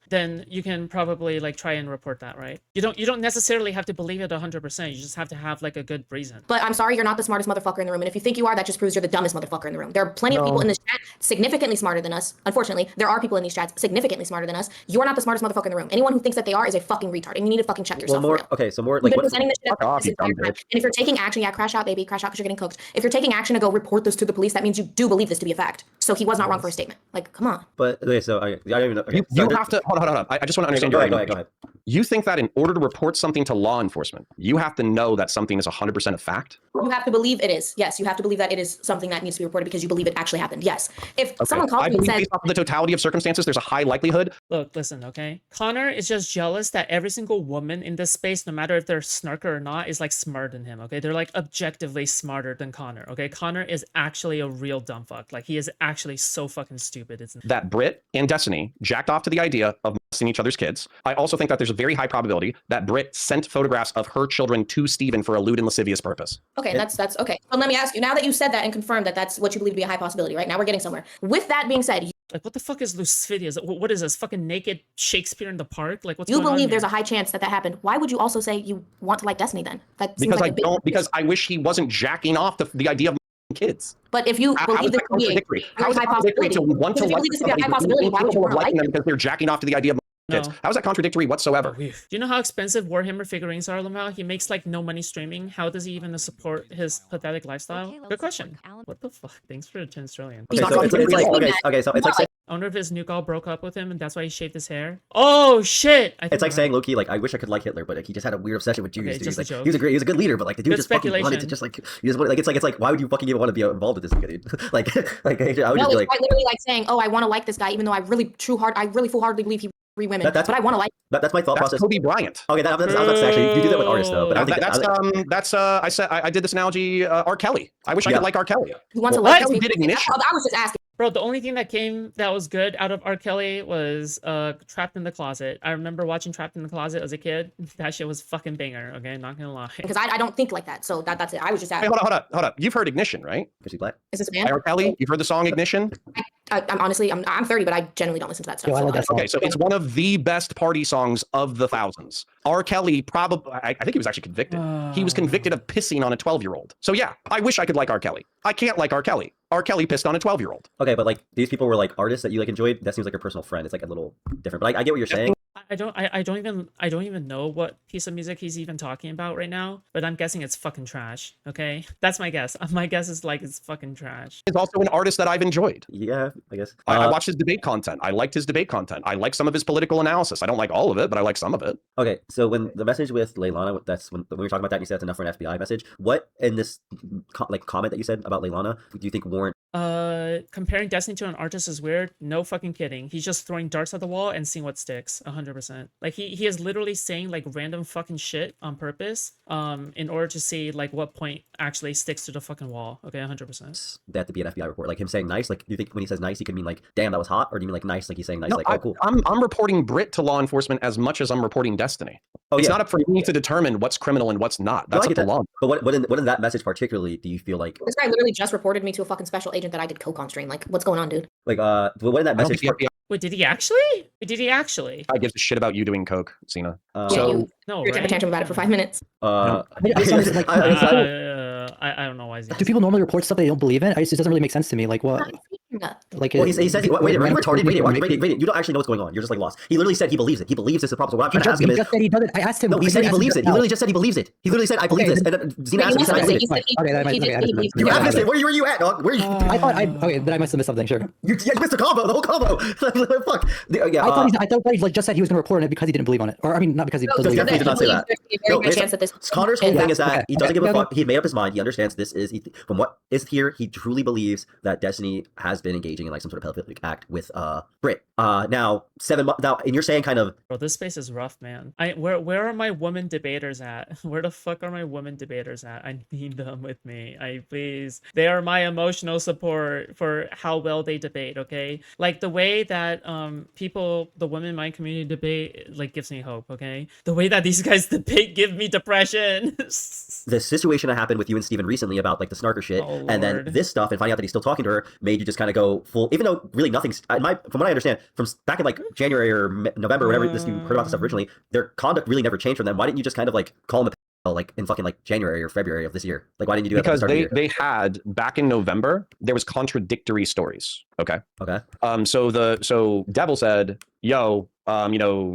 then you can probably like try and report that, right? You don't necessarily have to believe it 100%. You just have to have like a good reason. But I'm sorry, you're not the smartest motherfucker in the room. And if you think you are, that just proves you're the dumbest motherfucker in the room. There are plenty of people in this chat significantly smarter than us. Unfortunately, there are people in these chats significantly smarter than us. You're not the smartest motherfucker in the room. Anyone who thinks that they are is a fucking retard, and you need to fucking check yourself. Well, more for real. okay. So more You've like been what? presenting this shit Fuck off, this you entire dumb time. bitch. And if you're taking action, yeah, crash out, baby, crash out because you're getting cooked. If you're taking action to go report this to the police, that means you do believe this to be a fact. So he was not wrong for a statement. Like, come on. But okay, so I don't even know. Okay, You have to hold on. I just want to understand Go your ahead. argument. You think that in order to report something to law enforcement, you have to know that something is 100% a fact? You have to believe it is. Yes, you have to believe that it is something that needs to be reported because you believe it actually happened. Yes. If someone calls I me and believe says, based off of the totality of circumstances, there's a high likelihood. Look, listen, okay? Connor is just jealous that every single woman in this space, no matter if they're snarker or not, is like smarter than him, okay? They're like objectively smarter than Connor, okay? Connor is actually a real dumb fuck. Like he is actually so fucking stupid. It's That Britt and Destiny jacked off to the idea of molesting each other's kids. I also think that there's a very high probability that Britt sent photographs of her children to Steven for a lewd and lascivious purpose. okay, that's okay. But let me ask you, now that you said that and confirmed that that's what you believe to be a high possibility, right? Now we're getting somewhere. With that being said, like, what the fuck is lascivious? What is this? Fucking naked Shakespeare in the park? Like, what's you going on believe there's here? a high chance that happened. Why would you also say you want to like Destiny then? That seems Because like I a big don't, because I wish he wasn't jacking off the idea of kids. But if you How believe is this that to be a contradictory? How very is it high contradictory possibility, to want to because if you like believe this to be a high somebody possibility, why would you incapable want of to like liking them them? because they're jacking off to the idea of kids? No. How is that contradictory whatsoever? Do you know how expensive Warhammer figurines are, Lamau? He makes like no money streaming. How does he even support his pathetic lifestyle? Okay, Good let's question. look. Alan- What the fuck? Thanks for the 10 Australian. Okay, so it's like okay, so it's like I wonder if his new girl broke up with him and that's why he shaved his hair. Oh shit! It's like saying low-key, like, I wish I could like Hitler, but like, he just had a weird obsession with Jews. Okay, Dude. just He's a like, joke. he was a good leader, but like the dude Good just fucking wanted to speculation. just like, you just want, like, it's like, why would you fucking even want to be involved with this nigga, dude? like, I would No, just it's be like, quite literally like saying, "Oh, I want to like this guy, even though I really full-heartedly believe he free women, that's but I want to like." that's my thought process. Kobe Bryant. Okay, I was about to say, actually, you do that with artists though, but I don't think I did this analogy. R. Kelly. I wish I could like R. Kelly. Who wants to Well, like R. this? Kelly did Ignition. I was just asking. Bro, the only thing that was good out of R. Kelly was Trapped in the Closet. I remember watching Trapped in the Closet as a kid. That shit was fucking banger, okay? Not gonna lie. Because I don't think like that, so that's it. I was just Hey, asking. hold up. You've heard Ignition, right? Is he black? Is this a man? By R. Kelly. You've heard the song Ignition? I'm honestly, I'm 30, but I generally don't listen to that stuff. Yo, I love that song. Okay, so it's one of the best party songs of the thousands. R. Kelly probably, I think he was actually convicted. He was convicted of pissing on a 12-year-old. So yeah, I wish I could like R. Kelly. I can't like R. Kelly. R. Kelly pissed on a 12-year-old. Okay, but like these people were like artists that you like enjoyed. That seems like a personal friend. It's like a little different, but I get what you're saying. I don't even know what piece of music he's even talking about right now, but I'm guessing it's fucking trash. Okay, that's my guess. My guess is like it's fucking trash. He's also an artist that I've enjoyed. Yeah, I guess. I watched his debate content. I liked his debate content. I like some of his political analysis. I don't like all of it, but I like some of it. Okay, so when the message with Leilana, that's when we were talking about that, and you said it's enough for an FBI message. What in this comment that you said about Leilana do you think warrant? Comparing Destiny to an artist is weird. No fucking kidding. He's just throwing darts at the wall and seeing what sticks. 100%. Like he is literally saying like random fucking shit on purpose. In order to see like what point actually sticks to the fucking wall. Okay, 100%. That to be an FBI report, like him saying nice. Like, do you think when he says nice, he could mean like, damn, that was hot, or do you mean like nice, like he's saying nice, No, like, oh, cool? I'm reporting Brit to law enforcement as much as I'm reporting Destiny. Oh, it's yeah. not up for me to determine what's criminal and what's not. No, That's I up get to that. law. But what in that message particularly do you feel like? This guy literally just reported me to a fucking special agent that I did co-con stream. Like, what's going on, dude? Like, what in that I don't message? think the FBI Wait, did he actually? Did he actually? gives a shit about you doing coke, Xena. You No, you're right? tantrum about it for 5 minutes. I don't know why. Do people normally report stuff they don't believe in? It doesn't really make sense to me. Like what? Like Well, he says, wait, are you retarded? Wait, you don't actually know what's going on. You're just like lost. He literally said he believes it. He believes this is a problem. So what I'm trying to ask him is, just said he doesn't. I asked him. no, he said he believes it. He literally just said he believes it. He literally said, I believe this. And then Xena asked me, he said, I believe it. You have missed it. Where you at, dog? Where are you? I thought okay, then I must have missed something. Sure. You missed the combo, the whole combo. Fuck. Yeah. I thought he like just said he was going to report on it because he didn't believe on it, or I mean, not because he He believed. did not say that. Very good chance that this. Connor's whole thing is that he doesn't give a Okay. fuck. He made up his mind. He understands this is from what is here. He truly believes that Destiny has been engaging in like some sort of pedophilic act with Brit. Now 7 months. Now, and you're saying kind of. Bro, this space is rough, man. Where are my women debaters at? Where the fuck are my women debaters at? I need them with me. Please. They are my emotional support for how well they debate. Okay, like the way that the women in my community debate like gives me hope. Okay, the way that these guys debate give me depression. The situation that happened with you and Steven recently about like the snarker shit, Oh, and then Lord. this stuff, and finding out that he's still talking to her, made you just kind of go full. Even though really nothing's from what I understand, from back in like January or November, whenever you heard about this stuff originally, their conduct really never changed from them. Why didn't you just kind of like call him a like in fucking like January or February of this year? Like, why didn't you do that? Because at the start of the year? they had back in November, there was contradictory stories. Okay. So Devil said, yo,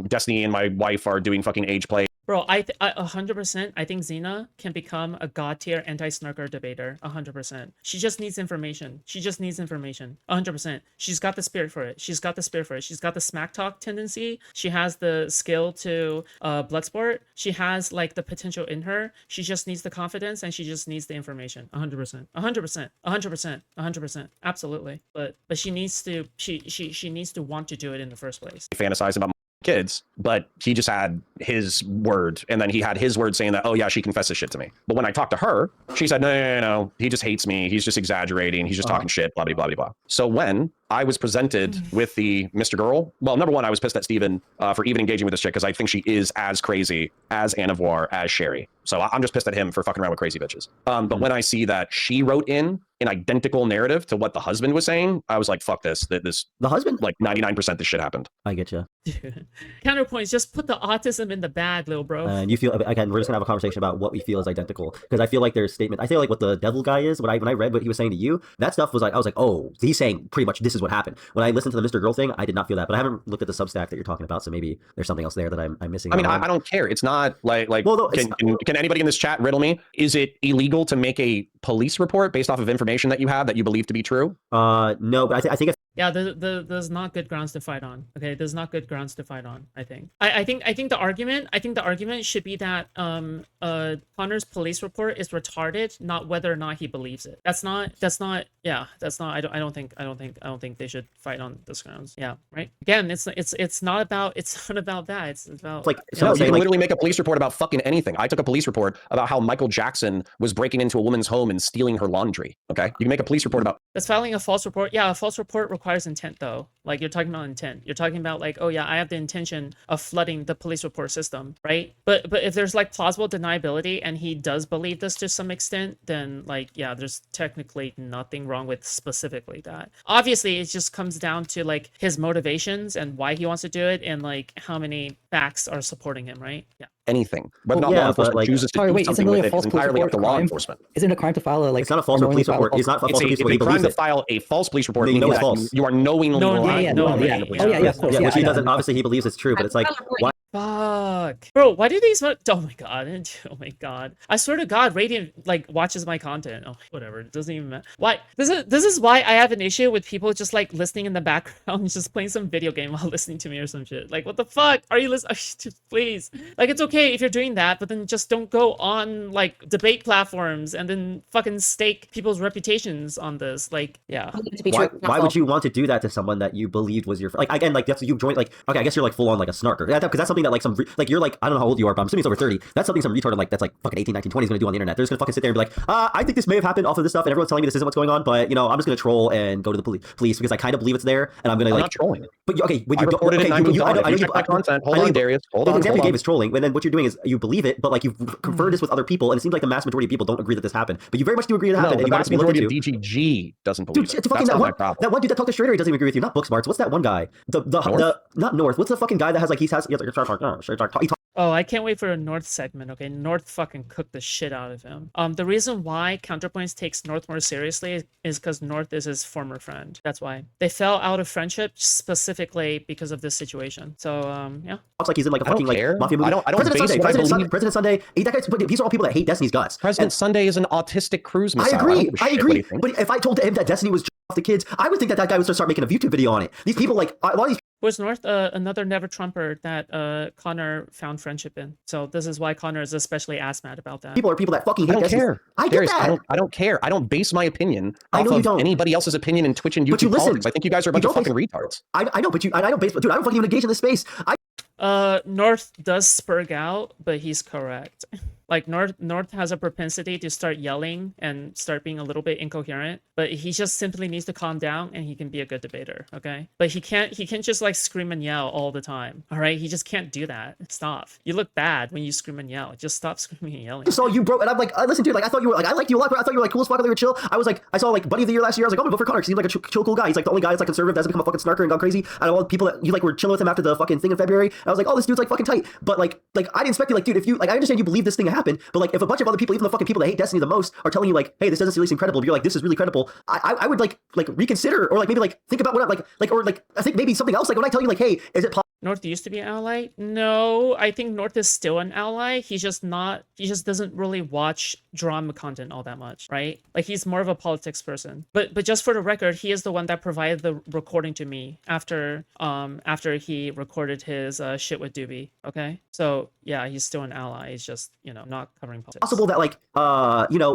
Destiny and my wife are doing fucking age play. Bro, I 100%. I think Xena can become a god tier anti-snarker debater. 100%. She just needs information. 100%. She's got the spirit for it. She's got the smack talk tendency. She has the skill to bloodsport. She has like the potential in her. She just needs the confidence and she just needs the information. 100%. Absolutely. But she needs to. She needs to want to do it in the first place. Fantasize about kids, but he just had his word, and then he had his word saying that, oh yeah, she confessed this shit to me. But when I talked to her, she said, no, he just hates me, he's just exaggerating, he's just talking shit, blah blah blah blah. So when I was presented with the Mr. Girl, well, number one, I was pissed at Steven for even engaging with this chick, because I think she is as crazy as Anavoir, as Sherry. So I'm just pissed at him for fucking around with crazy bitches. But when I see that she wrote in an identical narrative to what the husband was saying, I was like, fuck this. The husband? Like 99% this shit happened. I get you. Counterpoints, just put the autism in the bag, little bro. And you feel, again, we're just gonna have a conversation about what we feel is identical, because I feel like there's statement. I feel like what the devil guy is. When I read what he was saying to you, that stuff was like, I was like, oh, he's saying pretty much this is what happened. When I listened to the Mr. Girl thing, I did not feel that, but I haven't looked at the Substack that you're talking about, so maybe there's something else there that I'm missing. I mean, I don't care. It's not like well, no, can anybody in this chat riddle me? Is it illegal to make a police report based off of information that you have that you believe to be true? No, but I think if Yeah, there's not good grounds to fight on. Okay, there's not good grounds to fight on. I think the argument should be that Connor's police report is retarded, not whether or not he believes it. That's not. I don't think they should fight on those grounds. Yeah, right. Again, it's not about that. It's about like no, someone you saying can like, literally make a police report about fucking anything. I took a police report about how Michael Jackson was breaking into a woman's home and stealing her laundry. Okay, you can make a police report about. that's filing a false report. Yeah, a false report requires intent though. Like you're talking about intent. You're talking about like, oh yeah, I have the intention of flooding the police report system, right? But if there's like plausible deniability and he does believe this to some extent, then like yeah, there's technically nothing wrong with specifically that. Obviously, it just comes down to like his motivations and why he wants to do it and like how many facts are supporting him, right? Yeah. Anything, whether Well, or not yeah, law enforcement but, like- chooses to Sorry, do wait, something isn't really with a it, false it's police entirely up report to a law crime? enforcement. Isn't it a crime to file a like? it's not a false unknowingly police report. file- It's not a false It's police a report. He crime believes to it. file a false police report. No, you know meaning it's that false. You are knowingly Knowingly, lying. Yeah, knowingly, yeah. yeah. Oh yeah, of course. Yeah, Yeah, which he yeah. doesn't. Obviously, he believes it's true, but it's like, why? Fuck, bro, why do these oh my god, oh my god, I swear to god, Radiant like watches my content. Oh, whatever, it doesn't even matter. Why this is why I have an issue with people just like listening in the background, just playing some video game while listening to me or some shit. Like, what the fuck are you listening? Please, like, it's okay if you're doing that, but then just don't go on like debate platforms and then fucking stake people's reputations on this. Like, yeah. Why would you want to do that to someone that you believed was your like again like that's you joined like okay I guess you're like full on like a snarker because that's something that like some like you're like I don't know how old you are but I'm assuming it's over 30. That's something some retard like that's like fucking 18, 19, 20 is gonna do on the internet. They're just gonna fucking sit there and be like I think this may have happened off of this stuff and everyone's telling me this isn't what's going on, but you know I'm just gonna troll and go to the police because I kind of believe it's there and I'm gonna like not trolling. But okay, when I you reported it and I moved on. If you check my I content, hold know on, you- Darius. Hold the on, example hold you gave on. is trolling, and then what you're doing is you believe it, but like you've conferred this with other people, and it seems like the mass majority of people don't agree that this happened. But you very much do agree it No, happened, the and you want vast it to be looked majority of into. DGG doesn't believe Dude, it. it's fucking That's that not my one, problem. that one dude that talks to Schrader doesn't agree with you. Not book smarts. What's that one guy? The not North. What's the fucking guy that has like he has like Oh, I can't wait for a North segment. Okay, North fucking cooked the shit out of him. The reason why CounterPoints takes North more seriously is because North is his former friend. That's why they fell out of friendship specifically because of this situation. So yeah. Looks like he's in like a I don't fucking like care. mafia movie. I don't President base Sunday, what I President Sunday. These are all people that hate Destiny's guts. President Sunday is an autistic cruise I missile. agree. don't give a I shit agree. what he thinks. But if I told him that Destiny was off the kids, I would think that guy would start making a YouTube video on it. These people like a lot of these Was North another never Trumper that Connor found friendship in? So this is why Connor is especially ass mad about that. people are people that fucking hate I don't Destiny's. care. I get Darius, that. I don't care. I don't base my opinion I off know you of don't. anybody else's opinion in Twitch and But you YouTube listen. politics. I think you guys are a bunch of fucking retards. I know, but I don't base, dude. I don't fucking even engage in this space. North does spurg out, but he's correct. Like North has a propensity to start yelling and start being a little bit incoherent, but he just simply needs to calm down and he can be a good debater, okay? But he can't just like scream and yell all the time. All right? He just can't do that. Stop. You look bad when you scream and yell. Just stop screaming and yelling. I saw you, bro, and I'm like, listen, dude, like I thought you were like, I liked you a lot, bro. I thought you were like cool as fuck. I thought you were chill. I was like, I saw like Buddy of the Year last year. I was like, I'm gonna vote for Connor. 'Cause he seemed like a chill, cool guy. He's like the only guy that's like conservative that hasn't become a fucking snarker and gone crazy. Out of all the people that you like were chilling with him after the fucking thing in February, and I was like, oh, this dude's like fucking tight. But like I didn't expect you, like, dude, if you like, I understand you believe this thing happened, but like if a bunch of other people, even the fucking people that hate Destiny the most, are telling you like, hey, this doesn't really seem credible, but you're like, this is really credible. I would like reconsider or like maybe like think about what or like I think maybe something else. Like when I tell you like, hey, is it possible? North used to be an ally? No, I think North is still an ally. He just doesn't really watch drama content all that much, right? Like he's more of a politics person. But just for the record, he is the one that provided the recording to me after he recorded his shit with Doobie, okay? So yeah, he's still an ally. He's just, not covering politics. Possible that like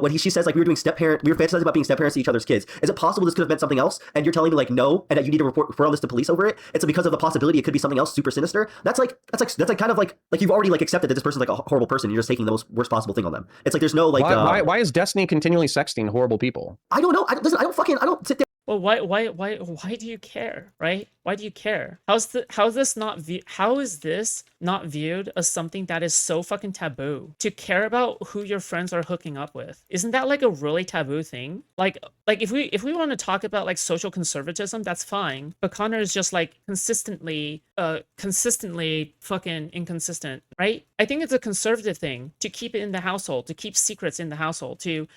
when she says like we were fantasizing about being step parents to each other's kids. Is it possible this could have meant something else and you're telling me like no and that you need to refer all this to police over it? It's because of the possibility it could be something else super sinister. That's like kind of like you've already like accepted that this person's like a horrible person. You're just taking the most worst possible thing on them. It's like there's no like why is Destiny continually sexting horrible people? I don't know. I don't sit there. Well, why do you care, right? Why do you care? How is this not viewed as something that is so fucking taboo? To care about who your friends are hooking up with. Isn't that like a really taboo thing? Like if we want to talk about like social conservatism, that's fine. But Connor is just like consistently fucking inconsistent, right? I think it's a conservative thing to keep it in the household, to keep secrets in the household, to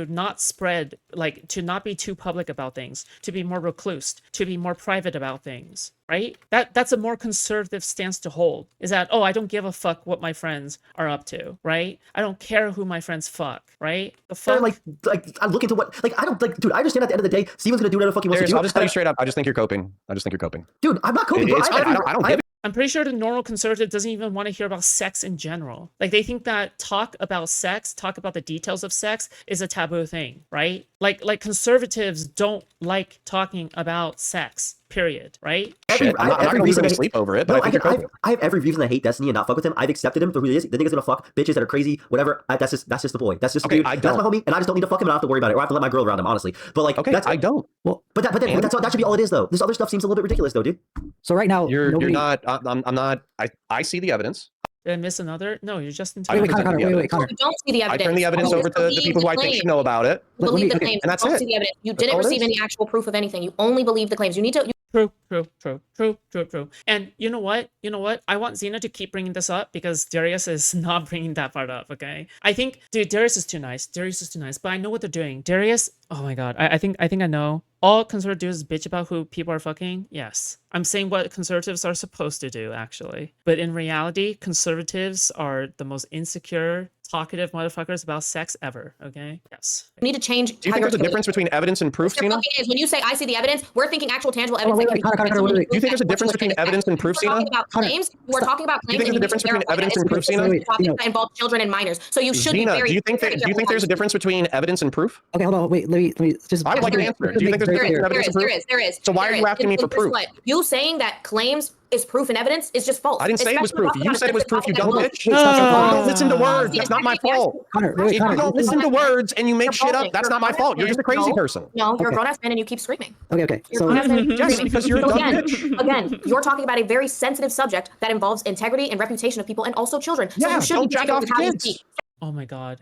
not spread, like to not be too public about things, to be more recluse, to be more private about things, right? right? That's a more conservative stance to hold. Is that, oh, I don't give a fuck what my friends are up to, right? I don't care who my friends fuck, right? The fuck. Like I look into what, like, I don't, like, dude, I understand at the end of the day, Steven's gonna do whatever the fuck he wants to do. I'll just tell you straight up, I just think you're coping. Dude, I'm not coping, bro. I don't give it. I'm pretty sure the normal conservative doesn't even want to hear about sex in general. Like, they think that talk about sex, talk about the details of sex is a taboo thing, right? Like conservatives don't like talking about sex, period, right? I'm not gonna lose any sleep over it, but I think I have every reason to hate Destiny and not fuck with him. I've accepted him for who he is. The nigga's gonna fuck bitches that are crazy, whatever. That's just the boy. That's just the dude. That's my homie, and I just don't need to fuck him, and I don't have to worry about it, or I have to let my girl around him, honestly. But like, that's, I don't. Well, but that should be all it is, though. This other stuff seems a little bit ridiculous, though, dude. So right now, you're not. I'm not. I see the evidence. Did I miss another? No, you're just in time. Wait, Connor. You don't see the evidence. I turn the evidence over to the people who I think should know about it. You believe the claims. And that's you don't it. see the evidence. You didn't receive any actual proof of anything. You only believe the claims. You need to. True. And you know what? I want Xena to keep bringing this up because Darius is not bringing that part up, okay? I think, dude, Darius is too nice. But I know what they're doing. Darius, oh my god, I think I know. All conservatives do is bitch about who people are fucking. Yes. I'm saying what conservatives are supposed to do, actually. But in reality, conservatives are the most insecure, talkative motherfuckers about sex ever, okay? Yes. You need to change. Do you think there's a difference between evidence and proof, Xena? When you say I see the evidence, we're thinking actual tangible evidence. Do you think there's a difference between evidence and proof, Xena? We're talking about claims. Do you think there's a difference between evidence and proof, Xena? That involve children and minors. So you should be very. Do you think there's a difference between evidence and proof? Okay, hold on. Wait, let me just. I would like an answer. Do you think there's a difference between evidence and proof? There is. So why are you asking me for proof? You saying that claims is proof and evidence is just false. I didn't say it was proof. You said it was proof, you dumb bitch. Don't listen to words. That's not my fault. If you don't listen to words and you make shit up, that's not my fault. You're just a crazy person. No, you're a grown-ass man and you keep screaming. Okay. So just because you're a dumb bitch. Again, you're talking about a very sensitive subject that involves integrity and reputation of people and also children. So yeah, you shouldn't jack off kids. Oh my god.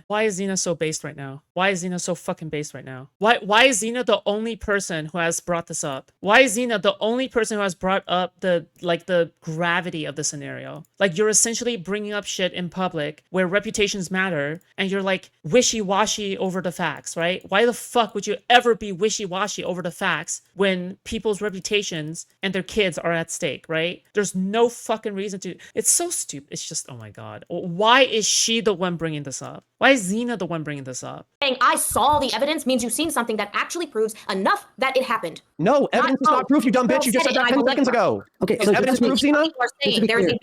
Why is Xena so based right now? Why is Xena so fucking based right now? Why is Xena the only person who has brought this up? Why is Xena the only person who has brought up the gravity of the scenario? Like, you're essentially bringing up shit in public where reputations matter and you're like wishy-washy over the facts, right? Why the fuck would you ever be wishy-washy over the facts when people's reputations and their kids are at stake, right? There's no fucking reason to. It's so stupid. It's just, oh my god. Why is she the one bringing this up? Why is Xena the one bringing this up? Saying I saw the evidence means you've seen something that actually proves enough that it happened. No, evidence is not proof, you dumb bitch. You just said that 10 seconds ago. Okay, is evidence proof, Xena?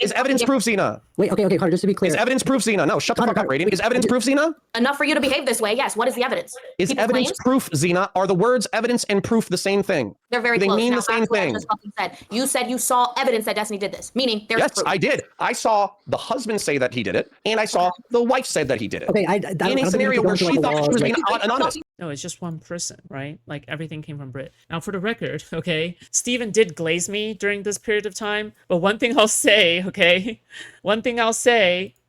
Is evidence proof, Xena? Wait, okay, Connor, just to be clear. Is evidence proof, Xena? No, shut the fuck up, Radiant. Is evidence proof, Xena? Enough for you to behave this way, yes. What is the evidence? Is evidence proof, Xena? Are the words evidence and proof the same thing? They're very close. They mean now, the same thing. You said you saw evidence that Destiny did this, meaning there's yes, proof. I did. I saw the husband say that he did it, and I saw the wife say that he did it. Okay, in a scenario where she thought she was being anonymous. No, it's just one person, right? Like, everything came from Brit. Now, for the record, okay, Steven did glaze me during this period of time, but one thing I'll say, okay,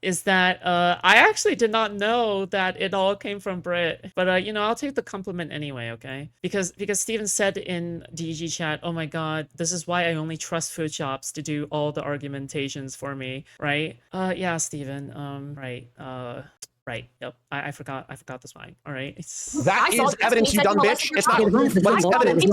is that I actually did not know that it all came from Brit. But, I'll take the compliment anyway, okay? Because Steven said in DG chat, oh my god, this is why I only trust Foodshops to do all the argumentations for me, right? Yeah, Steven, right. Right. Yep. I forgot this line. All right. That is evidence, you dumb bitch. It's not proof, but it's evidence.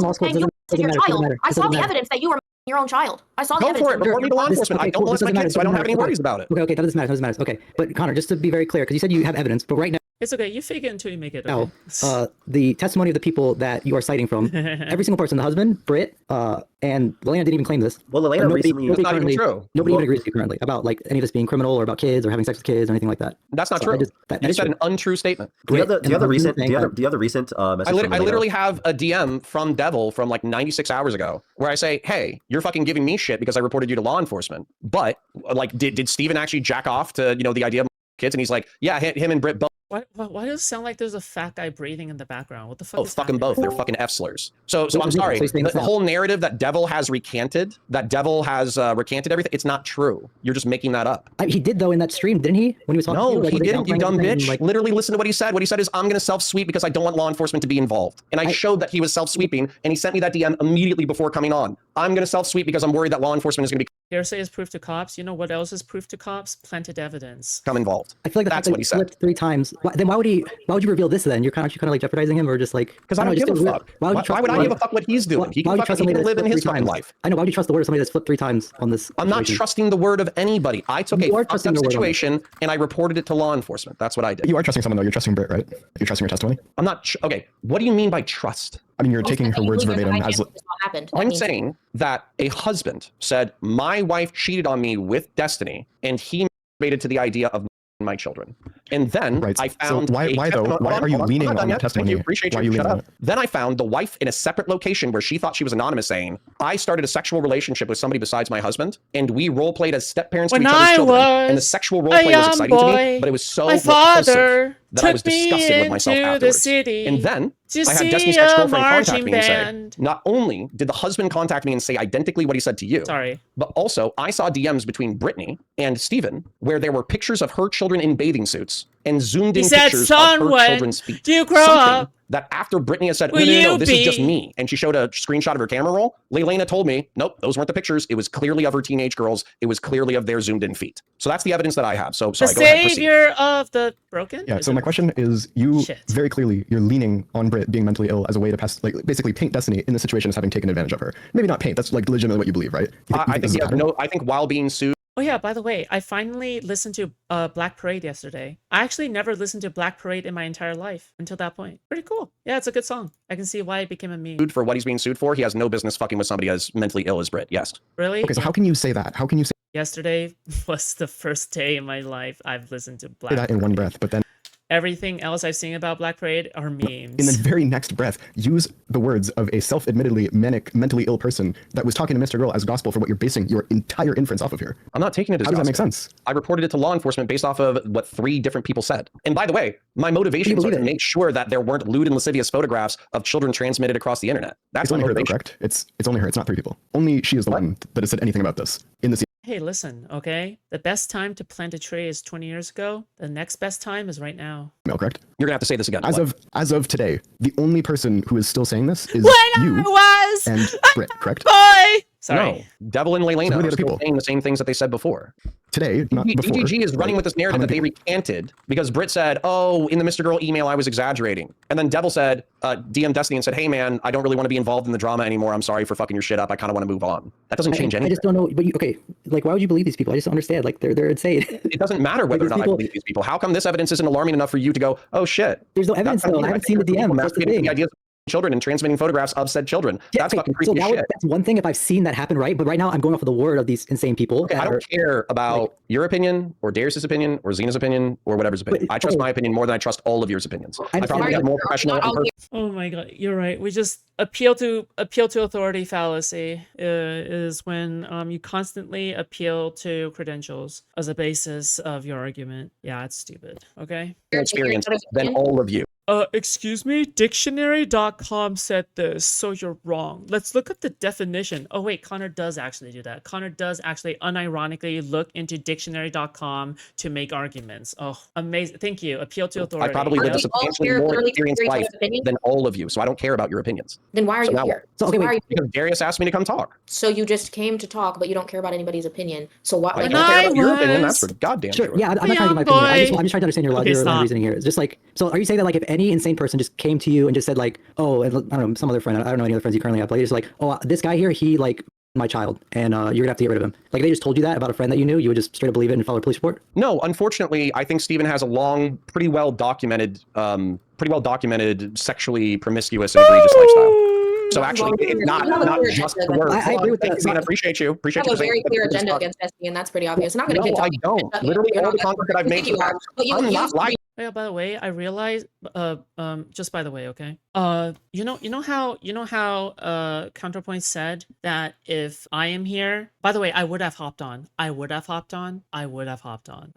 I saw the evidence that you were your own child. I saw the evidence. Go for it. Report me to law enforcement. I don't molest my kids, so I don't have any worries about it. Okay, that doesn't matter. Okay, but Connor, just to be very clear, because you said you have evidence, but right now. It's okay. You fake it until you make it. Okay? Now, the testimony of the people that you are citing from, every single person, the husband, Britt, and Lilena didn't even claim this. Well, Lilena recently, that's not even true. Nobody even agrees with you currently about like any of this being criminal or about kids or having sex with kids or anything like that. That's not true. You said an untrue statement. The other recent message I literally have a DM from Devil from like 96 hours ago where I say, hey, you're fucking giving me shit because I reported you to law enforcement. But like, did Steven actually jack off to, the idea of kids? And he's like, yeah, him and Britt both. Why does it sound like there's a fat guy breathing in the background? What the fuck? Oh, fucking both. They're fucking F slurs. So I'm sorry. The whole narrative that Devil has recanted, recanted everything, it's not true. You're just making that up. He did though in that stream, didn't he? When he was talking to you, he didn't, you dumb bitch. Like, literally listen to what he said. What he said is, I'm going to self-sweep because I don't want law enforcement to be involved. And I showed that he was self-sweeping, and he sent me that DM immediately before coming on. I'm going to self-sweep because I'm worried that law enforcement is going to be. Hearsay is proof to cops. You know what else is proof to cops? Planted evidence. Come involved. I feel like that's what he said. 3 times then why would you reveal this then? You're kind of like jeopardizing him, or just like because I don't give a fuck. Why would I give a fuck what he's doing? He can live in his fucking life. I know. Why would you trust the word of somebody that's flipped 3 times on this? I'm not trusting the word of anybody. I took a fucked up situation and I reported it to law enforcement. That's what I did. You are trusting someone though. You're trusting Britt, right? You're trusting her testimony. I'm not. Okay. What do you mean by trust? I mean, you're taking her words verbatim as. I'm saying that a husband said, my wife cheated on me with Destiny, and he masturbated to the idea of my children. And then I found. So why though? Why are you leaning on that testimony? Appreciate you. Shut up. Then I found the wife in a separate location where she thought she was anonymous, saying, I started a sexual relationship with somebody besides my husband, and we role played as step parents to each other's children. And the sexual role play was exciting to me, but it was so repulsive that I was disgusted with myself afterwards. And then I had Destiny's ex-girlfriend contact me and say, not only did the husband contact me and say identically what he said to you, but also I saw DMs between Brittany and Steven where there were pictures of her children in bathing suits and zoomed in pictures of her children's feet. Do you grow up? That after Brittany had said, no, this is just me, and she showed a screenshot of her camera roll, Leilena told me, nope, those weren't the pictures. It was clearly of her teenage girls. It was clearly of their zoomed in feet. So that's the evidence that I have. So sorry, the go ahead, proceed. savior of the broken? Yeah, so my question is, you very clearly, you're leaning on Britt being mentally ill as a way to pass, like, basically paint Destiny in the situation as having taken advantage of her. Maybe not paint, that's like legitimately what you believe, right? I think while being sued. Oh yeah, by the way, I finally listened to Black Parade yesterday. I actually never listened to Black Parade in my entire life until that point. Pretty cool. Yeah, it's a good song. I can see why it became a meme. For what he's being sued for, he has no business fucking with somebody as mentally ill as Britt. Yes. Really? Okay, so how can you say that? How can you say yesterday was the first day in my life I've listened to Black that in one breath, but then everything else I've seen about Black Parade are memes. In the very next breath, use the words of a self-admittedly manic, mentally ill person that was talking to Mr. Girl as gospel for what you're basing your entire inference off of here. I'm not taking it as How does that make sense? I reported it to law enforcement based off of what 3 different people said. And by the way, my motivations are to make sure that there weren't lewd and lascivious photographs of children transmitted across the internet. That's only her, though, correct? It's only her. It's not 3 people. Only she is the one that has said anything about this in the. Hey, listen, okay? The best time to plant a tree is 20 years ago. The next best time is right now. No, correct? You're gonna have to say this again. As of today, the only person who is still saying this is you and Britt, correct? Bye! Sorry. No, Devil and Leilena So are still saying the same things that they said before. Today, not before. DGG is running with this narrative that they recanted because Britt said, oh, in the Mr. Girl email, I was exaggerating. And then Devil said, DM Destiny and said, hey, man, I don't really want to be involved in the drama anymore. I'm sorry for fucking your shit up. I kind of want to move on. That doesn't change anything. I just don't know. But okay, like, why would you believe these people? I just don't understand. Like, they're insane. It doesn't matter whether or not I believe these people. How come this evidence isn't alarming enough for you to go, oh, shit? There's no evidence, though. I haven't seen the DM. That's the thing. Children and transmitting photographs of said children. Yeah, that's fucking creepy shit. That's one thing if I've seen that happen, right? But right now I'm going off of the word of these insane people. Okay, I don't care about your opinion or Darius's opinion or Xena's opinion or whatever's opinion. I trust my opinion more than I trust all of yours opinions. I probably have more professional. Oh my god, you're right. We just appeal to authority fallacy is when you constantly appeal to credentials as a basis of your argument. Yeah, it's stupid. Okay. Experience than all of you. Excuse me, dictionary.com said this, so you're wrong. Let's look at the definition. Oh wait, Connor does actually do that. Connor does actually unironically look into dictionary.com to make arguments. Oh, amazing. Thank you. Appeal to authority. I probably lived a substantially more experienced life than all of you, so I don't care about your opinions. Then why are you here? So, okay, wait. Because Darius asked me to come talk. So you just came to talk, but you don't care about anybody's opinion. So why? I don't care about your opinion. That's for goddamn sure. Yeah, I'm not trying to get my opinion. I'm just trying to understand your reasoning here. It's just like, so are you saying that like if any insane person just came to you and just said like, oh, and I don't know, some other friend, I don't know any other friends you currently have, but just like, oh, this guy here, he like my child, and you're gonna have to get rid of him. Like they just told you that about a friend that you knew, you would just straight up believe it and follow a police report? No, unfortunately, I think Steven has a long, pretty well documented, sexually promiscuous and egregious lifestyle. So actually, it's not just the word. I agree with that. I appreciate you. Appreciate you. you. I have a very clear agenda against Destiny, and that's pretty obvious. I'm not going to get talking. I don't. Literally all the content that I've made. I'm not lying. Yeah, by the way, I realized, just by the way, okay? You know how CounterPoints said that if I am here, by the way, I would have hopped on,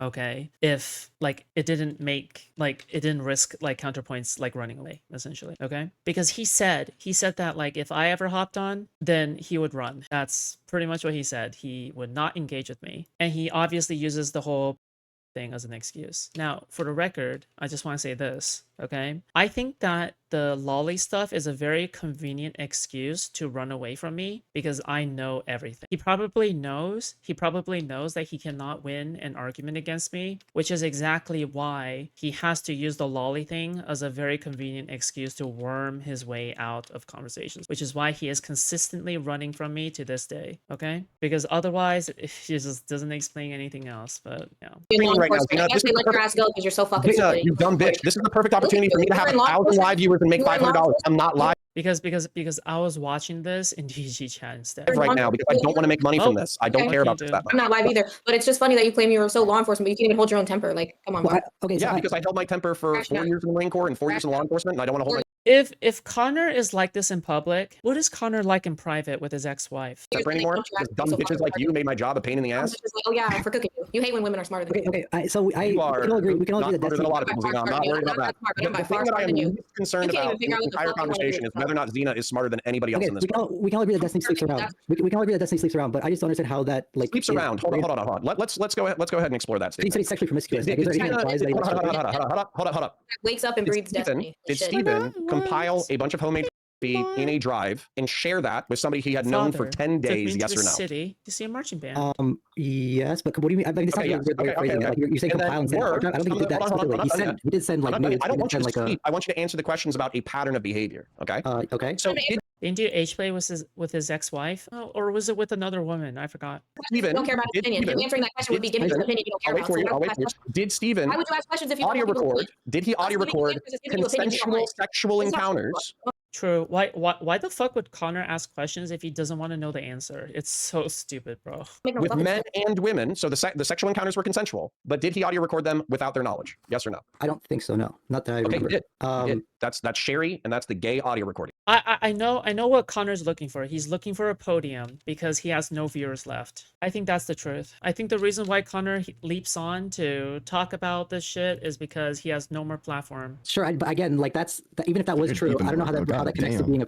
okay? If like it didn't risk like CounterPoints like running away, essentially, okay? Because he said that like if I ever hopped on, then he would run. That's pretty much what he said. He would not engage with me. And he obviously uses the whole thing as an excuse. Now, for the record, I just want to say this, okay? I think that the lolly stuff is a very convenient excuse to run away from me because I know everything. He probably knows that he cannot win an argument against me, which is exactly why he has to use the lolly thing as a very convenient excuse to worm his way out of conversations, which is why he is consistently running from me to this day, okay? Because otherwise, it just doesn't explain anything else, but yeah. Right now, I guess they let your ass go because you're so fucking stupid. You dumb bitch. This is the perfect opportunity for me to have 1,000 live viewers and make $500. I'm not live. Because I was watching this in GG chat instead. Right now because I don't want to make money from this. I don't care about this that much. I'm not live either, but it's just funny that you claim you were so law enforcement, but you can't even hold your own temper. Like, come on. Okay, yeah, because I held my temper for 4 years in the Marine Corps and 4 years in law enforcement, and I don't want to hold my. If Connor is like this in public, what is Connor like in private with his ex-wife? Anymore? Because dumb bitches like you made my job a pain in the ass. Oh yeah, for cooking you. You hate when women are smarter than you. Okay. We can all agree that that's a lot of people. I'm not worried about that. The thing that I am least concerned about in the entire conversation is whether or not Xena is smarter than anybody else in this. We can all agree that Destiny sleeps around. We can all agree that Destiny sleeps around, but I just don't understand how that like sleeps around. Hold on. Let's go ahead and explore that statement. He's sexually promiscuous. Hold up. Wakes up and breathes Destiny. Did Steven compile a bunch of homemade in a drive and share that with somebody he had known for 10 days? Yes or no? City to see a marching band. Yes, but what do you mean? I mean, you're saying compile and send. I don't think he did that specifically. He did send like nudes. I don't want you to sleep. I want you to answer the questions about a pattern of behavior. Okay. Okay. So didn't you age play with his ex-wife, or was it with another woman? I forgot. Steven, don't care about his opinion. Answering that question would be giving his opinion. You don't care about. Did Steven? Why would you ask questions if you audio record? Did he audio record consensual sexual encounters? True. Why the fuck would Connor ask questions if he doesn't want to know the answer? It's so stupid, bro. With men and women, so the sexual encounters were consensual, but did he audio record them without their knowledge? Yes or no? I don't think so. No, not that I remember. He did. That's Sherry, and that's the gay audio recording. I know what Connor's looking for. He's looking for a podium because he has no viewers left. I think that's the truth. I think the reason why Connor leaps on to talk about this shit is because he has no more platform. Sure, but again, like even if that was true, I don't know how that connects to being a.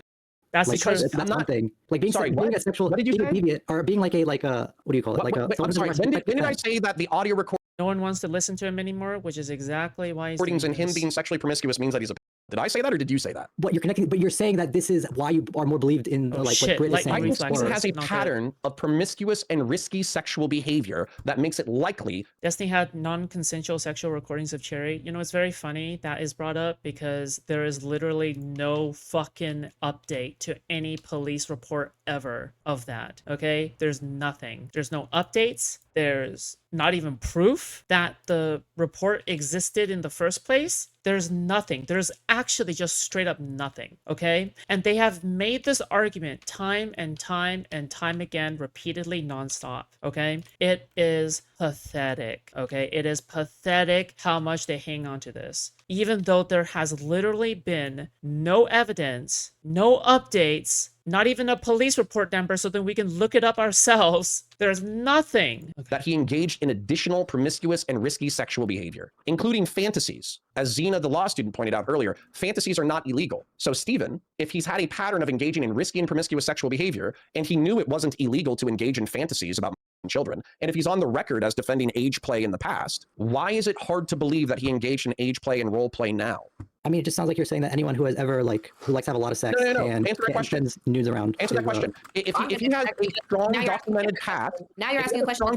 That's the truth. That's one thing. Like being a sexual, what did you say? Deviant, or being like a what do you call it? I'm sorry. When did I say that the audio record? No one wants to listen to him anymore, which is exactly why he's recordings and him being sexually promiscuous means that he's a. Did I say that or did you say that? What you're connecting, but you're saying that this is why you are more believed in what Brit is saying. Destiny has a pattern of promiscuous and risky sexual behavior that makes it likely. Destiny had non-consensual sexual recordings of Cherry. You know, it's very funny that is brought up because there is literally no fucking update to any police report ever of that. Okay, there's nothing. There's no updates. There's not even proof that the report existed in the first place. There's nothing. There's actually just straight up nothing, okay? And they have made this argument time and time and time again, repeatedly, nonstop, okay? It is pathetic, okay? It is pathetic how much they hang on to this. Even though there has literally been no evidence, no updates, not even a police report number so that we can look it up ourselves. There's nothing. That he engaged in additional promiscuous and risky sexual behavior, including fantasies. As Xena, the law student, pointed out earlier, fantasies are not illegal. So Steven, if he's had a pattern of engaging in risky and promiscuous sexual behavior, and he knew it wasn't illegal to engage in fantasies about children, and if he's on the record as defending age play in the past, why is it hard to believe that he engaged in age play and role play now? I mean, it just sounds like you're saying that anyone who has ever who likes to have a lot of sex and sends nudes around. Answer that question. If he has a strong documented past, now you're asking a question.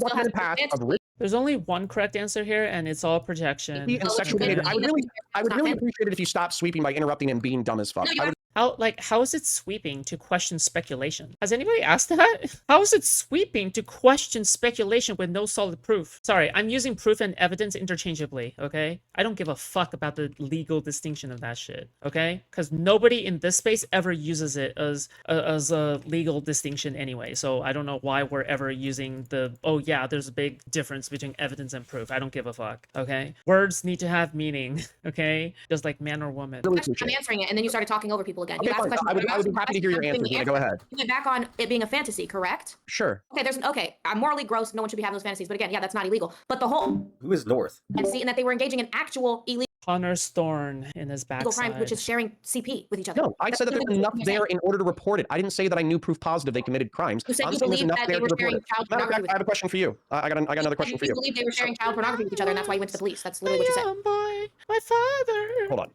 There's only one correct answer here, and it's all projection. And sexual behavior. I would really appreciate it if you stopped sweeping by interrupting and being dumb as fuck. How is it sweeping to question speculation? Has anybody asked that? How is it sweeping to question speculation with no solid proof? Sorry, I'm using proof and evidence interchangeably, okay? I don't give a fuck about the legal distinction of that shit, okay? Because nobody in this space ever uses it as a legal distinction anyway, so I don't know why we're ever using the, oh yeah, there's a big difference between evidence and proof. I don't give a fuck, okay? Words need to have meaning, okay? Just like man or woman. I'm answering it, and then you started talking over people again. Okay, I would be happy to hear your answer. Go ahead. You went back on it being a fantasy, correct? Sure. Okay, I'm morally gross. No one should be having those fantasies. But again, yeah, that's not illegal. But the whole who is North fantasy and that they were engaging in actual illegal Connor's thorn in his backside, crime, which is sharing CP with each other. No, I said that there's enough there in order to report it. I didn't say that I knew proof positive they committed crimes. You said you believe that they were sharing child pornography. I have a question for you. I got another question for you. You believe they were sharing child pornography with each other, and that's why you went to the police. That's literally what you said. Boy, my father. Hold on.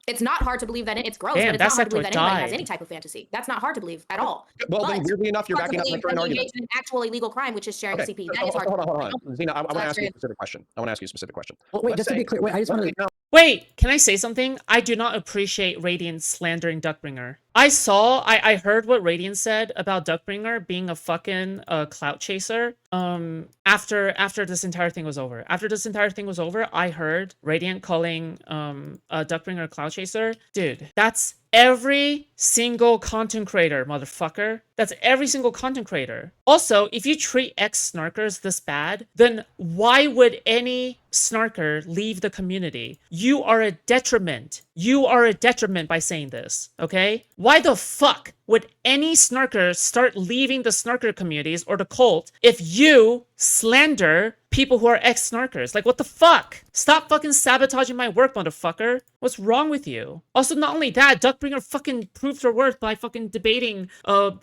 It's not hard to believe that it's gross, Damn, but it's that's not hard like to believe what that anybody has died. any type of fantasy. That's not hard to believe at all. Well, But then weirdly enough, you're hard to backing up my believe current that you argument. engage in an actual illegal crime, which is sharing Okay, CP. so That is hard. hold on. Xena, I want to that's ask you a good. specific question. I want to ask you a specific question. Oh, wait, Let's just to say- be clear, wait, I just want to. no, Wait, can I say something? I do not appreciate Radiant slandering Duckbringer. I heard what Radiant said about Duckbringer being a fucking clout chaser. After this entire thing was over. After this entire thing was over, I heard Radiant calling Duckbringer a clout chaser. Dude, that's every single content creator, motherfucker. That's every single content creator. Also, if you treat ex-snarkers this bad, then why would any snarker leave the community? You are a detriment. You are a detriment by saying this, okay? Why the fuck would any snarker start leaving the snarker communities or the cult if you slander people who are ex-snarkers? Like, what the fuck? Stop fucking sabotaging my work, motherfucker. What's wrong with you? Also, not only that, Duckbringer fucking proved her worth by fucking debating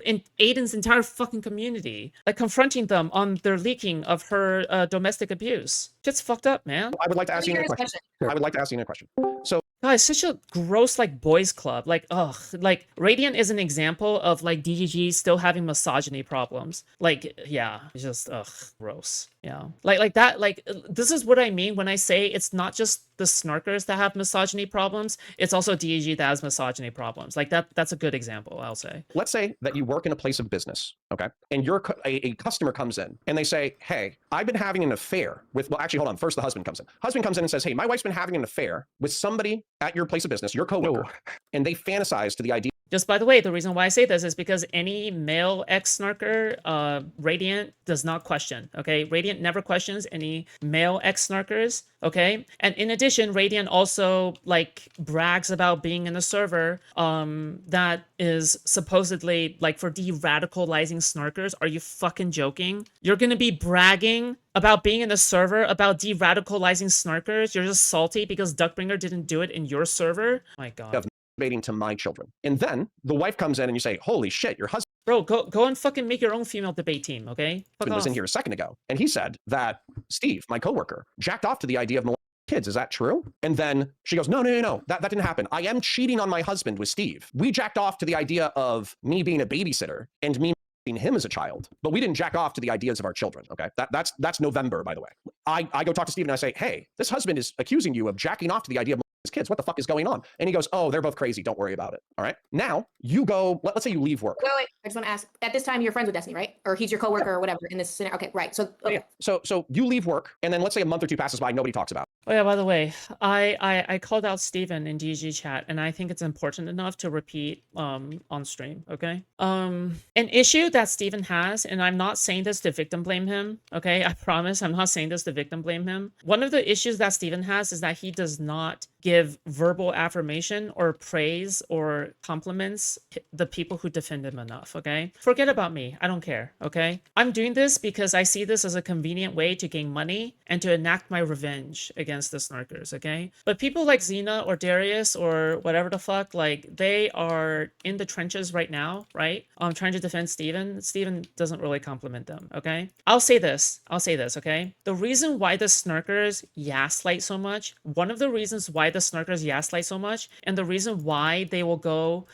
in Aiden's entire fucking community. Like, confronting them on their leaking of her domestic abuse. Shit's fucked up, man. I would like to ask you a question. I would like to ask you a question. So, guys, such a gross, like, boys club. Like, ugh. Like, Radiant is an example of, like, DGG still having misogyny problems. Like, yeah, it's just, ugh, gross. Yeah. Like that, like, this is what I mean when I say it's not just the snarkers that have misogyny problems, it's also DGG that has misogyny problems. Like, that's a good example, I'll say. let's say that you work in a place of business, okay? And a customer comes in and they say, hey, I've been having an affair with, well, actually, hold on. First, the husband comes in. Husband comes in and says, hey, my wife's been having an affair with somebody at your place of business, your coworker, and they fantasize to the idea. Just by the way, the reason why I say this is because any male ex-snarker, Radiant does not question, okay? Radiant never questions any male ex-snarkers, okay? And in addition, Radiant also, like, brags about being in a server that is supposedly, like, for de-radicalizing snarkers. Are you fucking joking? You're gonna be bragging about being in a server about de-radicalizing snarkers? You're just salty because Duckbringer didn't do it in your server? My God. Debating to my children. And then the wife comes in and you say, holy shit, your husband Bro, go and fucking make your own female debate team, okay? Fuck was off. in here a second ago. And he said that Steve, my coworker, jacked off to the idea of molesting kids. Is that true? And then she goes, no, that didn't happen. I am cheating on my husband with Steve. We jacked off to the idea of me being a babysitter and me him as a child, but we didn't jack off to the ideas of our children. Okay, that's November, by the way. I go talk to Steve and I say, hey, this husband is accusing you of jacking off to the idea of his kids. What the fuck is going on? And he goes, oh, they're both crazy. Don't worry about it. All right. Now you go. Let's say you leave work. Wait. I just want to ask. At this time, you're friends with Destiny, right? Or he's your coworker or whatever in this scenario. Okay, right. So okay. So you leave work, and then let's say a month or two passes by, nobody talks about it. Oh yeah, by the way, I called out Steven in DG chat, and I think it's important enough to repeat on stream, okay? An issue that Steven has, and I'm not saying this to victim blame him, okay? I promise I'm not saying this to victim blame him. One of the issues that Steven has is that he does not give verbal affirmation or praise or compliments the people who defend him enough, okay? Forget about me. I don't care, okay? I'm doing this because I see this as a convenient way to gain money and to enact my revenge against the snarkers, okay? But people like Xena or Darius or whatever the fuck, like, they are in the trenches right now, right? Trying to defend Steven. Steven doesn't really compliment them, okay? I'll say this, okay? The reason why the snarkers gaslight so much, one of the reasons why the snarkers gaslight so much, and the reason why they will go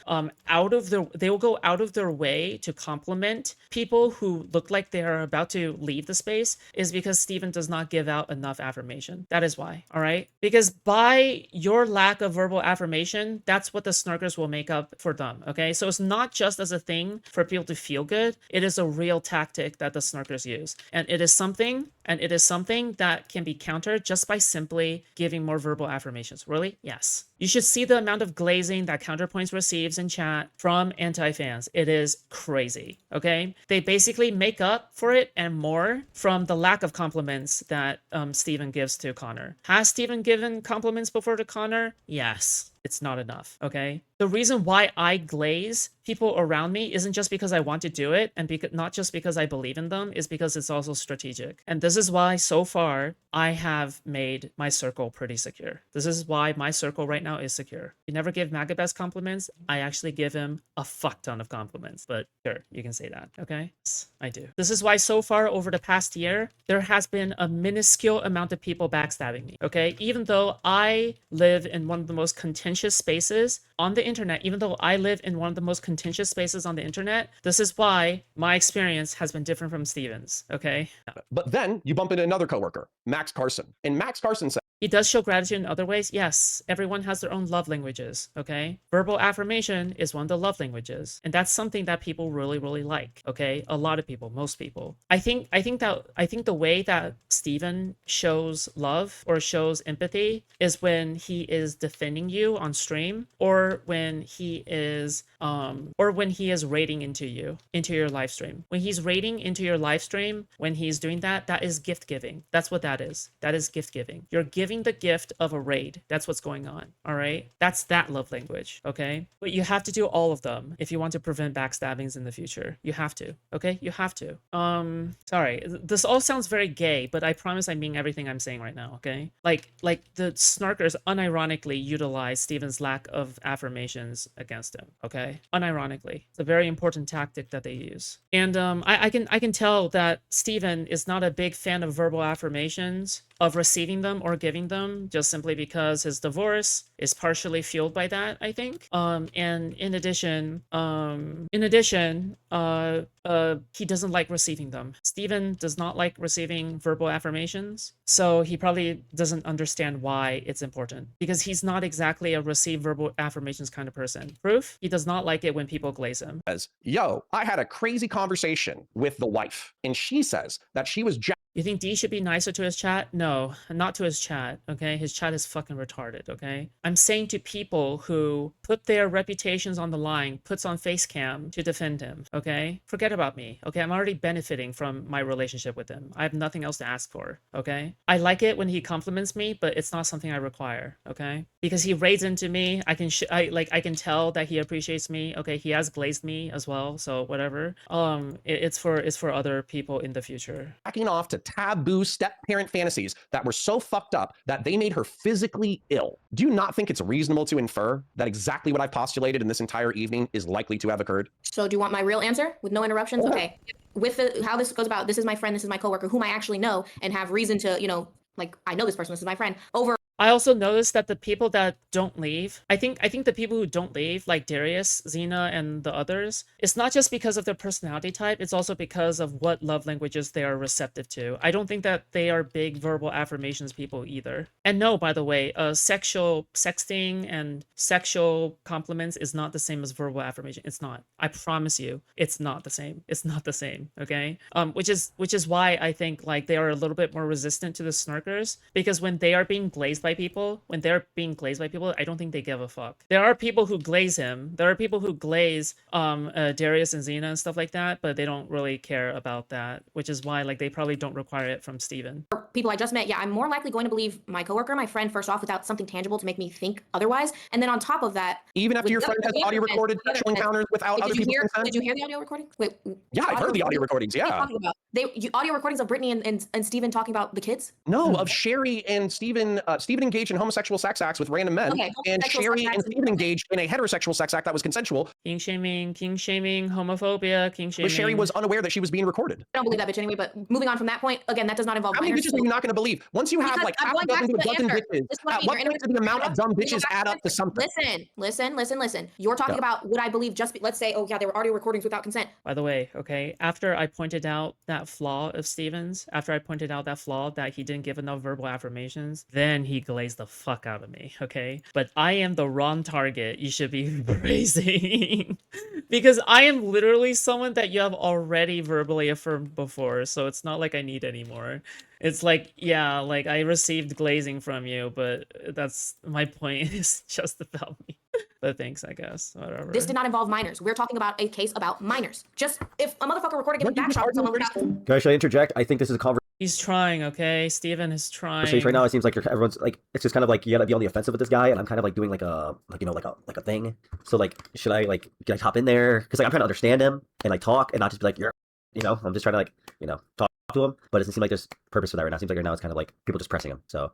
out of their way to compliment people who look like they are about to leave the space is because Steven does not give out enough affirmation. That is why, all right? Because by your lack of verbal affirmation, that's what the snarkers will make up for them, okay? So it's not just as a thing for people to feel good, it is a real tactic that the snarkers use. And it is something that can be countered just by simply giving more verbal affirmations. Really? Yes. You should see the amount of glazing that CounterPoints receives in chat from anti-fans. It is crazy, okay? They basically make up for it and more from the lack of compliments that Steven gives to Connor. Has Steven given compliments before to Connor? Yes. It's not enough, okay? the reason why I glaze people around me isn't just because I want to do it, and not just because I believe in them, is because it's also strategic. And this is why so far I have made my circle pretty secure. This is why my circle right now is secure. You never give Magabest compliments. I actually give him a fuck ton of compliments, but sure, you can say that, okay? Yes, I do. This is why so far over the past year, there has been a minuscule amount of people backstabbing me, okay? Even though I live in one of the most contentious spaces on the internet, even though I live in one of the most contentious spaces on the internet, this is why my experience has been different from Steven's, okay? But then you bump into another coworker, Max Carson. And Max Carson said, he does show gratitude in other ways. Yes, everyone has their own love languages, okay? Verbal affirmation is one of the love languages. And that's something that people really, really like, okay? A lot of people, most people. I think the way that Steven shows love or shows empathy is when he is defending you on stream, or when he is raiding into you, into your live stream. When he's raiding into your live stream, when he's doing that, that is gift giving. That's what that is. That is gift giving. You're giving the gift of a raid. That's what's going on. All right. That's that love language. Okay. But you have to do all of them if you want to prevent backstabbings in the future. You have to. Okay. You have to. Sorry. This all sounds very gay, but I promise I mean everything I'm saying right now. Okay. Like the snarkers unironically utilize Steven's lack of affirmations against him. Okay. Unironically. It's a very important tactic that they use. And I can tell that Steven is not a big fan of verbal affirmations, of receiving them or giving them, just simply because his divorce is partially fueled by that, I think. And in addition, he doesn't like receiving them. Steven does not like receiving verbal affirmations, so he probably doesn't understand why it's important, because he's not exactly a receive verbal affirmations kind of person. Proof, he does not like it when people glaze him. As, yo, I had a crazy conversation with the wife, and she says that she was You think D should be nicer to his chat? No, not to his chat, okay? His chat is fucking retarded, okay? I'm saying to people who put their reputations on the line, puts on face cam to defend him, okay? Forget about me, okay? I'm already benefiting from my relationship with him. I have nothing else to ask for, okay? I like it when he compliments me, but it's not something I require, okay? Because he raids into me, I can tell that he appreciates me, okay? He has glazed me as well, so whatever. It's for other people in the future. Backing off to taboo step-parent fantasies that were so fucked up that they made her physically ill. Do you not think it's reasonable to infer that exactly what I've postulated in this entire evening is likely to have occurred? So do you want my real answer with no interruptions? Okay. With how this goes about, this is my friend, this is my coworker, whom I actually know and have reason to, like, I know this person, this is my friend, over. I also noticed that the people that don't leave, I think the people who don't leave, like Darius, Xena, and the others, it's not just because of their personality type, it's also because of what love languages they are receptive to. I don't think that they are big verbal affirmations people either. And no, by the way, sexual sexting and sexual compliments is not the same as verbal affirmation. It's not. I promise you, it's not the same. It's not the same, okay? Which is why I think like they are a little bit more resistant to the snarkers, because when they are being glazed by people, I don't think they give a fuck. There are people who glaze him. There are people who glaze Darius and Xena and stuff like that, but they don't really care about that, which is why like they probably don't require it from Steven. People I just met, yeah, I'm more likely going to believe my coworker, my friend, first off, without something tangible to make me think otherwise. And then on top of that, even after your friend has audio recorded sexual encounters without other people's consent? Did you hear the audio recording? Wait. Yeah, I've heard the audio recordings, yeah. Audio recordings of Brittany and Steven talking about the kids? No, of Sherry and Steven engaged in homosexual sex acts with random men, and Sherry and Steven engaged in a heterosexual sex act that was consensual. King shaming, homophobia, king shaming. But Sherry was unaware that she was being recorded. I don't believe that bitch anyway, but moving on from that point, again, that does not involve How many bitches are you not going to believe? Once you have like half a dozen to a dozen bitches, at what point does the amount of dumb bitches add up to something? Listen. You're talking about would I believe let's say, oh yeah, there were audio recordings without consent. By the way, okay, after I pointed out that flaw of Steven's, after I pointed out that flaw that he didn't give enough verbal affirmations, then he glazed the fuck out of me, okay? But I am the wrong target you should be praising because I am literally someone that you have already verbally affirmed before, so it's not like I need any more. It's like, yeah, like I received glazing from you, but that's my point is just about me. But thanks, I guess. Whatever. This did not involve minors. We're talking about a case about minors. Just if a motherfucker recorded getting backshot from someone without... Guys, should I interject? I think this is a conversation. He's trying, okay? Steven is trying. So right now it seems like everyone's like, it's just kind of like you gotta be on the offensive with this guy, and I'm kind of like doing like a thing. So like, should I hop in there? Because like I'm trying to understand him and like talk and not just be like I'm just trying to like talk to him, but it doesn't seem like there's purpose for that right now. It seems like right now it's kind of like people just pressing him. So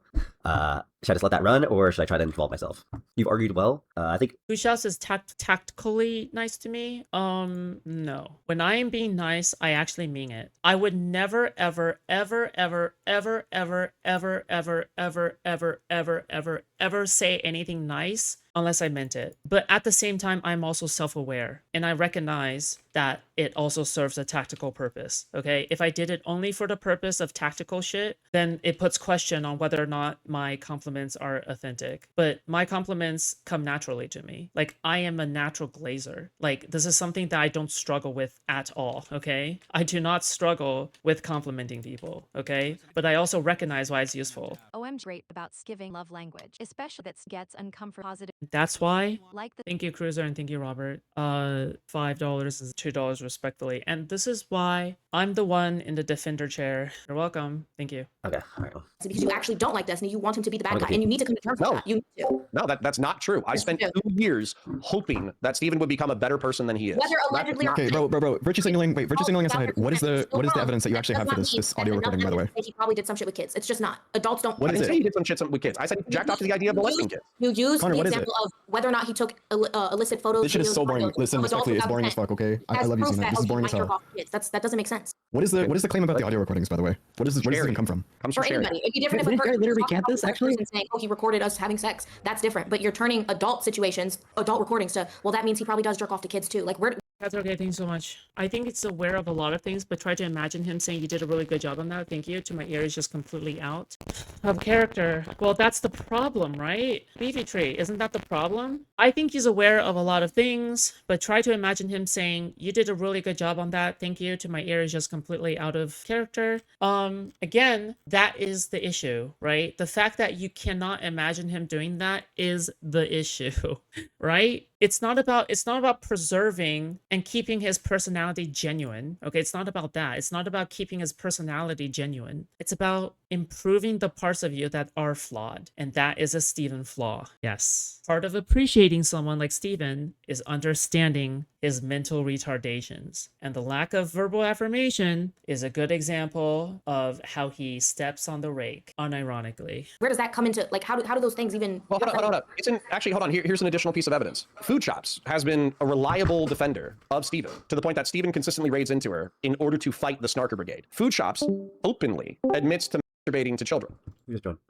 should I just let that run, or should I try to involve myself? You've argued well. I think Foodshops is tactically nice to me. No. When I am being nice, I actually mean it. I would never, ever, ever, ever, ever, ever, ever, ever, ever, ever, ever, ever, ever say anything nice unless I meant it. But at the same time, I'm also self-aware, and I recognize that it also serves a tactical purpose, okay? If I did it only for the purpose of tactical shit, then it puts question on whether or not my compliments are authentic. But my compliments come naturally to me. Like, I am a natural glazer. Like, this is something that I don't struggle with at all, okay? I do not struggle with complimenting people, okay? But I also recognize why it's useful. OM's great about giving love language, especially that gets uncomfortable positive. That's why. Like the Thank you, Cruiser, and thank you, Robert. $5 is $2 respectively. And this is why I'm the one in the defender chair. You're welcome. Thank you. Okay. All right. Because you actually don't like Destiny, you want him to be the bad guy, and you need to come to terms with that. You need to. No, that's not true. I spent 2 years hoping that Steven would become a better person than he is. Whether allegedly or Okay, bro. Virtue signaling. Wait, virtue signaling aside, what is the evidence that you actually have for this audio recording, by the way? He probably did some shit with kids. It's just not. Adults don't. What is it? He did some shit with kids. I said he jacked off to the idea of molesting kids. You use Connor, the what is example of whether or not he took illicit photos. This shit is so boring. Listen, respectfully, it's boring as fuck. Okay, I love using it. This is boring as hell. That doesn't make sense. What is the claim about the audio recordings, by the way? Where does this even come from? Comes For from Sherry. anybody, it'd be different if a Didn't Gary person literally recant this, actually? saying, "Oh, he recorded us having sex." That's different. But you're turning adult situations, adult recordings to, well, that means he probably does jerk off to kids too. Like, where? That's okay. Thanks so much. I think it's aware of a lot of things, but try to imagine him saying you did a really good job on that. Thank you. To my ear is just completely out of character. Well, that's the problem, right? Beefy Tree, isn't that the problem? I think he's aware of a lot of things, but try to imagine him saying you did a really good job on that. Thank you. To my ear is just completely out of character. Again, that is the issue, right? The fact that you cannot imagine him doing that is the issue, right? It's not about preserving and keeping his personality genuine. Okay, it's not about that. It's not about keeping his personality genuine. It's about improving the parts of you that are flawed. And that is a Steven flaw. Yes. Part of appreciating someone like Steven is understanding his mental retardations. And the lack of verbal affirmation is a good example of how he steps on the rake, unironically. Where does that come into? Like, how do those things even? Well, hold on. Actually, hold on. Here's an additional piece of evidence. Foodshops has been a reliable defender of Steven, to the point that Steven consistently raids into her in order to fight the Snarker Brigade. Foodshops openly admits to masturbating to children.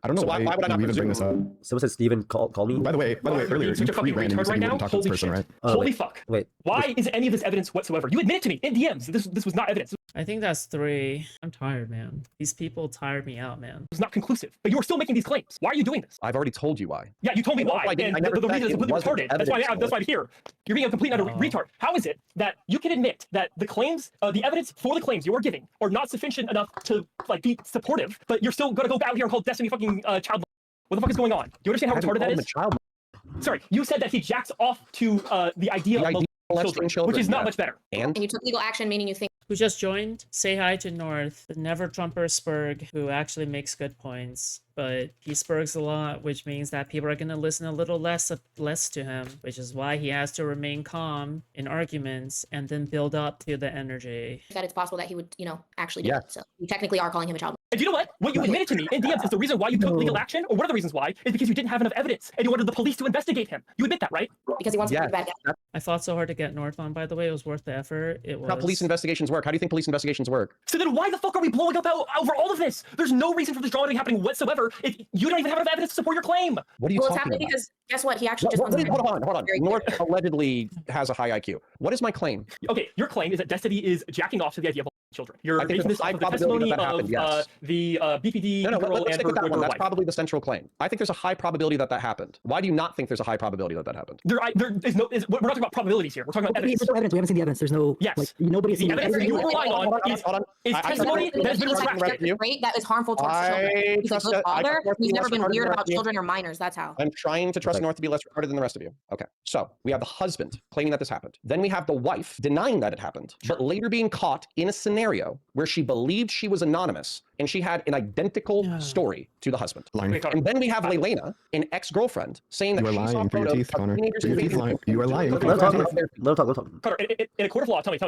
I don't know why would I not even bring this up. Someone said Steven call me. By the way, earlier you pre-ran and you said you wouldn't talk to this person, right? Holy fuck. Wait. Why is any of this evidence whatsoever? You admitted to me in DMs. This was not evidence. I think that's 3. I'm tired, man. These people tired me out, man. It was not conclusive. But you were still making these claims. Why are you doing this? I've already told you why. Yeah, you told me why. I And never the reason is said it completely wasn't retarded. That's why I'm here. You're being a complete and utter retard. How is it that you can admit that the claims, the evidence for the claims you are giving are not sufficient enough to like be supportive, but you're still gonna go out here and call Destiny fucking child? What the fuck is going on? Do you understand how retarded that is? Sorry, you said that he jacks off to the idea of molesting children, which is not much better. And you took legal action, meaning you think. Who just joined? Say hi to North, the never Trumper Spurg, who actually makes good points. But he spurgs a lot, which means that people are going to listen a little less to him, which is why he has to remain calm in arguments and then build up to the energy. That it's possible that he would, actually do it. So you technically are calling him a child. And you know what? What you admitted to me in DMs is the reason why you took legal action, or one of the reasons why, is because you didn't have enough evidence and you wanted the police to investigate him. You admit that, right? Because he wants to be a bad guy. I fought so hard to get North on, by the way. It was worth the effort. It was. How police investigations work? How do you think police investigations work? So then why the fuck are we blowing up over all of this? There's no reason for this drama to be happening whatsoever. You don't even have enough evidence to support your claim. What are you Well, it's talking happening about? because guess what? He actually just wants to. Hold on. North allegedly has a high IQ. What is my claim? Okay, your claim is that Destiny is jacking off to the idea of children. You're I think basing there's this a high off of the probability testimony that happened, of yes. the BPD No, girl let's and stick with that her one. That's wife. probably the central claim. I think there's a high probability that happened. Why do you not think there's a high probability that happened? There is no. We're not talking about probabilities here. We're talking about evidence. There's no evidence. We haven't seen the evidence. There's no. Yes. Like, nobody's seen The evidence that you were relying on is testimony that has been retracted. Right? That is harmful towards children. He's a good father. He's never been weird about children or minors. That's how. I'm trying to trust North to be less retarded than the rest of you. Okay. So we have the husband claiming that this happened. Then we have the wife denying that it happened, but later being caught in a scenario scenario where she believed she was anonymous and she had an identical story to the husband. Lying. And then we have Leilena, an ex-girlfriend, saying that You are she saw lying through your photos teeth, of Connor. teenagers Through your invading teeth lying. the You are lying. Let him talk. Connor, in a court of law, tell me.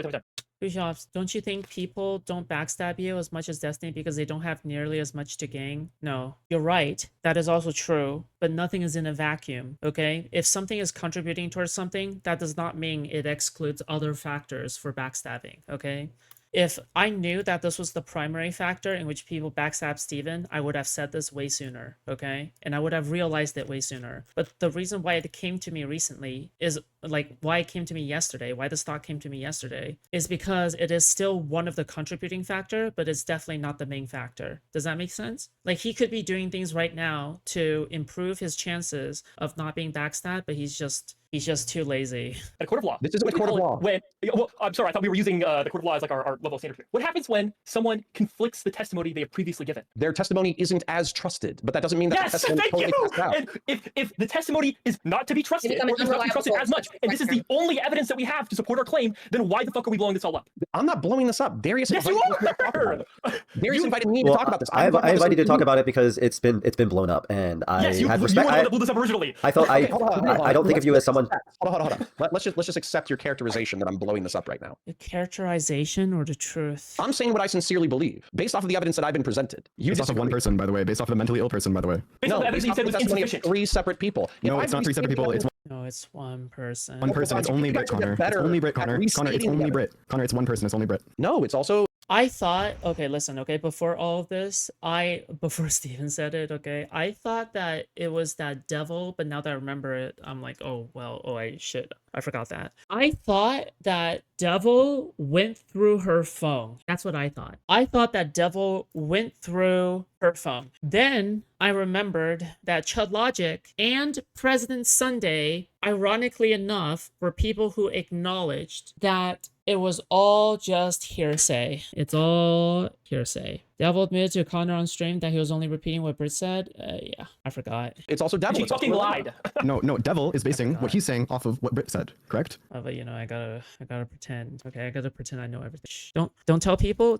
Foodshops, don't you think people don't backstab you as much as Destiny because they don't have nearly as much to gain? No, you're right. That is also true, but nothing is in a vacuum, okay? If something is contributing towards something, that does not mean it excludes other factors for backstabbing, okay? If I knew that this was the primary factor in which people backstab Steven, I would have said this way sooner, okay? And I would have realized it way sooner. But the reason why it came to me recently is, like, why it came to me yesterday, why this thought came to me yesterday, is because it is still one of the contributing factor, but it's definitely not the main factor. Does that make sense? Like, he could be doing things right now to improve his chances of not being backstabbed, but he's just too lazy. At a court of law. This is a court of law. Well, I'm sorry, I thought we were using the court of law as like our level of standard here. What happens when someone conflicts the testimony they have previously given? Their testimony isn't as trusted, but that doesn't mean that the testimony thank totally you. passed out. And if the testimony is not to be trusted, or is not to be trusted as much, and this is the only evidence that we have to support our claim, then why the fuck are we blowing this all up? I'm not blowing this up. Darius Yes, you are! Darius invited me to talk about this. I invited you to talk about it because it's been blown up, and I yes, you had were respect. the one that blew this up originally. I felt I don't think of you as someone. Hold on. Let's just accept your characterization that I'm blowing this up right now. The characterization or the truth? I'm saying what I sincerely believe, based off of the evidence that I've been presented. Based off of one person, by the way. Based off of a mentally ill person, by the way. Based on the evidence you said was testimony of insufficient. 3 separate people. No, it's not 3 separate people. It's No, it's one person. one person. It's only Brit, Connor. It's only Brit, Connor. Connor, it's only Brit. Connor, it's one person. It's only Brit. No, it's also. I thought, okay, listen, okay, before all of this, before Steven said it, okay, I thought that it was that devil, but now that I remember it, I'm like, I forgot that. I thought that devil went through her phone. That's what I thought. I thought that devil went through her phone. Then I remembered that Chud Logic and President Sunday, ironically enough, were people who acknowledged that it was all just hearsay. It's all hearsay. Devil admitted to Connor on stream that he was only repeating what Britt said. Yeah, I forgot. It's also devil. She fucking lied. No, Devil is basing what he's saying off of what Brit said, correct? But I gotta pretend. Okay, I gotta pretend I know everything. Shh. Don't tell people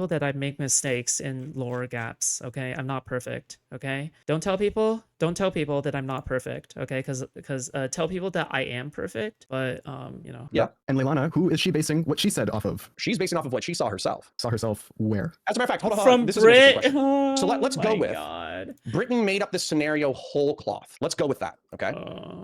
that I make mistakes in lore gaps. Okay, I'm not perfect. Okay, don't tell people that I'm not perfect. Okay, because tell people that I am perfect. But Yeah. And Leilana, who is she basing what she said off of? She's basing off of what she saw herself. Saw herself where? As a matter of fact, hold on. From This Brit. is an interesting question. So let's go with. God. Brittany made up this scenario whole cloth. Let's go with that. Okay.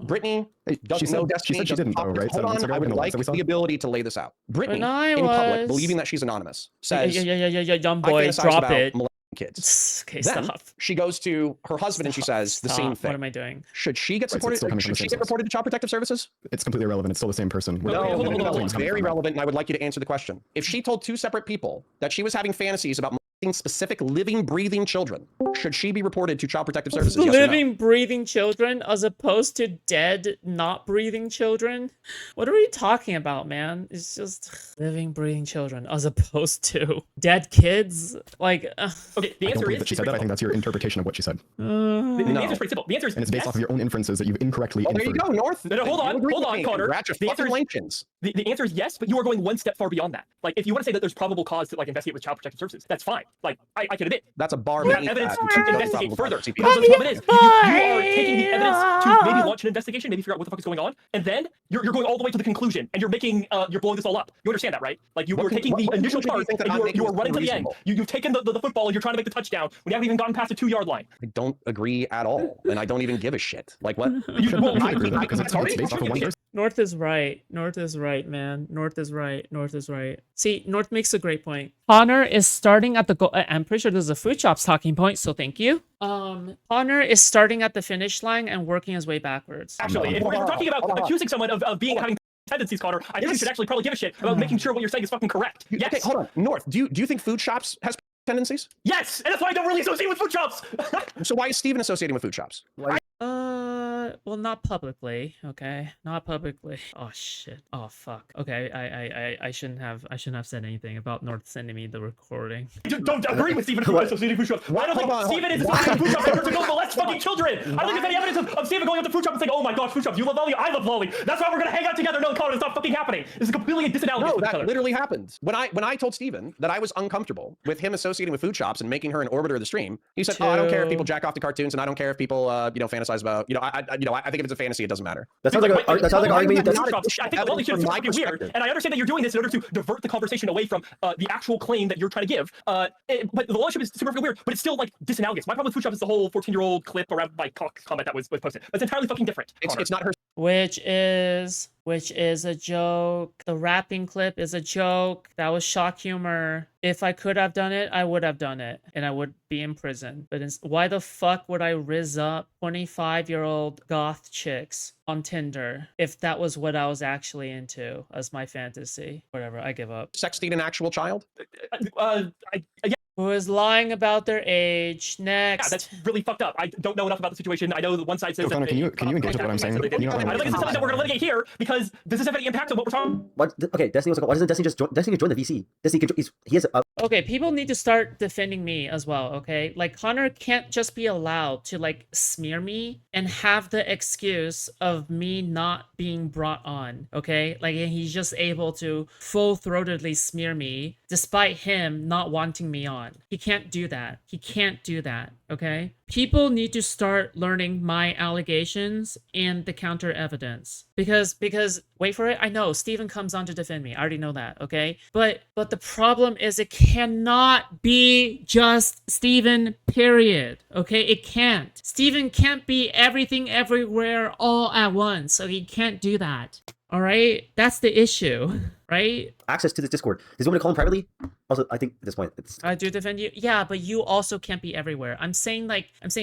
Brittany doesn't know Destiny. She said she didn't know, right? Hold on. I would like the ability to lay this out. Brittany, in public, believing that she's anonymous, says, Yeah, young boy, drop it. Kids. Okay, then stop. she goes to her husband and she says the same thing. What am I doing? Should she get supported? Should she get reported to Child Protective Services? It's completely irrelevant. It's still the same person. No, it's very relevant, and I would like you to answer the question. If she told 2 separate people that she was having fantasies about specific living, breathing children, should she be reported to Child Protective Services? Living, breathing children as opposed to dead, not breathing children? What are we talking about, man? It's just living, breathing children as opposed to dead kids? Like, okay, the I don't answer believe is that she said that. I think that's your interpretation of what she said. The answer is pretty simple. The answer is and it's based yes. off of your own inferences that you've incorrectly there you inferred. go, North. No, hold on, Connor. The answer is yes, but you are going one step far beyond that. Like, if you want to say that there's probable cause to investigate with Child Protective Services, that's fine. Like, I can admit that's a bar. You have evidence to investigate further. Because the problem is, you are taking the evidence to maybe launch an investigation, maybe figure out what the fuck is going on, and then you're going all the way to the conclusion, and you're blowing this all up. You understand that, right? Like, you are taking the initial part, and you are running to the end. You've taken the football, and you're trying to make the touchdown when you haven't even gotten past the 2-yard line. I don't agree at all, and I don't even give a shit. Like, what? North is right. North is right, man. North is right. North is right. See, North makes a great point. Connor is starting at the goal. I'm pretty sure this is a Foodshops talking point, so thank you. Connor is starting at the finish line and working his way backwards. Actually, if we're talking about accusing someone of having tendencies, Connor, I think you should actually probably give a shit about making sure what you're saying is fucking correct. Yes. Okay, hold on. North, do you think Foodshops has tendencies? Yes, and that's why I don't really associate with Foodshops. So why is Steven associating with Foodshops? Well, not publicly, okay? Not publicly. Oh shit. Oh fuck. Okay, I shouldn't have said anything about North sending me the recording. Don't agree with Steven associating food shops. I don't think Steven is associating food shops to go molest fucking children. I don't think there's any evidence of Steven going up to food shop and saying, oh my gosh, food shops, you love Lolly, I love Lolly. That's why we're gonna hang out together. No, Connor, it's not fucking happening. This is completely disanalogous. No, that literally happened. When I told Steven that I was uncomfortable with him associating with food shops and making her an orbiter of the stream, he said, oh, I don't care if people jack off the cartoons, and I don't care if people fantasize about, I think if it's a fantasy, it doesn't matter. That sounds like an argument. I think the Lolly shit is fucking weird, and I understand that you're doing this in order to divert the conversation away from the actual claim that you're trying to give. But the Lolly shit is super fucking weird, but it's still like disanalogous. My problem with food shop is the whole 14-year-old clip around my comment that was posted. It's entirely fucking different. It's not her. Which is a joke. The rapping clip is a joke. That was shock humor. If I could have done it, I would have done it, and I would be in prison. But why the fuck would I rizz up 25-year-old goth chicks on Tinder if that was what I was actually into as my fantasy? Whatever, I give up. Sexting an actual child? Yeah. Who is lying about their age? Next. Yeah, that's really fucked up. I don't know enough about the situation. I know that one side says Connor, can you engage with what I'm saying? I don't think it's something that we're gonna litigate here because this doesn't have any impact on what we're talking about. Okay, Destiny was like, why doesn't Destiny just join the VC? Destiny he has a... Okay, people need to start defending me as well, okay? Like, Connor can't just be allowed to, like, smear me and have the excuse of me not being brought on, okay? Like, he's just able to full-throatedly smear me despite him not wanting me on. He can't do that. He can't do that, okay? People need to start learning my allegations and the counter evidence. Because wait for it, I know Steven comes on to defend me. I already know that, okay? But the problem is it cannot be just Steven, period. Okay? It can't. Steven can't be everything everywhere all at once. So he can't do that. All right? That's the issue, right? Access to this Discord. Does you want to call him privately? Also, I think at this point, it's... I do defend you. Yeah, but you also can't be everywhere. I'm saying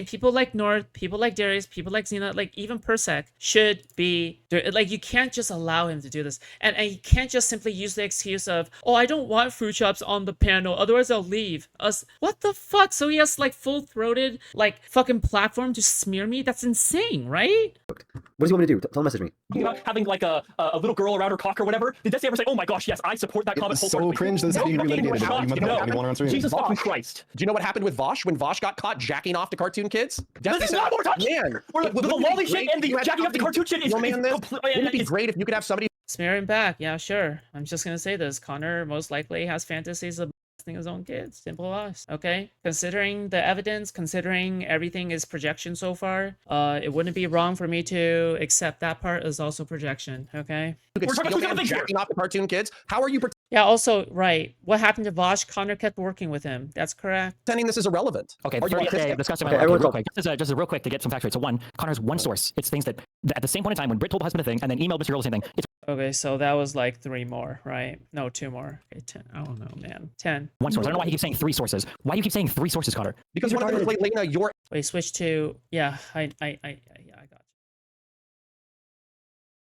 people like North, people like Darius, people like Xena, like even Persec should be... Like, you can't just allow him to do this. And you can't just simply use the excuse of, oh, I don't want food shops on the panel, otherwise I'll leave. What the fuck? So he has, like, full-throated, like, fucking platform to smear me? That's insane, right? What does he want me to do? Tell him, message me. About having, like, a little girl around her cock or whatever. Did Destiny ever say, oh my gosh, yes, I support that comment wholeheartedly? So cringe that's being relitigated. Jesus fucking Christ. Do you know what happened with Vosh when Vosh got caught jacking off to cartoon kids? This is not what we're talking about. The Lolly shit and the jacking off the cartoon shit is completely... Wouldn't it be great if you could have somebody... Smear him back. Yeah, sure. I'm just gonna say this. Connor most likely has fantasies of his own kids. Simple as. Okay? Considering the evidence, considering everything is projection so far, it wouldn't be wrong for me to accept that part as also projection. Okay? We're talking about jacking off the cartoon kids. How are you Yeah, also, right. What happened to Vosh? Connor kept working with him. That's correct. pretending this is irrelevant? Okay, before we get discussing my life, real quick. Just real quick to get some facts right. So one, Connor has one source. It's things that at the same point in time when Britt told husband a thing and then emailed Mr. Girl the same thing. It's okay, so that was like 3 more, right? No, 2 more. Okay, 10. I don't know, man. 10. One source. I don't know why he keeps saying 3 sources. Why do you keep saying 3 sources, Connor? Because one of them is Lena, your... Wait, switch to... Yeah, I got